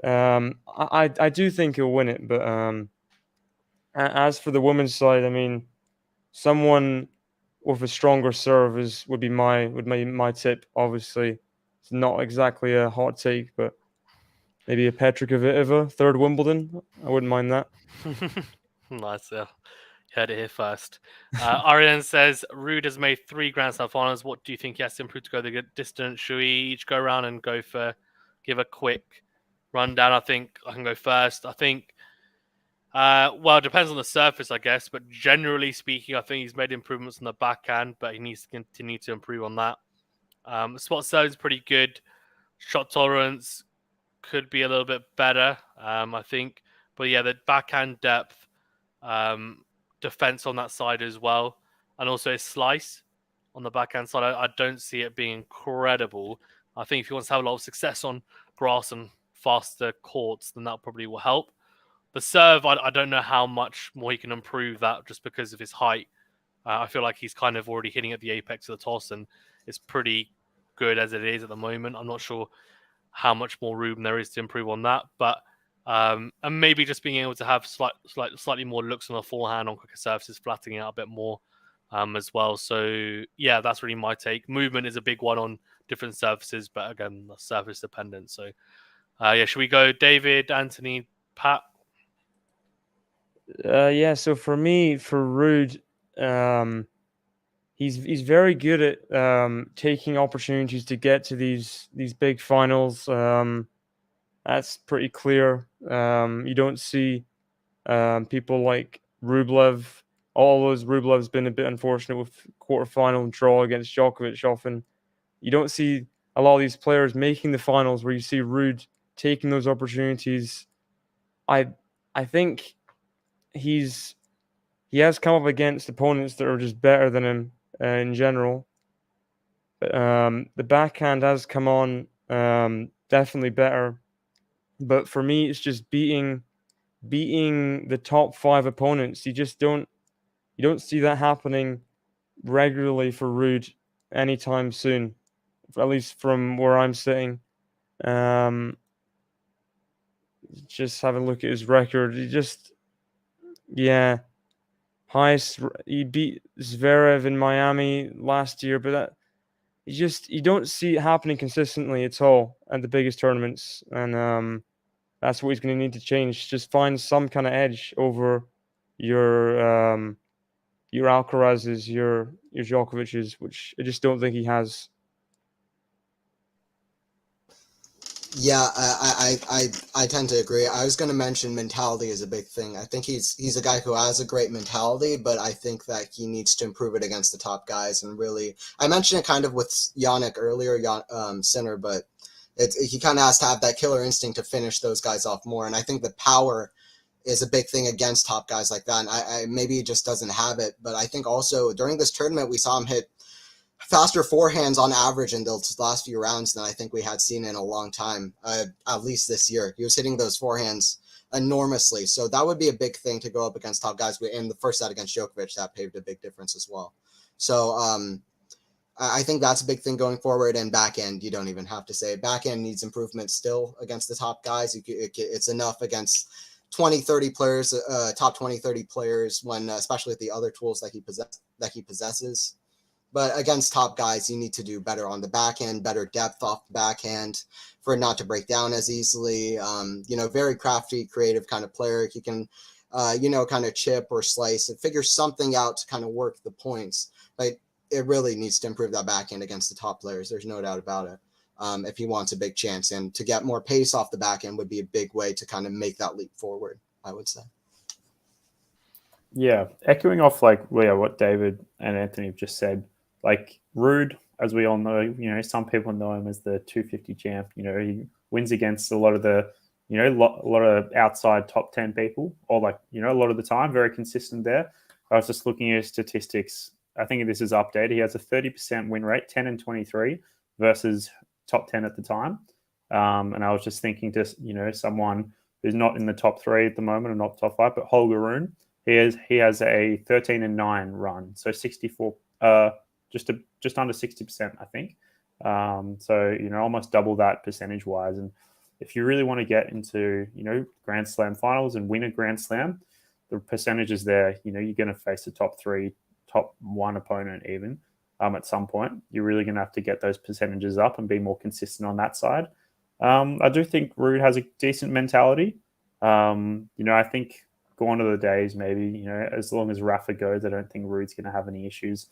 I do think he'll win it, but as for the women's side, I mean, someone with a stronger serve would be my tip. Obviously, it's not exactly a hot take, but maybe a Petra Kvitova, third Wimbledon. I wouldn't mind that. Nice. You heard it here first. Ariane says, Ruud has made 3 Grand Slam finals. What do you think he has to improve to go the good distance? Should we each go around and give a quick rundown? I think I can go first. I think, well, it depends on the surface, I guess. But generally speaking, I think he's made improvements on the backhand, but he needs to continue to improve on that. Spot serve is pretty good. Shot tolerance could be a little bit better. I think But yeah, the backhand depth, defense on that side as well, and also his slice on the backhand side, I don't see it being incredible. I think if he wants to have a lot of success on grass and faster courts, then that probably will help. The serve, I don't know how much more he can improve that just because of his height. I feel like he's kind of already hitting at the apex of the toss, and it's pretty good as it is at the moment. I'm not sure how much more room there is to improve on that, but and maybe just being able to have slightly more looks on the forehand on quicker surfaces, flattening out a bit more as well. So yeah, that's really my take. Movement is a big one on different surfaces, but again, surface dependent. So yeah, should we go David, Anthony, Pat? Yeah. So for me, for Ruud, he's very good at taking opportunities to get to these big finals. That's pretty clear. You don't see people like Rublev. Although Rublev's been a bit unfortunate with quarterfinal draw against Djokovic often. You don't see a lot of these players making the finals where you see Ruud taking those opportunities. I think he has come up against opponents that are just better than him in general. But the backhand has come on definitely better. But for me, it's just beating the top 5 opponents. You don't see that happening regularly for Ruud anytime soon, at least from where I'm sitting. Just have a look at his record. He beat Zverev in Miami last year, but you don't see it happening consistently at all at the biggest tournaments, and that's what he's going to need to change. Just find some kind of edge over your Alcaraz's, your Djokovic's, which I just don't think he has. Yeah, I tend to agree. I was going to mention mentality is a big thing. I think he's a guy who has a great mentality, but I think that he needs to improve it against the top guys. And really, I mentioned it kind of with Yannick earlier, Sinner, but he kind of has to have that killer instinct to finish those guys off more. And I think the power is a big thing against top guys like that. And I maybe he just doesn't have it. But I think also during this tournament, we saw him hit faster forehands on average in the last few rounds than I think we had seen in a long time, at least this year. He was hitting those forehands enormously. So that would be a big thing to go up against top guys. In the first set against Djokovic, that paved a big difference as well. So I think that's a big thing going forward. And backhand, you don't even have to say. Backhand needs improvement still against the top guys. It's enough against 20, 30 players, top 20, 30 players, when especially with the other tools that he possesses. But against top guys, you need to do better on the backhand, better depth off the backhand for it not to break down as easily. Very crafty, creative kind of player. He can, kind of chip or slice and figure something out to kind of work the points. But it really needs to improve that backhand against the top players. There's no doubt about it. If he wants a big chance, and to get more pace off the backhand would be a big way to kind of make that leap forward, I would say. Yeah, echoing off what David and Anthony have just said. Like Ruud, as we all know, some people know him as the 250 champ. He wins against a lot of the, a lot of outside top 10 people, or a lot of the time, very consistent there. I was just looking at his statistics. I think this is updated. He has a 30% win rate, 10 and 23 versus top 10 at the time. And I was just thinking to, someone who's not in the top 3 at the moment, or not top 5, but Holger Rune, he has a 13 and 9 run. So 64, just under 60%, I think. So, almost double that percentage wise. And if you really want to get into, Grand Slam finals and win a Grand Slam, the percentages there, you're going to face a top 3, top 1 opponent even at some point. You're really going to have to get those percentages up and be more consistent on that side. I do think Ruud has a decent mentality. I think gone are the days, maybe, as long as Rafa goes, I don't think Ruud's going to have any issues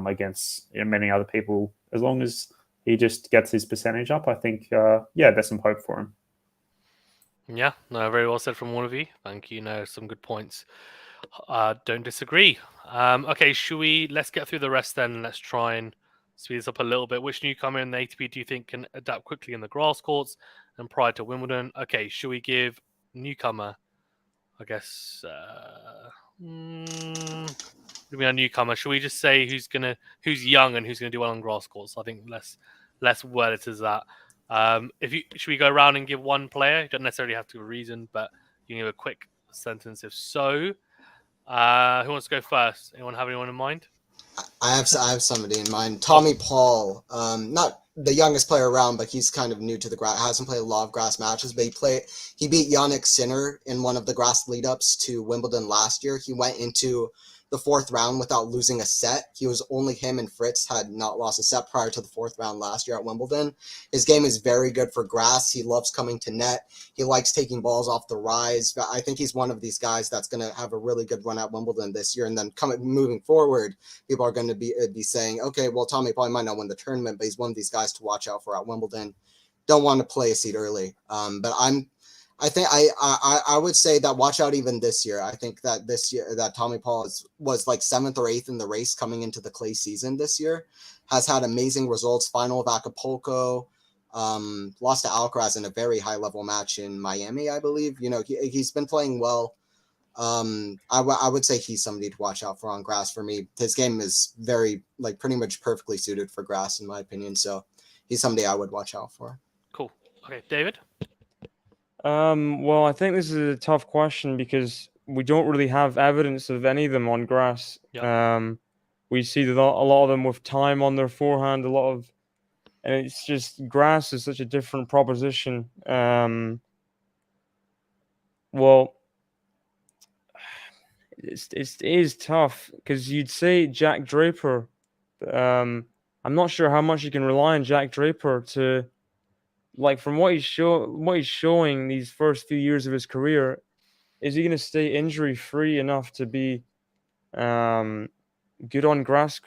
against many other people. As long as he just gets his percentage up, I think, there's some hope for him. Yeah, no, very well said from one of you. Thank you. No, some good points. Don't disagree. Okay, let's get through the rest then. Let's try and speed this up a little bit. Which newcomer in the ATP do you think can adapt quickly in the grass courts and prior to Wimbledon? Okay, should we give newcomer I guess give me a newcomer. Should we just say who's young and who's gonna do well on grass courts? I think less word is that. Should we go around and give one player? You don't necessarily have to give a reason, but you can give a quick sentence if so. Who wants to go first? Anyone have anyone in mind? I have somebody in mind. Tommy Paul, not the youngest player around, but he's kind of new to the grass. Hasn't played a lot of grass matches, but he beat Yannick Sinner in one of the grass lead-ups to Wimbledon last year. He went into the fourth round without losing a set. He was only him and Fritz had not lost a set prior to the fourth round last year at Wimbledon. His game is very good for grass. He loves coming to net. He likes taking balls off the rise. I think he's one of these guys that's going to have a really good run at Wimbledon this year. And then moving forward, people are going to be saying, okay, well, Tommy probably might not win the tournament, but he's one of these guys to watch out for at Wimbledon. Don't want to play a seat early. But I think I would say that watch out even this year. I think that this year that Tommy Paul was like 7th or 8th in the race coming into the clay season this year, has had amazing results. Final of Acapulco, lost to Alcaraz in a very high level match in Miami, I believe. You know, he's been playing well. I would say he's somebody to watch out for on grass for me. His game is very pretty much perfectly suited for grass in my opinion. So he's somebody I would watch out for. Cool. Okay, David. Well, I think this is a tough question because we don't really have evidence of any of them on grass. Yep. We see that a lot of them with time on their forehand, and it's just grass is such a different proposition. Well, it is tough because you'd say Jack Draper. I'm not sure how much you can rely on Jack Draper to. From what he's showing these first few years of his career, is he going to stay injury free enough to be good on grass?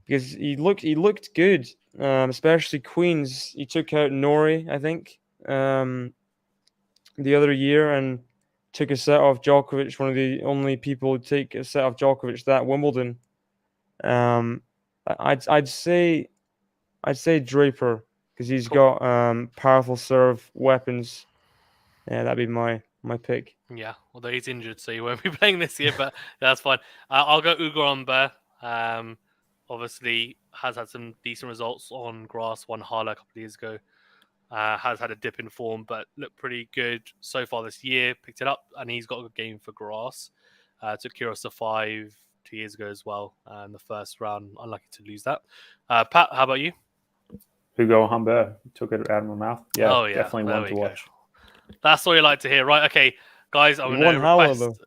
Because he looked good, especially Queens. He took out Nori, I think, the other year, and took a set off Djokovic. One of the only people who take a set off Djokovic at Wimbledon. I'd say Draper. Because he's got powerful serve weapons. Yeah, that'd be my pick. Yeah, although he's injured, so he won't be playing this year, but that's fine. I'll go Ugo Humbert. Obviously, has had some decent results on grass. Won Halle a couple of years ago. Has had a dip in form, but looked pretty good so far this year. Picked it up, and he's got a good game for grass. Took Kyrgios to 5 2 years ago as well in the first round. Unlucky to lose that. Pat, how about you? Hugo Humbert took it out of my mouth. Yeah, oh, yeah. Definitely one to watch. That's all you like to hear, right? Okay, guys, I'm going to request.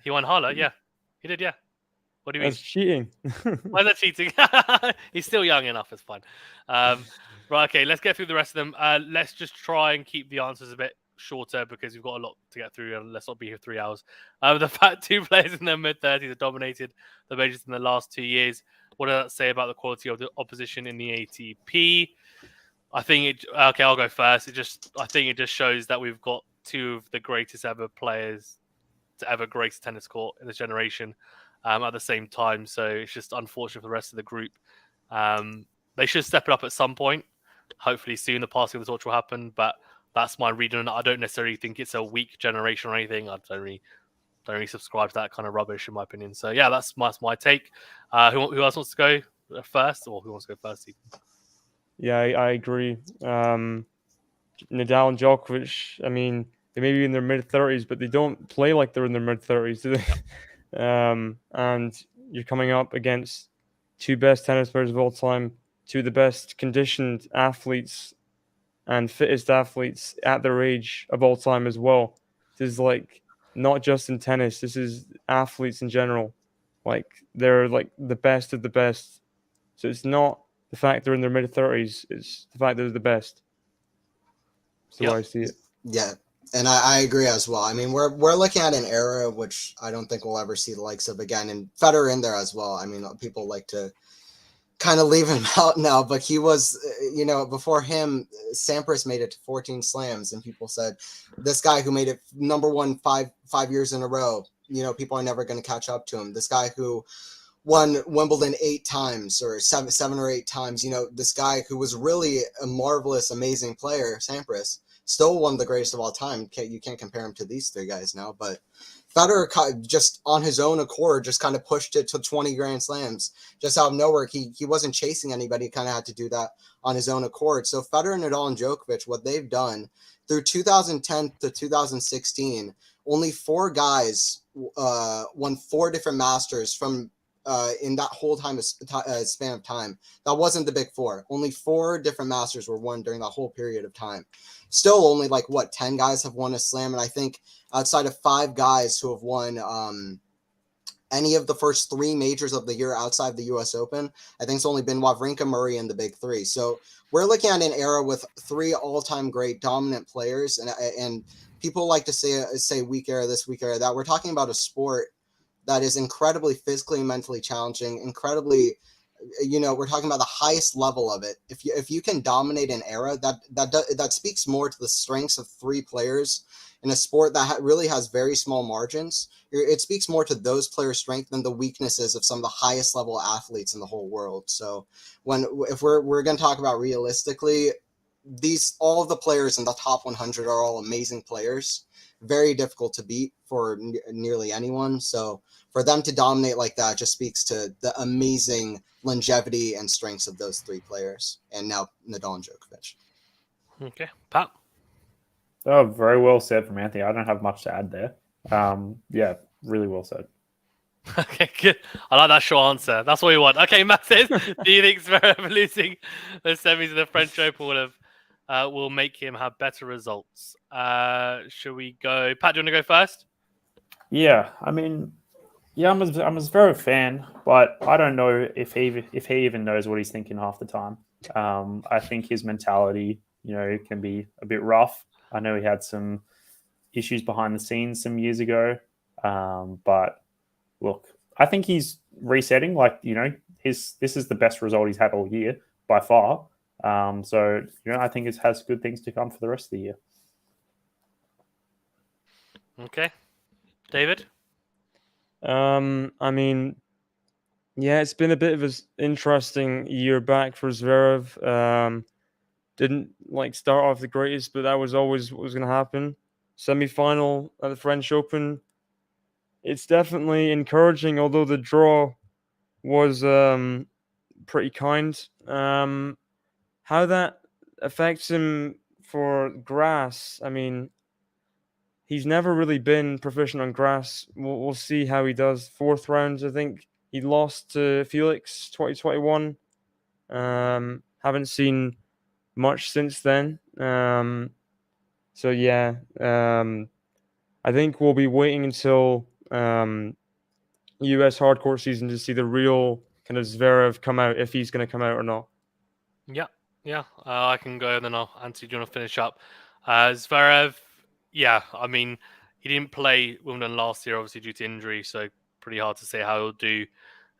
He won Halle, yeah. He did, yeah. What do you mean? That's cheating. Why is that cheating? He's still young enough, it's fine. Right, okay, let's get through the rest of them. Let's just try and keep the answers a bit shorter because we've got a lot to get through and let's not be here 3 hours. The fact 2 players in their mid-30s have dominated the majors in the last 2 years. What does that say about the quality of the opposition in the ATP? I think okay, I'll go first. I think it just shows that we've got 2 of the greatest ever players to ever grace a tennis court in this generation at the same time. So it's just unfortunate for the rest of the group. They should step it up at some point. Hopefully soon the passing of the torch will happen, but that's my reading. And I don't necessarily think it's a weak generation or anything. I don't really subscribe to that kind of rubbish in my opinion. So yeah, that's my take. Who else wants to go first, or who wants to go first? Yeah, I agree. Nadal and Djokovic, I mean, they may be in their mid-30s, but they don't play like they're in their mid-30s, do they? And you're coming up against 2 best tennis players of all time, 2 of the best conditioned athletes and fittest athletes at their age of all time as well. This is not just in tennis, this is athletes in general. They're the best of the best. So it's not the fact they're in their mid-30s, it's the fact they're the best. So yep. I see it. Yeah, and I agree as well. I mean, we're looking at an era which I don't think we'll ever see the likes of again. And Federer in there as well. I mean, people like to kind of leave him out now, but he was, before him, Sampras made it to 14 slams, and people said, this guy who made it number 1 five years in a row, people are never going to catch up to him. This guy who won Wimbledon 8 times or seven or 8 times, this guy who was really a marvelous, amazing player, Sampras, still one of the greatest of all time. You can't compare him to these three guys now, but Federer just on his own accord just kind of pushed it to 20 Grand Slams just out of nowhere. He wasn't chasing anybody. He kind of had to do that on his own accord. So Federer, Nadal, and Djokovic, what they've done through 2010 to 2016, only 4 guys won 4 different Masters from in that whole span of time. That wasn't the big 4. Only 4 different Masters were won during that whole period of time. Still only 10 guys have won a slam. And I think outside of 5 guys who have won any of the first 3 majors of the year outside the U.S. Open, I think it's only been Wawrinka, Murray, and the big 3. So we're looking at an era with 3 all-time great dominant players. And people like to say weak era, this weak era, that. We're talking about a sport that is incredibly physically and mentally challenging, incredibly, we're talking about the highest level of it. If you can dominate an era, that speaks more to the strengths of 3 players in a sport that really has very small margins. It speaks more to those players' strength than the weaknesses of some of the highest level athletes in the whole world. So if we're going to talk about realistically, all of the players in the top 100 are all amazing players, very difficult to beat for nearly anyone. So for them to dominate like that just speaks to the amazing longevity and strengths of those 3 players, and now Nadal and Djokovic. Okay, Pat. Oh, very well said from Anthony. I don't have much to add there. Yeah, really well said. Okay, good. I like that short answer. That's what we want. Okay, Matt says, do you think Zverev losing the semis of the French Open will make him have better results? Should we go? Pat, do you want to go first? Yeah, I mean, I'm a Zverev fan, but I don't know if he even knows what he's thinking half the time. I think his mentality, can be a bit rough. I know he had some issues behind the scenes some years ago, but look, I think he's resetting. This is the best result he's had all year by far. So I think it has good things to come for the rest of the year. Okay, David. I mean, yeah, it's been a bit of an interesting year back for Zverev. Didn't start off the greatest, but that was always what was going to happen. Semi-final at the French Open. It's definitely encouraging, although the draw was pretty kind. How that affects him for grass, I mean, he's never really been proficient on grass. We'll see how he does. 4th round, I think he lost to Felix 2021. Haven't seen much since then. So yeah, I think we'll be waiting until US hardcourt season to see the real kind of Zverev come out, if he's going to come out or not. Yeah. I can go, and then Anthony, do you want to finish up? Zverev, yeah, I mean, he didn't play Wimbledon last year, obviously due to injury, so pretty hard to say how he'll do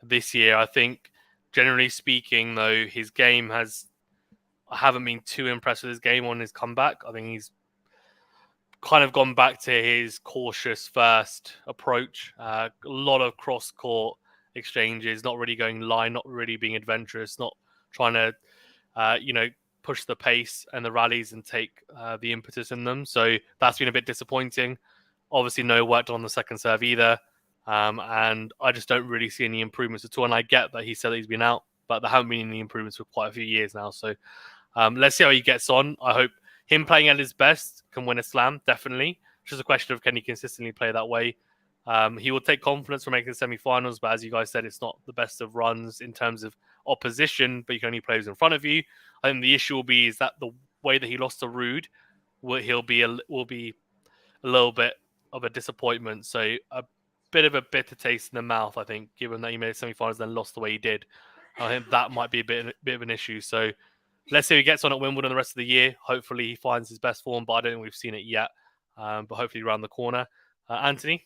this year. I think, generally speaking, though, his game I haven't been too impressed with his game on his comeback. I think he's kind of gone back to his cautious first approach. A lot of cross-court exchanges, not really going line, not really being adventurous, not trying to, push the pace and the rallies and take the impetus in them. So that's been a bit disappointing. Obviously, no work done on the second serve either. And I just don't really see any improvements at all. And I get that he said that he's been out, but there haven't been any improvements for quite a few years now. So let's see how he gets on. I hope him playing at his best can win a slam, definitely. It's just a question of can he consistently play that way. He will take confidence from making the semi-finals, but as you guys said, it's not the best of runs in terms of opposition, but you can only play who's in front of you. I think the issue will be is that the way that he lost to Ruud will be a little bit of a disappointment. So a bit of a bitter taste in the mouth, I think, given that he made the semi-finals and then lost the way he did. I think that might be a bit of an issue. So let's see how he gets on at Wimbledon the rest of the year. Hopefully he finds his best form, but I don't think we've seen it yet. But hopefully around the corner. Anthony?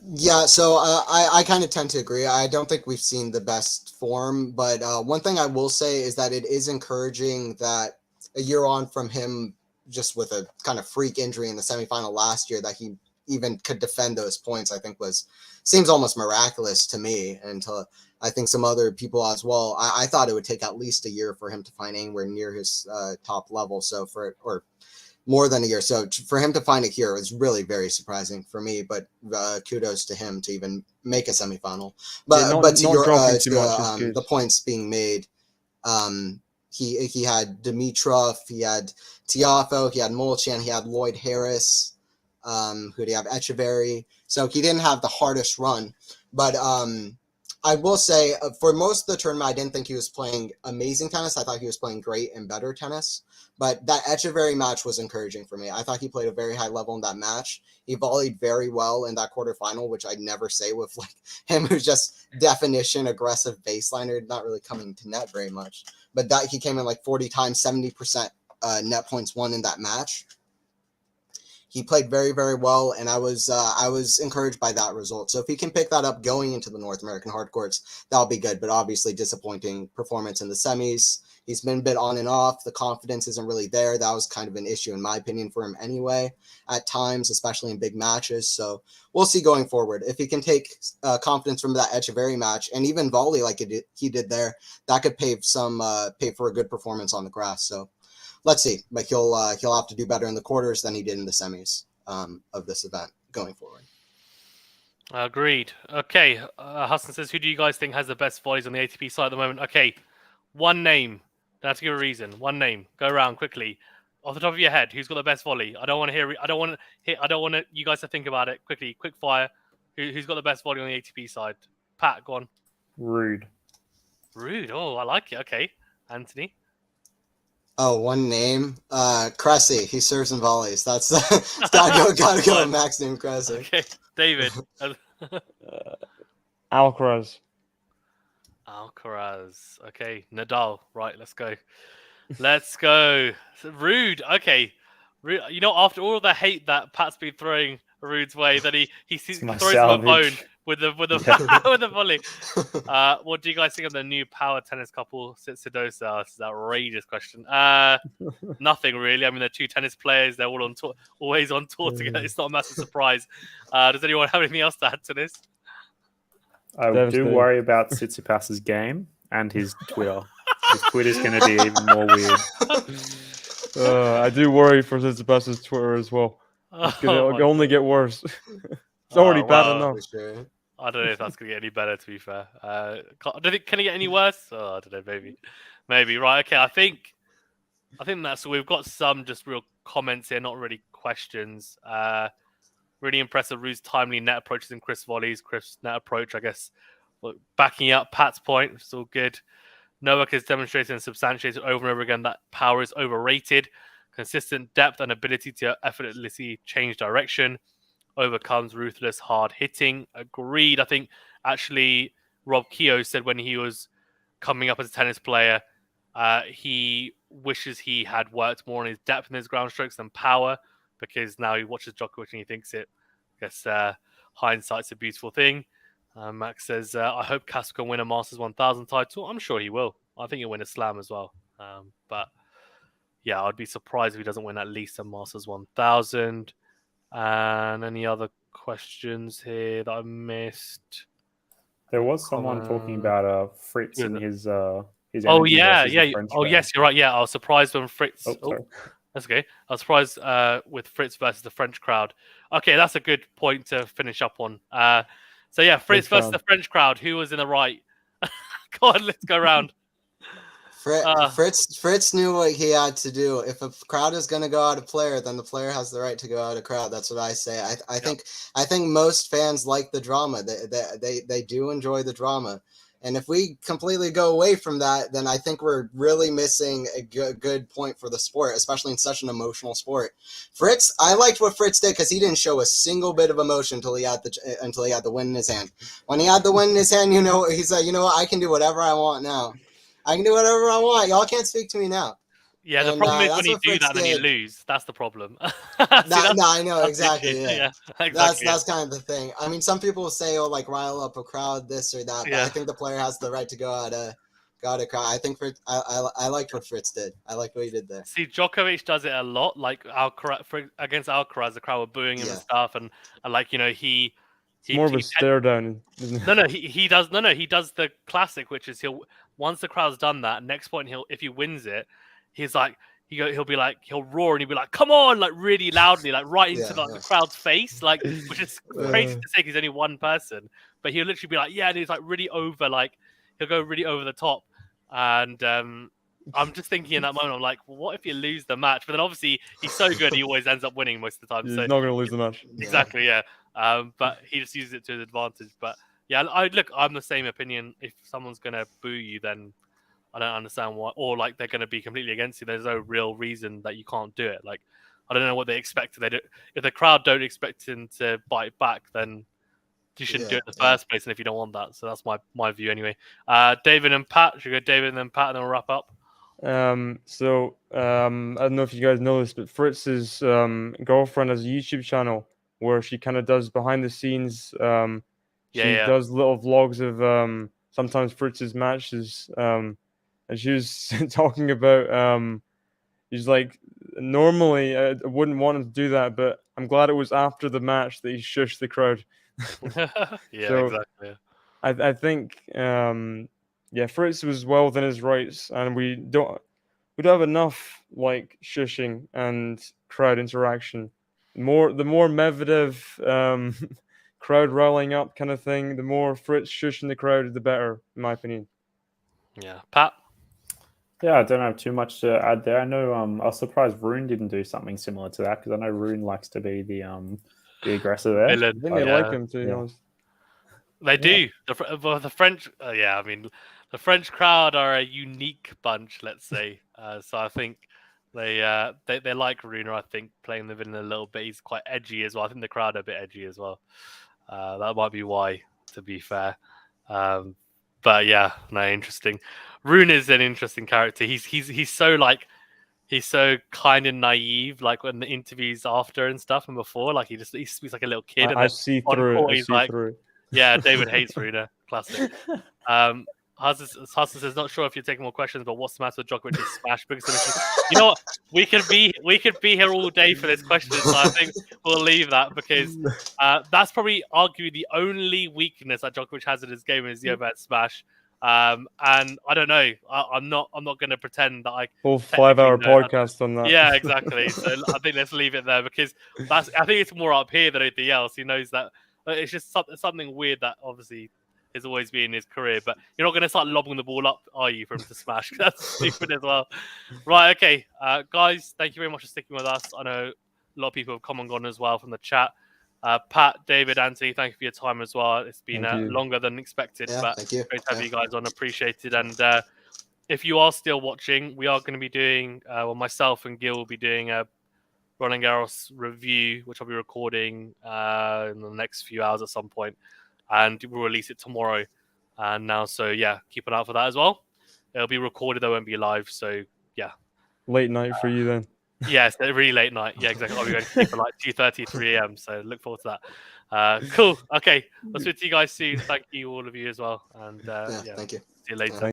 Yeah, so I kind of tend to agree. I don't think we've seen the best form, but one thing I will say is that it is encouraging that a year on from him, just with a kind of freak injury in the semifinal last year, that he even could defend those points, I think seems almost miraculous to me, and to I think some other people as well. I thought it would take at least a year for him to find anywhere near his top level. So or more than a year. So for him to find it here was really very surprising for me, but kudos to him to even make a semifinal. But to the points being made, he had Dimitrov, he had Tiafoe, he had Molchan, he had Lloyd Harris, who did he have? Echeverry. So he didn't have the hardest run, but I will say for most of the tournament, I didn't think he was playing amazing tennis. I thought he was playing great and better tennis. But that Echeverry match was encouraging for me. I thought he played a very high level in that match. He volleyed very well in that quarterfinal, which I'd never say with like him, who's just definition aggressive baseliner, not really coming to net very much. But that he came in like 40 times, 70% net points won in that match. He played very, very well, and I was encouraged by that result. So if he can pick that up going into the North American hard courts, that'll be good. But obviously disappointing performance in the semis. He's been a bit on and off. The confidence isn't really there. That was kind of an issue, in my opinion, for him anyway, at times, especially in big matches. So we'll see going forward. If he can take confidence from that Echeverry match and even volley like he did there, that could pave for a good performance on the grass. So let's see. But he'll have to do better in the quarters than he did in the semis of this event going forward. Agreed. Okay. Hassan says, who do you guys think has the best volleys on the ATP side at the moment? Okay. One name. Don't have to give a reason. One name. Go around quickly. Off the top of your head, who's got the best volley? I don't want to hear. I don't want you guys to think about it quickly. Quick fire. Who's got the best volley on the ATP side? Pat, go on. Rude. Oh, I like it. Okay, Anthony. Oh, one name. Cressy. He serves and volleys. That's gotta go. Max name Cressy. Okay, David. Alcaraz. Okay, Nadal. Right, let's go. Rude. Okay. You know, after all the hate that Pat's been throwing Rude's way, that he throws him a bone with the with the volley. What do you guys think of the new power tennis couple, Sidosa? This is an outrageous question. Nothing really. I mean, they're two tennis players. They're all on tour, always on tour together. It's not a massive surprise. Does anyone have anything else to add to this? I do worry about Tsitsipas's game and his Twitter. His Twitter's going to be even more weird. I do worry for Tsitsipas's Twitter as well. It's going to only get worse. It's already bad enough. Sure. I don't know if that's going to get any better, to be fair. I don't think, can it get any worse? Oh, I don't know, maybe. Right, okay, I think that's, we've got some just real comments here, not really questions. Really impressive Rude's timely net approaches and Chris volleys. Chris net approach, I guess, backing up Pat's point, which is all good. Novak has demonstrated and substantiated over and over again that power is overrated. Consistent depth and ability to effortlessly change direction overcomes ruthless hard hitting. Agreed. I think actually Rob Keogh said when he was coming up as a tennis player, he wishes he had worked more on his depth in his ground strokes than power, because now he watches Djokovic and he thinks it. I guess hindsight's a beautiful thing. Max says, I hope Casper can win a Masters 1000 title. I'm sure he will. I think he'll win a Slam as well. But yeah, I'd be surprised if he doesn't win at least a Masters 1000. And any other questions here that I missed? There was someone talking about Fritz and his oh yeah. Oh yes, you're right. Yeah, I was surprised when Fritz. That's okay. I was surprised with Fritz versus the French crowd. Okay, that's a good point to finish up on. So yeah, Fritz versus the French crowd. Who was in the right? Go on, let's go around. Fritz knew what he had to do. If a crowd is going to go out a player, then the player has the right to go out a crowd. That's what I say. I think most fans like the drama. They do enjoy the drama. And if we completely go away from that, then I think we're really missing a good point for the sport, especially in such an emotional sport. Fritz, I liked what Fritz did because he didn't show a single bit of emotion until he had the win in his hand. When he had the win in his hand, he's like, you know what, I can do whatever I want now. I can do whatever I want. Y'all can't speak to me now. Yeah, the problem is when you do that, then you lose. That's the problem. No, I know, exactly. Yeah, exactly. That's kind of the thing. I mean, some people will say, "Oh, like rile up a crowd, this or that." But I think the player has the right to go out Got it. I think I liked what Fritz did. I liked what he did there. See, Djokovic does it a lot. Like against Alcaraz, the crowd were booing him and stuff, and like he more of a stare down. Isn't it? No, he does. No, he does the classic, which is once the crowd's done that, next point if he wins it, he's like he'll be like he'll roar and he'll be like, "Come on!" like really loudly, like right into the crowd's face, like which is crazy to say. He's only one person, but he'll literally be like, "Yeah," and he's like really over, like he'll go really over the top, and I'm just thinking in that moment, I'm like, well, what if you lose the match? But then obviously he's so good, he always ends up winning most of the time. He's so not going to lose the match. Exactly, yeah. But he just uses it to his advantage. But yeah, I'm the same opinion. If someone's going to boo you, then I don't understand why, or like they're going to be completely against you. There's no real reason that you can't do it. Like, I don't know what they expect. If the crowd don't expect him to bite back, then you shouldn't do it in the first place. And if you don't want that, so that's my view anyway. David and Pat, should we go David and then Pat, and then we'll wrap up. I don't know if you guys know this, but Fritz's girlfriend has a YouTube channel where she kind of does behind the scenes. She does little vlogs of sometimes Fritz's matches. And she was talking about he's like, normally I wouldn't want him to do that, but I'm glad it was after the match that he shushed the crowd. Exactly. I think Fritz was well within his rights, and we don't have enough like shushing and crowd interaction. The more Medvedev crowd riling up kind of thing, the more Fritz shushing the crowd, the better, in my opinion. Yeah, Pat. Yeah, I don't have too much to add there. I know I was surprised Rune didn't do something similar to that, because I know Rune likes to be the aggressor there. I think they like him to be honest. They do. The French, I mean, the French crowd are a unique bunch, let's say. So I think they like Rune. I think playing the villain a little bit. He's quite edgy as well. I think the crowd are a bit edgy as well. That might be why, to be fair. But yeah, no, interesting. Rune is an interesting character. He's so like. He's so kind and naive, like when the interviews after and stuff and before, like he speaks like a little kid. I see through it. Yeah, David hates Rune. Classic. Hudson says, not sure if you're taking more questions, but what's the matter with Djokovic's smash? You know what? We could be here all day for this question, so I think we'll leave that, because that's probably arguably the only weakness that Djokovic has in his game is the overhead smash. And I don't know. I'm not going to pretend that I whole 5-hour podcast on that. Yeah, exactly. So I think let's leave it there, because I think it's more up here than anything else. He knows that it's just something weird that obviously has always been in his career. But you're not going to start lobbing the ball up, are you, for him to smash? That's stupid as well. Right. Okay, guys. Thank you very much for sticking with us. I know a lot of people have come and gone as well from the chat. Pat, David, Anthony, thank you for your time as well. It's been longer than expected, but thank you. Great to have you guys on. Appreciated. And if you are still watching, we are going to be doing, myself and Gil will be doing a Roland Garros review, which I'll be recording in the next few hours at some point, and we'll release it tomorrow. And now, so yeah, keep an eye out for that as well. It'll be recorded, it won't be live. So yeah, late night for you then. Yes, really late night. Yeah, exactly. I'll be going to sleep at like 2:30, 3 a.m. So look forward to that. Cool. Okay, I'll speak to you guys soon. Thank you, all of you as well. And thank you. See you later.